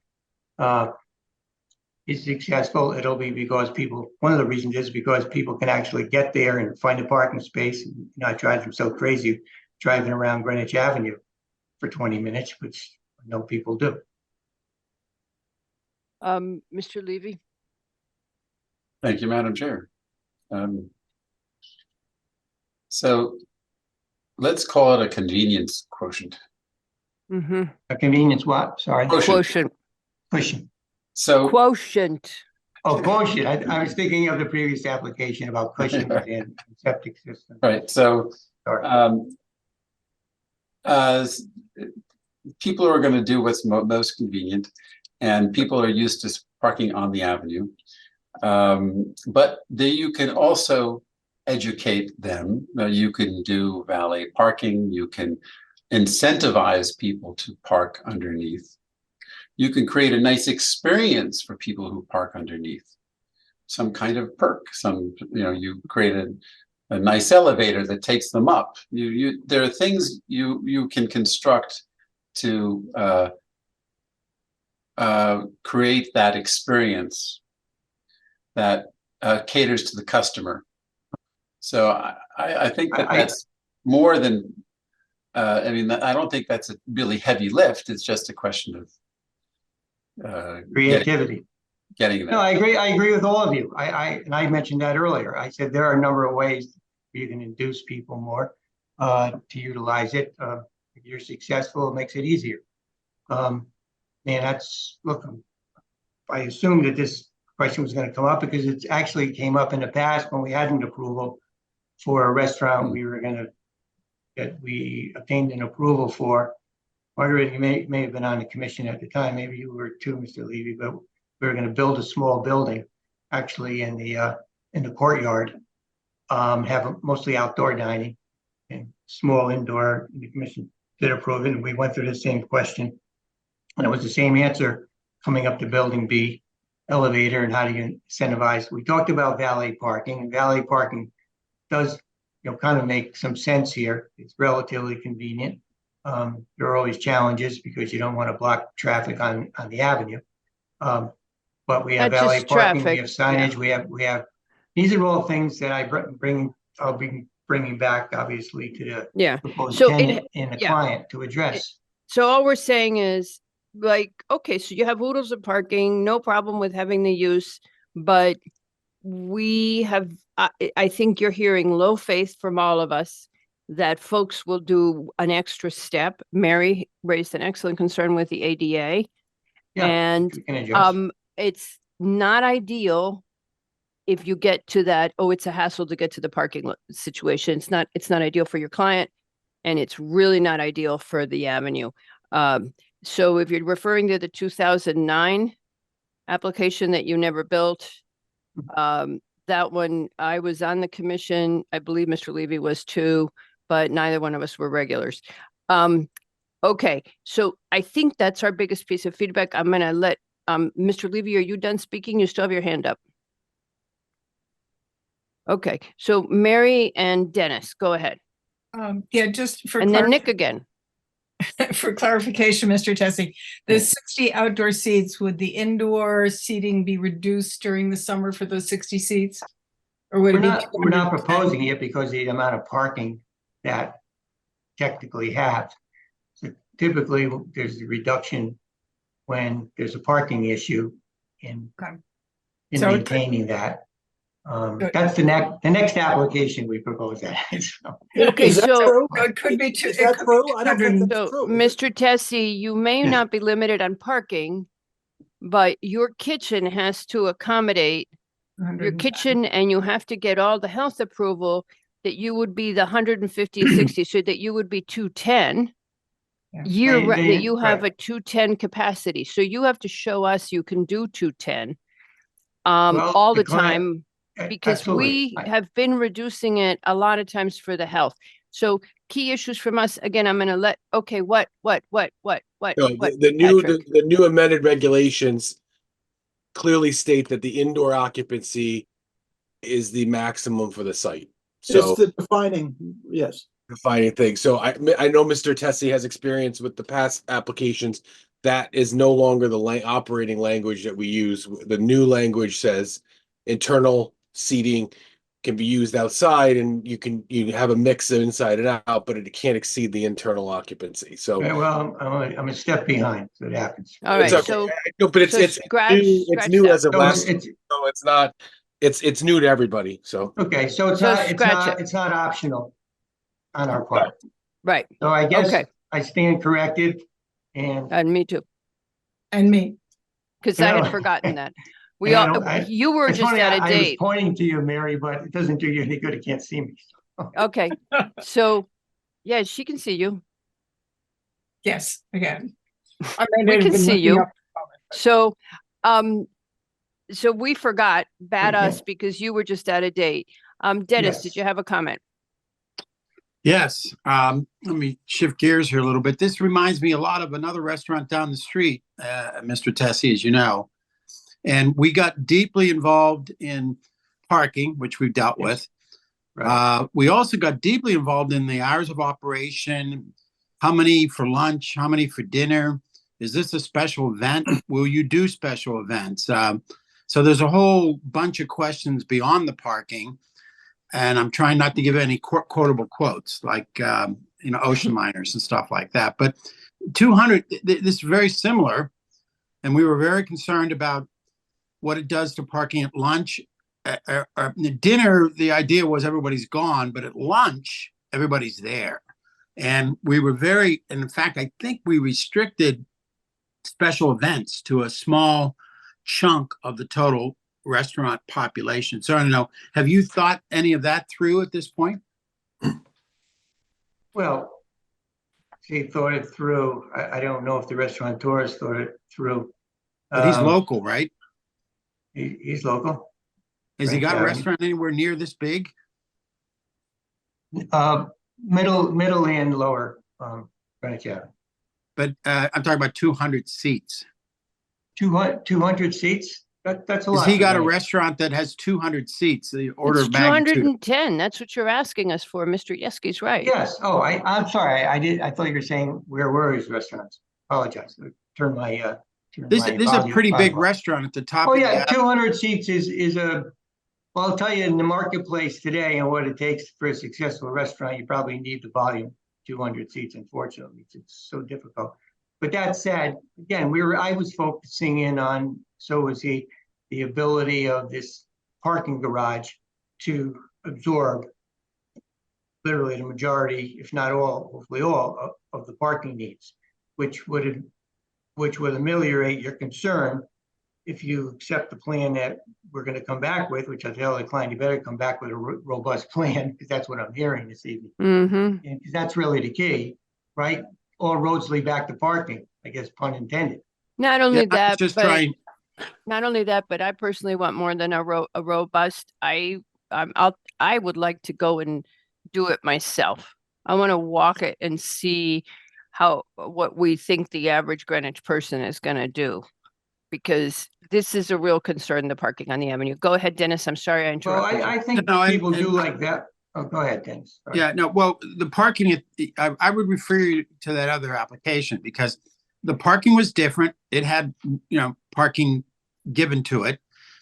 is successful, it'll be because people, one of the reasons is because people can actually get there and find a parking space and not drive themselves crazy driving around Greenwich Avenue for 20 minutes, which I know people do. Mr. Levy? Thank you, Madam Chair. So let's call it a convenience quotient. Mm-hmm. A convenience what? Sorry. Quotient. Quotient. So Quotient. Oh, quotient. I was thinking of the previous application about cushions and septic systems. Right. So people are going to do what's most convenient, and people are used to parking on the avenue. But you can also educate them. You can do valet parking. You can incentivize people to park underneath. You can create a nice experience for people who park underneath. Some kind of perk. You create a nice elevator that takes them up. There are things you can construct to create that experience that caters to the customer. So I think that's more than, I don't think that's a really heavy lift. It's just a question of creativity. Getting there. No, I agree with all of you. I mentioned that earlier. I said there are a number of ways you can induce people more to utilize it. If you're successful, it makes it easier. Look, I assumed that this question was going to come up because it actually came up in the past when we had an approval for a restaurant that we obtained an approval for. Margaret, you may have been on the commission at the time. Maybe you were too, Mr. Levy, but we were going to build a small building actually in the courtyard, have mostly outdoor dining and small indoor. The commission did approve it, and we went through the same question. And it was the same answer coming up to building B, elevator, and how do you incentivize? We talked about valet parking, and valet parking does kind of make some sense here. It's relatively convenient. There are always challenges because you don't want to block traffic on the avenue. But we have Not valet just parking, traffic, we have signage, we have these are all things that I'll be bringing back obviously to the proposed tenant and the client to address. So all we're saying is okay, so you have oodles of parking, no problem with having the use, but we have, I think you're hearing low faith from all of us that folks will do an extra step. Mary raised an excellent concern with the ADA. And it's not ideal if you get to that, it's a hassle to get to the parking situation. It's not ideal for your client, and it's really not ideal for the avenue. So if you're referring to the 2009 application that you never built, that one, I was on the commission. I believe Mr. Levy was too, but neither one of us were regulars. Okay, so I think that's our biggest piece of feedback. I'm going to let Mr. Levy, are you done speaking? You still have your hand up. Okay, so Mary and Dennis, go ahead. Yeah, just for and then Nick again. For clarification, Mr. Tessie, the 60 outdoor seats, would the indoor seating be reduced during the summer for those 60 seats? Or would we're not proposing it because of the amount of parking that technically have. So typically there's a reduction when there's a parking issue in maintaining that. That's the next application we propose that. Okay, so it could be two. Is that true? I don't think that's so true. Mr. Tessie, you may not be limited on parking, but your kitchen has to accommodate your kitchen, and you have to get all the health approval that you would be the 150 60, so that you would be 210 that you have a 210 capacity. So you have to show us you can do 210 all the time. Because we have been reducing it a lot of times for the health. So key issues from us, again, I'm going to let, okay, what? The new amended regulations clearly state that the indoor occupancy is the maximum for the site. So it's the defining thing. So I know Mr. Tessie has experience with the past applications that is no longer the operating language that we use. The new language says internal seating can be used outside, and you have a mix of inside and out, but it can't exceed the internal occupancy. So Okay, well, I'm a step behind, so it happens. All right, it's okay. so No, but so it's scratch new that. as of So last. it's, So it's not. It's new to everybody. So okay, so So scratch it. it's not optional on our part. Right. So I guess Okay. I stand corrected, and And me too, And me. because I had Yeah. forgotten that. We And I all, don't- I- you were it's just funny, out of I was date. pointing to you, Mary, but it doesn't do you any good. You can't see me. Okay, so, yeah, she can see you. Yes, again. We can see you. So, so we forgot, bad Okay. us, because you were just out of date. Dennis, did Yes. you have a comment? Yes, let me shift gears here a little bit. This reminds me a lot of another restaurant down the street, Mr. Tessie, as you know. And we got deeply involved in parking, which we've dealt with. We also got deeply involved in the hours of operation, how many for lunch, how many for dinner. Is this a special event? Will you do special events? So there's a whole bunch of questions beyond the parking. And I'm trying not to give any quotable quotes like, ocean liners and stuff like that. But 200, this is very similar. And we were very concerned about what it does to parking at lunch. Dinner, the idea was everybody's gone, but at lunch, everybody's there. And we were and in fact, I think we restricted special events to a small chunk of the total restaurant population. So I don't know, have you thought any of that through at this point? Well, she thought it through. I don't know if the restaurateurs thought it through. But he's local, right? He's local. Has he Frank got a Avenue. restaurant anywhere near this big? Middle and lower, Greenwich Avenue. But I'm talking about 200 seats. 200 seats? That's a lot. Has he for got a Greenwich. restaurant that has 200 seats, the order It's of magnitude? 210. That's what you're asking us for. Mr. Yeski's right. Yes. Oh, I'm sorry. I thought you were saying where were his restaurants? Apologize. Turn my. This is a pretty big restaurant at the top. Oh, of the yeah. avenue. 200 seats is a, well, I'll tell you, in the marketplace today and what it takes for a successful restaurant, you probably need the volume. 200 seats, unfortunately. It's so difficult. But that said, again, I was focusing in on, so was he, the ability of this parking garage to absorb literally the majority, if not all, hopefully all of the parking needs, which would ameliorate your concern if you accept the plan that we're going to come back with, which I tell the client, you better come back with a robust plan, because that's what I'm hearing this evening. Mm-hmm. And that's really the key, right? All roads lead back to parking, I guess, pun intended. Not only Yeah, I was that, just but trying. not only that, but I personally want more than a robust. I would like to go and do it myself. I want to walk it and see what we think the average Greenwich person is going to do, because this is a real concern, the parking on the avenue. Go ahead, Dennis. I'm sorry I Well, interrupted you. I think No, people do like that. Oh, go ahead, Dennis. Sorry. Yeah, no, well, the parking, I would refer you to that other application because the parking was different. It had, parking given to it,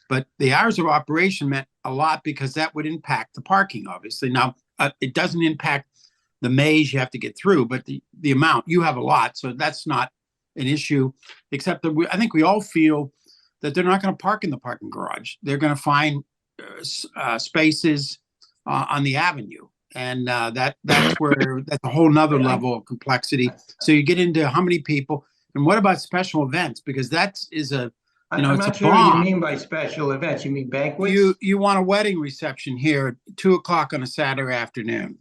but the hours of operation meant a lot because that would impact the parking, obviously. Now, it doesn't impact the maze you have to get through, but the amount, you have a lot, so that's not an issue, except that I think we all feel that they're not going to park in the parking garage. They're going to find spaces on the avenue. And that's where that's a whole nother level of complexity. So you get into how many people, and what about special events? Because that is a, I'm it's not a sure what you bomb. mean by special events. You mean banquets? You want a wedding reception here at 2:00 on a Saturday afternoon.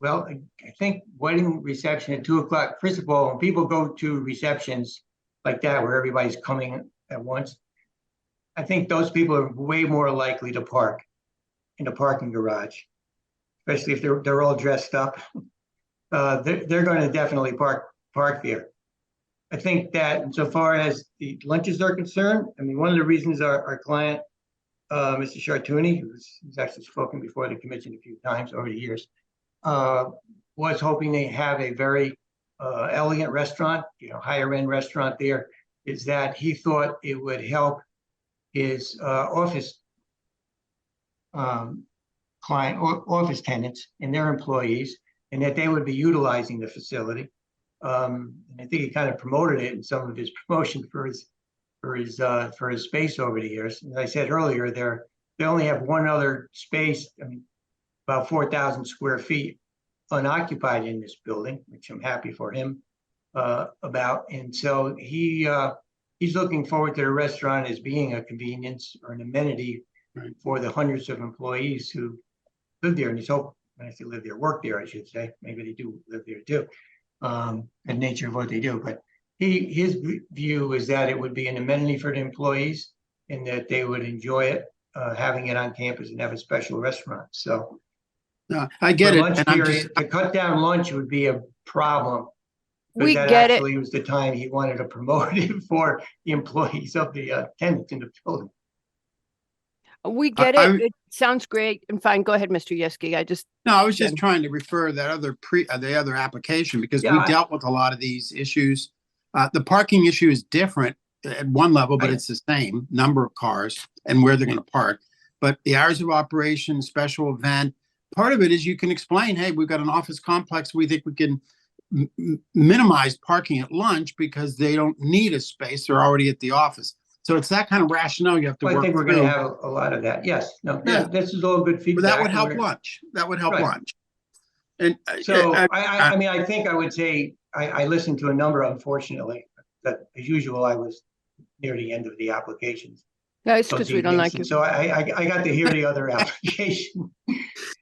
Well, I think wedding reception at 2:00. First of all, when people go to receptions like that, where everybody's coming at once, I think those people are way more likely to park in the parking garage, especially if they're all dressed up. They're going to definitely park there. I think that insofar as the lunches are concerned, I mean, one of the reasons our client, Mr. Chartuni, who's actually spoken before the commission a few times over the years, was hoping they have a very elegant restaurant, higher end restaurant there, is that he thought it would help his office office tenants and their employees, and that they would be utilizing the facility. And I think he kind of promoted it in some of his promotion for his space over the years. As I said earlier, they only have one other space, about 4,000 square feet unoccupied in this building, which I'm happy for him about. And so he's looking forward to the restaurant as being a convenience or an amenity for the hundreds of employees who live there. And he's hoping, when I say live there, work there, I should say, maybe they do live there too, the nature of what they do. But his view is that it would be an amenity for the employees and that they would enjoy it, having it on campus and have a special restaurant. So No, I get for it. lunch And I'm period, just, to cut down lunch would be a problem. We That get it. actually was the time he wanted to promote it for the employees of the tenants in the building. We get I- it. It sounds great and fine. Go ahead, Mr. Yeski. no, I was just Jen. trying to refer that the other application because Yeah, we dealt with a lot of these issues. The parking issue is different at one level, but it's the same number of cars and where they're going to park. But the hours of operation, special event, part of it is you can explain, hey, we've got an office complex. We think we can minimize parking at lunch because they don't need a space. They're already at the office. So it's that kind of rationale you have to I work think we're going to through. have a lot of that. Yes, no, Yeah. this is all good feedback. But that would help We're- lunch. That would help Right. lunch. And So I think I would say, I listened to a number, unfortunately, that as usual, I was near the end of the applications. No, it's those because we don't like evenings. you. So I got to hear the other application.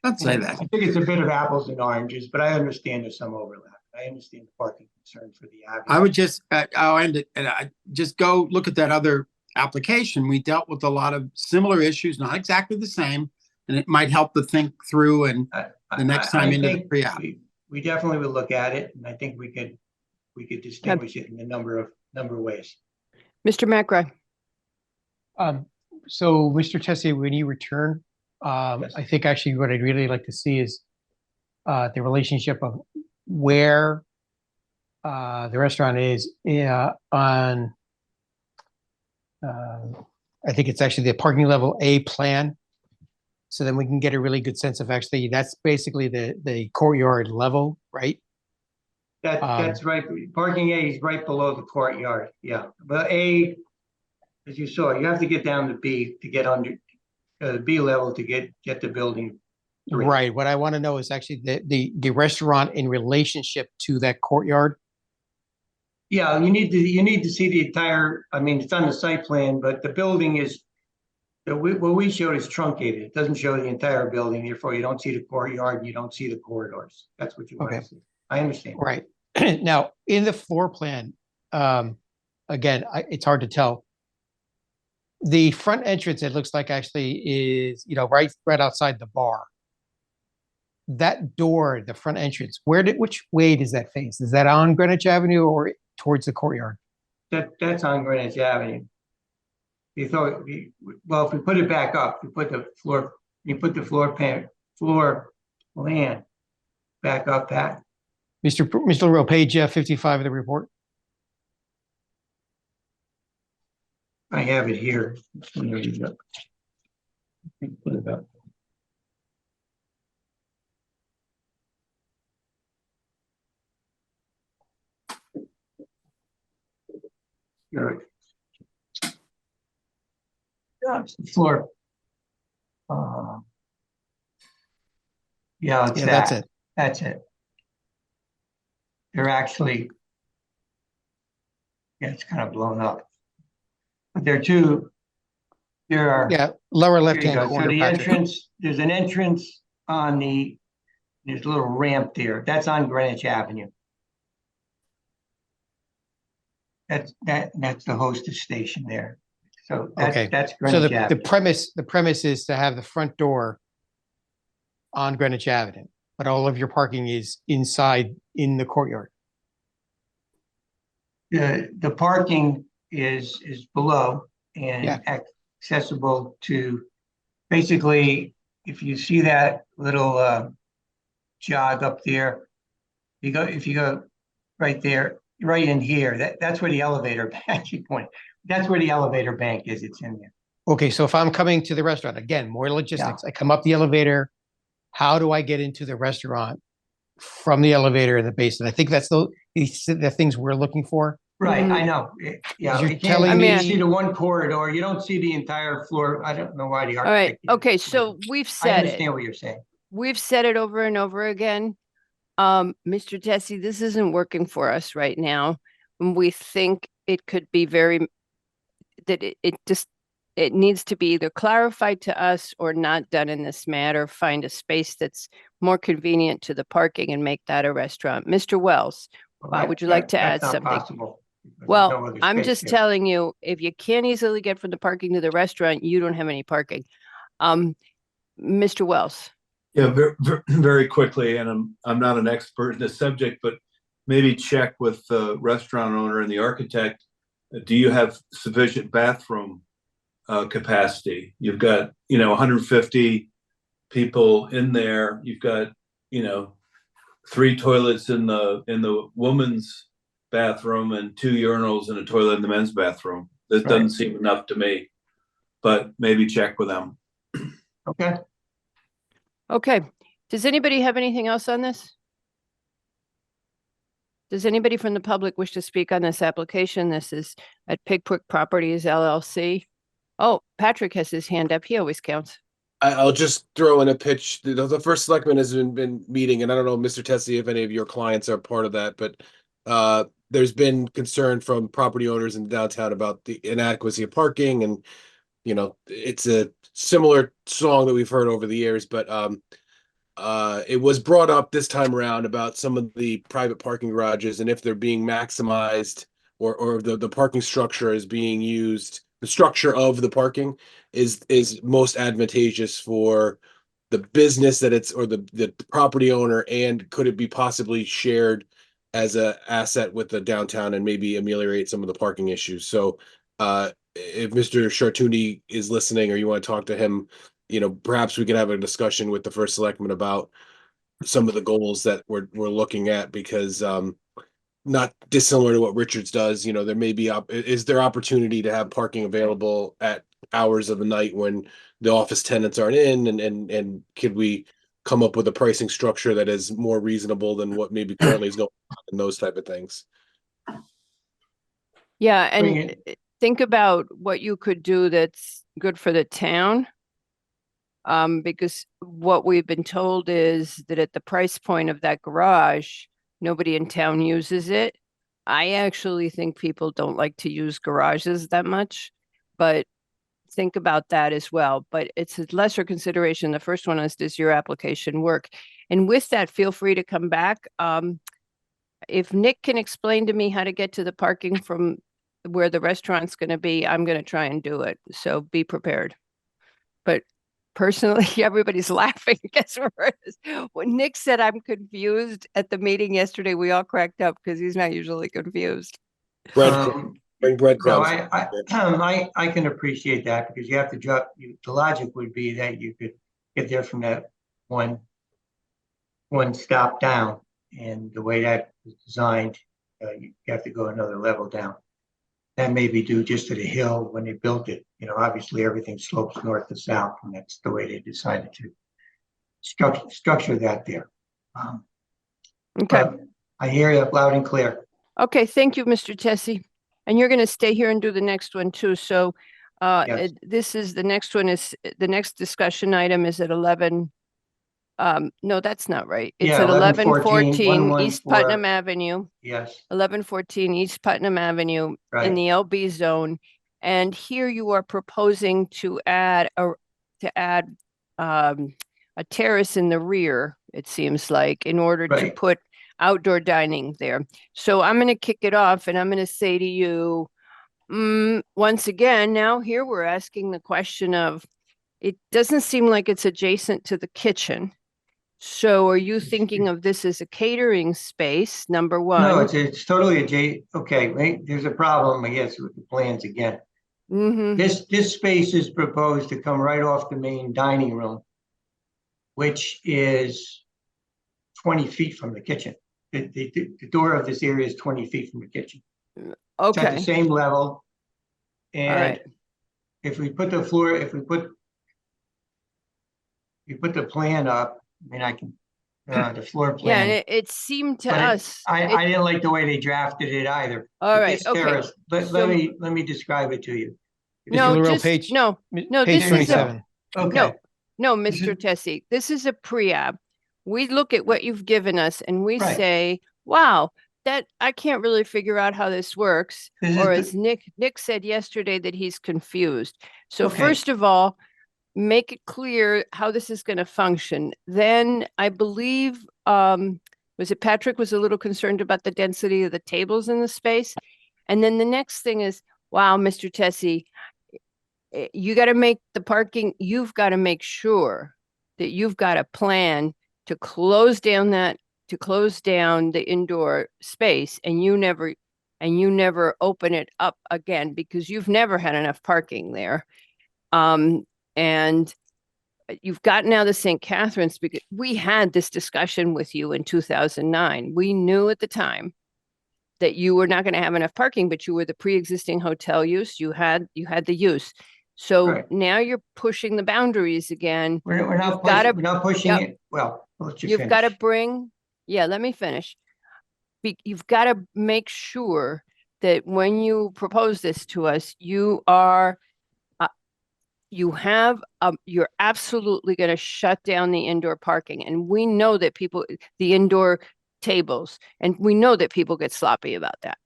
Don't say that. I think it's a bit of apples and oranges, but I understand there's some overlap. I understand the parking concern for the avenue. I would just, I'll end it, and I just go look at that other application. We dealt with a lot of similar issues, not exactly the same, and it might help to think through and the next time into the think pre-app. we definitely would look at it, and I think we could distinguish it in a number of ways. Mr. McRae. So Mr. Tessier, when you return, I think actually what I'd really like to see is the relationship of where the restaurant is on, I think it's actually the parking level A plan. So then we can get a really good sense of actually, that's basically the courtyard level, right? That's right. Parking A is right below the courtyard. Yeah, but A, as you saw, you have to get down to B to get under B level to get the building. Right. What I want to know is actually the restaurant in relationship to that courtyard. Yeah, you need to see the entire. I mean, it's on the site plan, but the building is. What we showed is truncated. It doesn't show the entire building. Therefore, you don't see the courtyard and you don't see the corridors. That's what you want to see. I understand. Right. Now, in the floor plan, again, it's hard to tell. The front entrance, it looks like actually is, right outside the bar. That door, the front entrance, which way does that face? Is that on Greenwich Avenue or towards the courtyard? That's on Greenwich Avenue. Well, if we put it back up, you put the floor plan back up, Pat. Mr. LaRue, page 55 of the report. I have it here. There you go. Put it up. Right. It's the floor. Yeah, it's that's it. That's it. They're actually, it's kind of blown up. But there are. Yeah, lower Here you left-hand go. corner. So the Patrick. entrance, there's an entrance on there's a little ramp there. That's on Greenwich Avenue. That's the hostess station there. So Okay. that's So Greenwich the Avenue. premise is to have the front door on Greenwich Avenue, but all of your parking is inside in the courtyard. The parking is below and accessible to, basically, if you see that little jog up there, if you go right there, right in here. That's where the elevator bank, you point. That's where the elevator bank is. It's in there. Okay, so if I'm coming to the restaurant, again, more logistics, I come up the elevator, how do I get into the restaurant from the elevator in the basement? I think that's the things we're looking for. Right, I know. Yeah, You're you can't, telling I mean, you me- see the one corridor, you don't see the entire floor. I don't know why the All right, architect. okay, so we've I said it. understand what you're saying. We've said it over and over again. Mr. Tessie, this isn't working for us right now. And we think it could be that it needs to be either clarified to us or not done in this matter. Find a space that's more convenient to the parking and make that a restaurant. Mr. Wells, would you like to add That's not something? possible, because there's Well, no other I'm space just there. telling you, if you can't easily get from the parking to the restaurant, you don't have any parking. Mr. Wells. Yeah, very quickly, and I'm not an expert in this subject, but maybe check with the restaurant owner and the architect. Do you have sufficient bathroom capacity? You've got 150 people in there. You've got 3 toilets in the woman's bathroom and 2 urinals and a toilet in the men's bathroom. That Right. doesn't seem enough to me, but maybe check with them. Okay. Okay, does anybody have anything else on this? Does anybody from the public wish to speak on this application? This is at Pickwick Properties LLC. Oh, Patrick has his hand up. He always counts. I'll just throw in a pitch. The first selectman has been meeting, and I don't know, Mr. Tessie, if any of your clients are part of that, but there's been concern from property owners in downtown about the inadequacy of parking, and it's a similar song that we've heard over the years, but it was brought up this time around about some of the private parking garages and if they're being maximized or the parking structure is being used, the structure of the parking is most advantageous for the business that it's or the property owner, and could it be possibly shared as a asset with the downtown and maybe ameliorate some of the parking issues. So if Mr. Chartuni is listening or you want to talk to him, perhaps we can have a discussion with the first selectman about some of the goals that we're looking at, because not dissimilar to what Richards does, there may be is there opportunity to have parking available at hours of the night when the office tenants aren't in, and could we come up with a pricing structure that is more reasonable than what maybe currently is going on, and those type of things. Yeah, Bring and think about what you could do that's good for the town. Because what we've been told is that at the price point of that garage, nobody in town uses it. I actually think people don't like to use garages that much, but think about that as well. But it's a lesser consideration. The first one is, does your application work? And with that, feel free to come back. If Nick can explain to me how to get to the parking from where the restaurant's going to be, I'm going to try and do it. So be prepared. But personally, everybody's laughing. Guess where it is? When Nick said I'm confused at the meeting yesterday, we all cracked up because he's not usually confused. Bring breadcrumbs. I can appreciate that, because you have to drop. The logic would be that you could get there from that one stop down, and the way that was designed, you have to go another level down. That may be due just to the hill when they built it. Obviously everything slopes north to south, and that's the way they decided to structure that there. Okay. I hear you loud and clear. Okay, thank you, Mr. Tessie. And you're going to stay here and do the next one too. So Yes. this is the next one is the next discussion item is at 11. No, that's not right. It's Yeah, at 1114, 1114 East 114. Putnam Avenue. Yes. 1114 East Putnam Avenue in Right. the LB zone. And here you are proposing to add a terrace in the rear, it seems like, in order to Right. put outdoor dining there. So I'm going to kick it off, and I'm going to say to you, once again, now here we're asking the question of, it doesn't seem like it's adjacent to the kitchen. So are you thinking of this as a catering space, number one? No, it's totally adjacent. Okay, wait, there's a problem, I guess, with the plans again. This space is proposed to come right off the main dining room, which is 20 feet from the kitchen. the door of this area is 20 feet from the kitchen. It's at the Okay, same level. And right. if we put the floor, if we put the plan up, I mean, I can, the floor Yeah, and plan. it seemed to But us. I didn't like the way they drafted it either. All right, This okay. terrace, let So- me describe it to you. No, Mr. Lareau, just, page- no, no, page this is a, 27. Okay. no, This is- Mr. Tessie, this is a pre-app. We look at what you've given us and we Right. say, wow, that, I can't really figure out how this works. This is Or the- as Nick said yesterday that he's confused. So Okay. first of all, make it clear how this is going to function. Then I believe, was it Patrick was a little concerned about the density of the tables in the space? And then the next thing is, wow, Mr. Tessie, you got to make the parking, you've got to make sure that you've got a plan to close down the indoor space, and you never open it up again because you've never had enough parking there. And you've got now the St. Catherine's, because we had this discussion with you in 2009. We knew at the time that you were not going to have enough parking, but you were the pre-existing hotel use. You had the use. So Right. now you're pushing the boundaries again. We're You've not gotta- pushing, we're not pushing Yep. it. Well, I'll let you You've got to finish. bring, yeah, let me finish. You've got to make sure that when you propose this to us, you're absolutely going to shut down the indoor parking. And we know that the indoor tables, and we know that people get sloppy about that.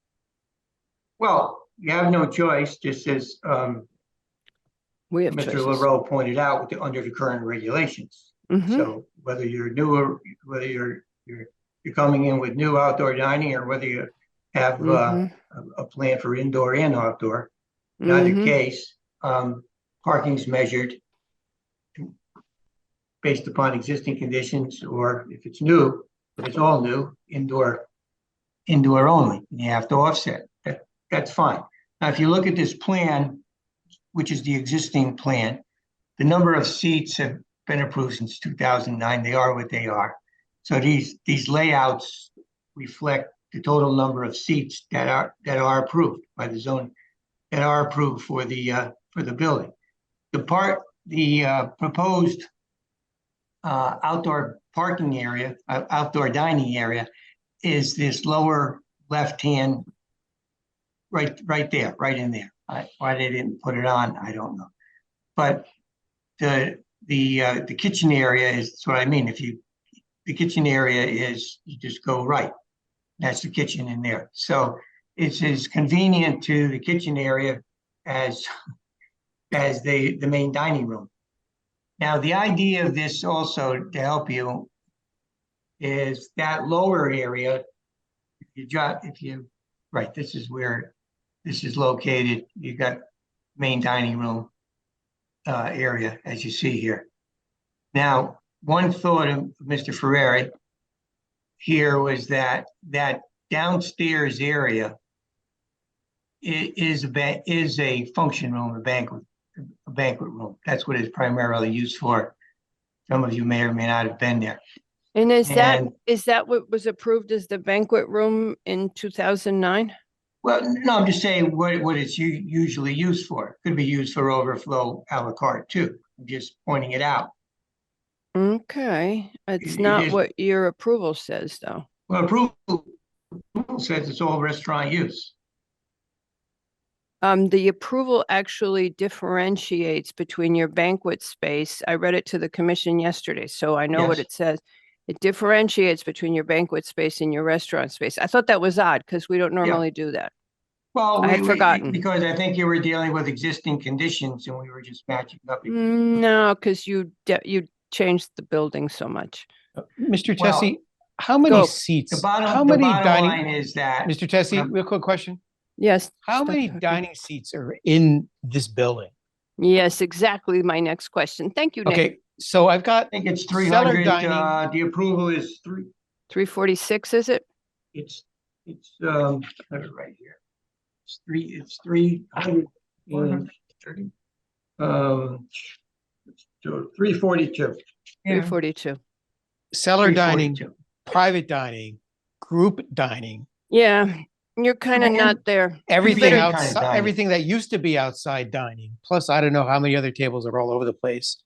Well, you have no choice, just as We have Mr. choices. LaRoe pointed out under the current regulations. Mhm. So whether you're newer, whether you're coming in with new outdoor dining, or whether you have Mhm. a plan for indoor and outdoor, in either Mhm. case, parking's measured based upon existing conditions, or if it's new, if it's all new, indoor only. And you have to offset. That's fine. Now, if you look at this plan, which is the existing plan, the number of seats have been approved since 2009. They are what they are. So these layouts reflect the total number of seats that are approved by the zone, that are approved for the building. The proposed outdoor parking area, outdoor dining area, is this lower left-hand, right there, right in there. Why they didn't put it on, I don't know. But the kitchen area is what I mean. The kitchen area is, you just go right. That's the kitchen in there. So it's as convenient to the kitchen area as the main dining room. Now, the idea of this also, to help you, is that lower area, right, this is where this is located. You got main dining room area, as you see here. Now, one thought of Mr. Ferrari here was that downstairs area is a function room, a banquet room. That's what it's primarily used for. Some of you may or may not have been there. And is And- that what was approved as the banquet room in 2009? Well, no, I'm just saying what it's usually used for. Could be used for overflow a la carte too. I'm just pointing it out. Okay, it's It not is- what your approval says, though. Well, approval says it's all restaurant use. The approval actually differentiates between your banquet space. I read it to the commission yesterday, so I know what Yes. it says. It differentiates between your banquet space and your restaurant space. I thought that was odd because we don't normally do that. Well, I had forgotten. because I think you were dealing with existing conditions and we were just matching up. No, because you changed the building so much. Mr. Well, Tessie, how many go. seats? The bottom, how the many bottom dining? line is that. Mr. Tessie, real quick question. Yes. How stop many talking. dining seats are in this building? Yes, exactly my next question. Thank you, Nick. Okay, so I've got I think it's cellar 300, dining. the approval is 346, is it? it's I have it right here. It's 330. So 342. Yeah. 342. Cellar dining, 342. private dining, group dining. Yeah, you're kind of not there. Everything better- outside, everything that used to be outside dining. Plus, I don't know how many other tables are all over the place.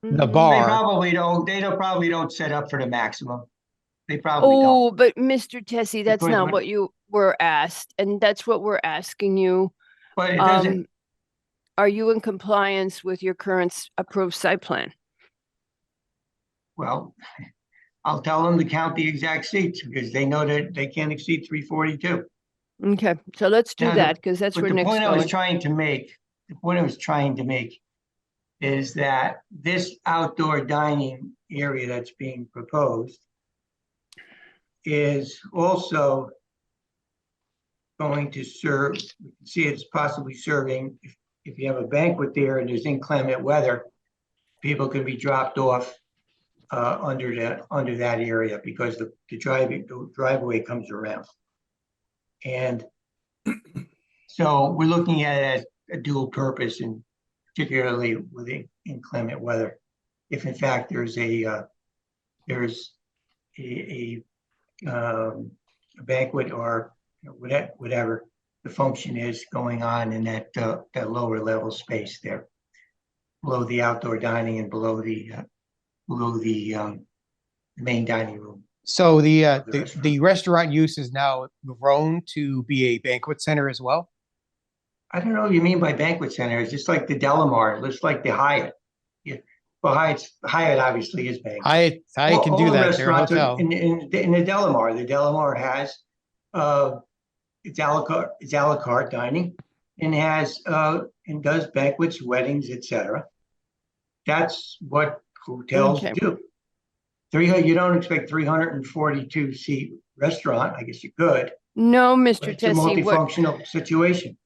The Mhm. They bar. probably don't, probably don't set up for the maximum. They probably don't. Oh, but Mr. Tessie, that's Because not when- what you were asked, and that's what we're asking you. But it doesn't, Are you in compliance with your current approved site plan? well, I'll tell them to count the exact seats because they know that they can't exceed 342. Okay, so let's do Now, that, because that's But where the Nick's point I was going. trying to make, is that this outdoor dining area that's being proposed is also going to serve, we can see it's possibly serving, if you have a banquet there and there's inclement weather, people can be dropped off under that area because the driveway comes around. And so we're looking at it as a dual purpose, and particularly with the inclement weather. If in fact there's a banquet or whatever the function is going on in that lower level space there, below the outdoor dining and below the main dining room. So the restaurant use is now grown to be a banquet center as well? I don't know what you mean by banquet center. It's just like the Delamar, just like the Hyatt. Yeah. Well, Hyatt obviously is banquet. Hyatt can do All the that. They're a restaurants are hotel. in the Delamar. The Delamar has it's a la carte dining and has and does banquets, weddings, etc. That's what hotels Okay. do. You don't expect 342 seat restaurant. I guess you could. No, But Mr. it's a Tessie, multifunctional situation.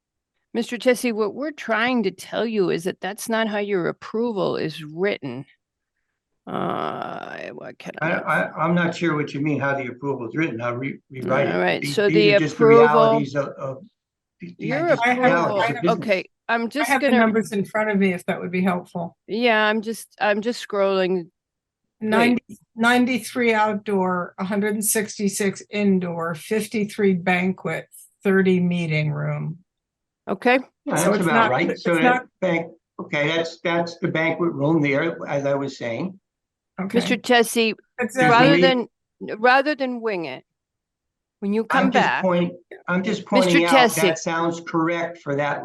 Mr. Tessie, what we're trying to tell you is that that's not how your approval is written. What can I'm not sure what you mean, how the approval is written. I'll rewrite it. All right, These- so these the are just the approval- realities of Your just I have- approval, I have- okay, I'm I just have the gonna, numbers in front of me if that would be helpful. yeah, I'm just scrolling. 93 outdoor, 166 indoor, 53 banquet, 30 meeting room. Okay. Yeah, So that's it's about not- right. it's So not- that's the banquet room there, as I was saying. Okay. Mr. Tessie, Exactly. rather than wing it, when you come back, I'm just pointing out Tessie. that sounds correct for the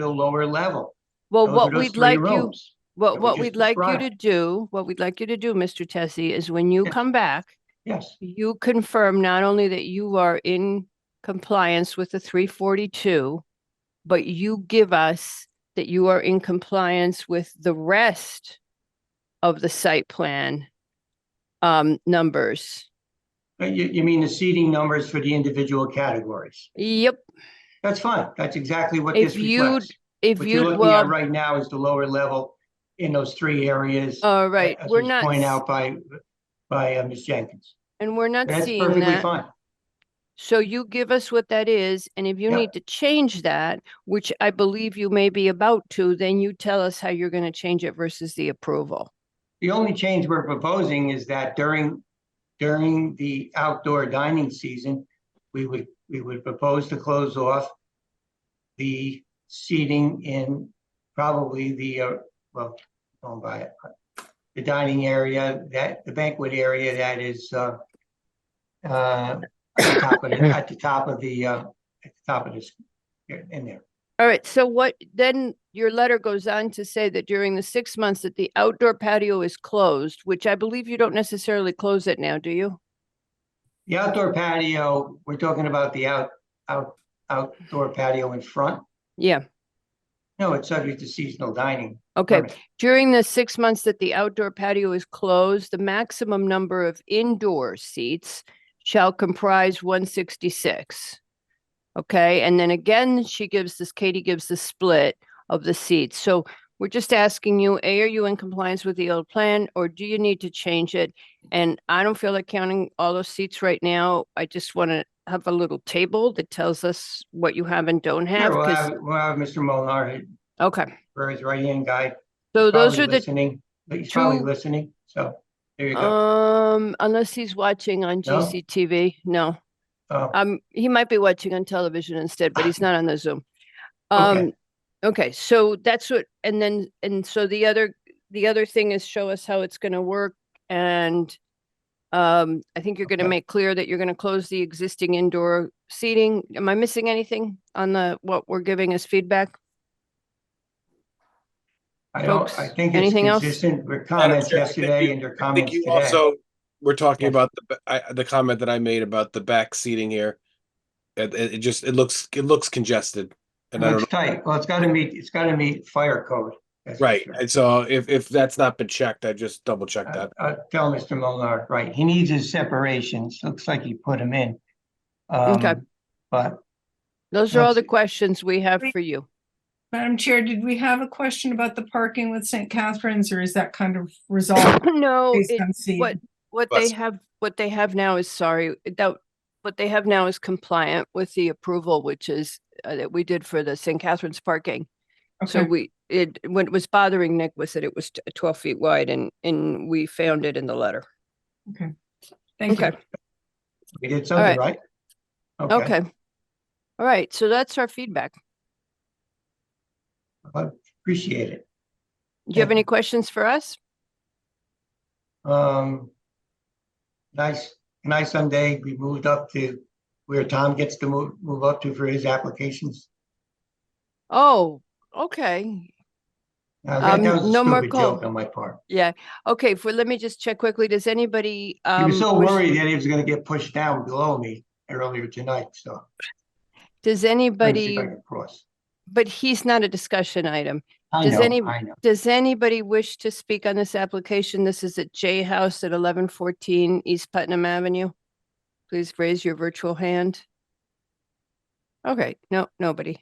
lower level. well, Those are what those we'd three like you, rooms that we what just we'd like you to described. do, Mr. Tessie, is when you come back, Yes. you confirm not only that you are in compliance with the 342, but you give us that you are in compliance with the rest of the site plan numbers. You mean the seating numbers for the individual categories? Yep. That's fine. That's exactly what If this reflects. if What you're you'd, looking at well, right now is the lower level in those three areas. all right, as we're was not, pointed out by Ms. Jenkins. and we're not That's seeing perfectly that. fine. So you give us what that is, and if you Yeah. need to change that, which I believe you may be about to, then you tell us how you're going to change it versus the approval. The only change we're proposing is that during the outdoor dining season, we would propose to close off the seating in probably the the dining area, the banquet area that is at the top of this in there. All right, so what, then your letter goes on to say that during the 6 months that the outdoor patio is closed, which I believe you don't necessarily close it now, do you? The outdoor patio, we're talking about the outdoor patio in front. Yeah, No, it's subject to seasonal dining. okay. permit. During the 6 months that the outdoor patio is closed, the maximum number of indoor seats shall comprise 166. Okay, and then again, Katie gives the split of the seats. So we're just asking you, A, are you in compliance with the old plan, or do you need to change it? And I don't feel like counting all those seats right now. I just want to have a little table that tells us what you have and don't have. Sure, 'Cause- we'll have Mr. Molnar okay, for his right-hand guy. so He's those probably are the listening. He's probably listening, so there you go. unless he's watching on No? GCTV, no. He might be watching on television instead, but he's not on the Zoom. Okay. Okay, so that's what, and so the other thing is show us how it's gonna work, and I think you're gonna Okay. make clear that you're gonna close the existing indoor seating. Am I missing anything on what we're giving as feedback? Folks, I think it's anything else? consistent with Madam comments Chair, I think yesterday you- and your I think comments you today. also were talking Yes. about the comment that I made about the back seating here. It looks congested, and It I don't looks know. tight. Well, it's gotta meet fire code. That's for Right, sure. and so if that's not been checked, I just double check that. Tell Mr. Molnar, right, he needs his separations. Looks like he put them in. Okay. But Those are all let's the see. questions we have for you. Madam Chair, did we have a question about the parking with St. Catherine's, or is that kind of resolved? No, based on seating? what they have now is what they have now is compliant with the approval, which is that we did for the St. Catherine's parking. So Okay. what was bothering Nick was that it was 12 feet wide, and we found it in the letter. Okay. Thank you. Okay. We did All something right. right. Okay. All right. So that's our feedback. I appreciate it. Do you have any questions for us? Nice Sunday. We moved up to where Tom gets to move up to for his applications. Oh, okay. That was a no more stupid call. joke on my part. Yeah. Okay. Let me just check quickly. Does anybody He was so wish- worried that he was gonna get pushed down below me earlier tonight, so. Does Let me see anybody, if I can cross. but he's not a discussion item. I know, I know. Does anybody wish to speak on this application? This is at J House at 1114 East Putnam Avenue. Please raise your virtual hand. Okay, no, nobody.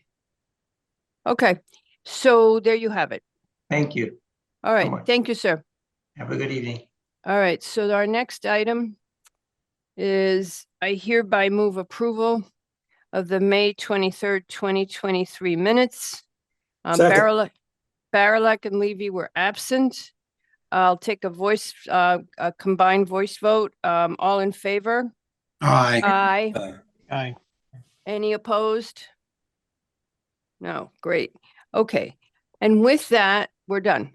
Okay, so there you have it. Thank you. All right, much. thank you, sir. Have a good evening. All right, so our next item is I hereby move approval of the May 23rd, 2023 minutes. Second. Barilak and Levy were absent. I'll take a combined voice vote. All in favor? Aye. Aye. Aye. Any opposed? No, great. Okay, and with that, we're done.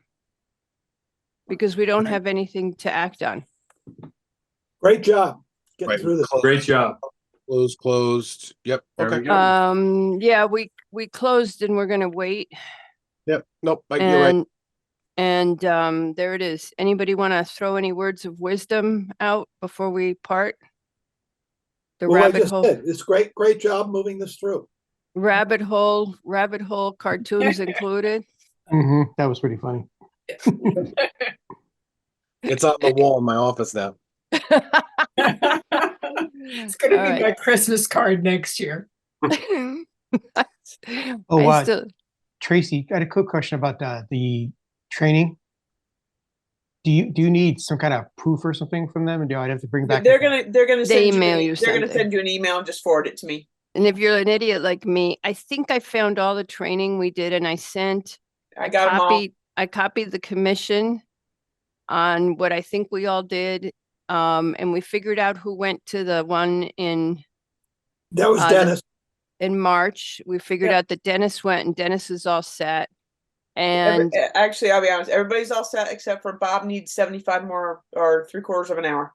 Because we don't have anything to act on. Great job getting Right. through this. Great job. Closed. Yep. There we Okay. go. Yeah, we closed and we're gonna wait. Yep. Nope. You're right. And there it is. Anybody want to throw any words of wisdom out before we part? The Well, I rabbit just hole, did. It's great job moving this through. rabbit hole cartoons included. That was pretty funny. It's on the wall in my office now. It's gonna All be right. my Christmas card next year. Oh, I still, Tracy, I had a quick question about the training. Do you need some kind of proof or something from them? And do I have to bring back? They're gonna They send email you they're gonna something. send you an email and just forward it to me. and if you're an idiot like me, I think I found all the training we did and I sent I got 'em all. I copied the commission on what I think we all did. And we figured out who went to the one in That was the- Dennis. in March. We figured Yeah. out that Dennis went and Dennis is all set. Every- And actually, I'll be honest, everybody's all set except for Bob needs 75 more or 3/4 of an hour.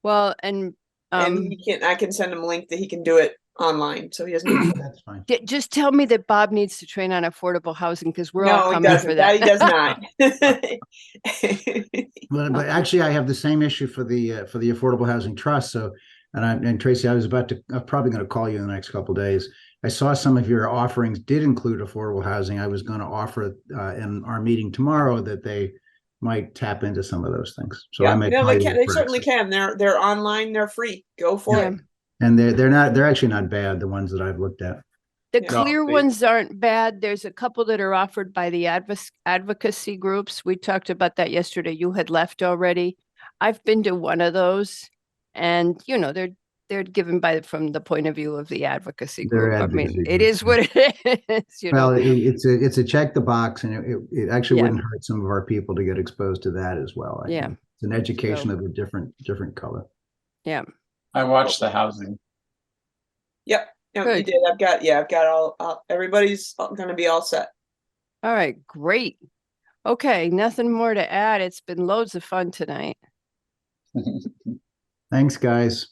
well, and And I can send him a link that he can do it online, so he doesn't. That's fine. just tell me that Bob needs to train on affordable housing because we're all No, he coming doesn't. for That he does that. not. But actually, I have the same issue for the Affordable Housing Trust. So, and Tracy, I'm probably going to call you in the next couple of days. I saw some of your offerings did include affordable housing. I was going to offer in our meeting tomorrow that they might tap into some of those things. So I Yeah, might no, call they you can. They for certainly access. can. They're online. They're free. Go for it. And they're actually not bad, the ones that I've looked at. The Yeah. clear ones aren't bad. There's a couple that are offered by the advocacy groups. We talked about that yesterday. You had left already. I've been to one of those and they're given from the point of view of the advocacy They're group. I mean, advocacy it is what it is, Well, it's a check the box, and it actually Yeah. wouldn't hurt some of our people to get exposed to that as well. I Yeah. think. It's an education So- of a different color. Yeah. I watched the housing Yep, no, you Good. did. I've got all, everybody's gonna be all set. All right, great. Okay, nothing more to add. It's been loads of fun tonight. Thanks, guys.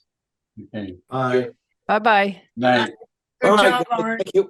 Okay. Bye. Bye-bye. Night. Good All right, job, guys, Art. thank you.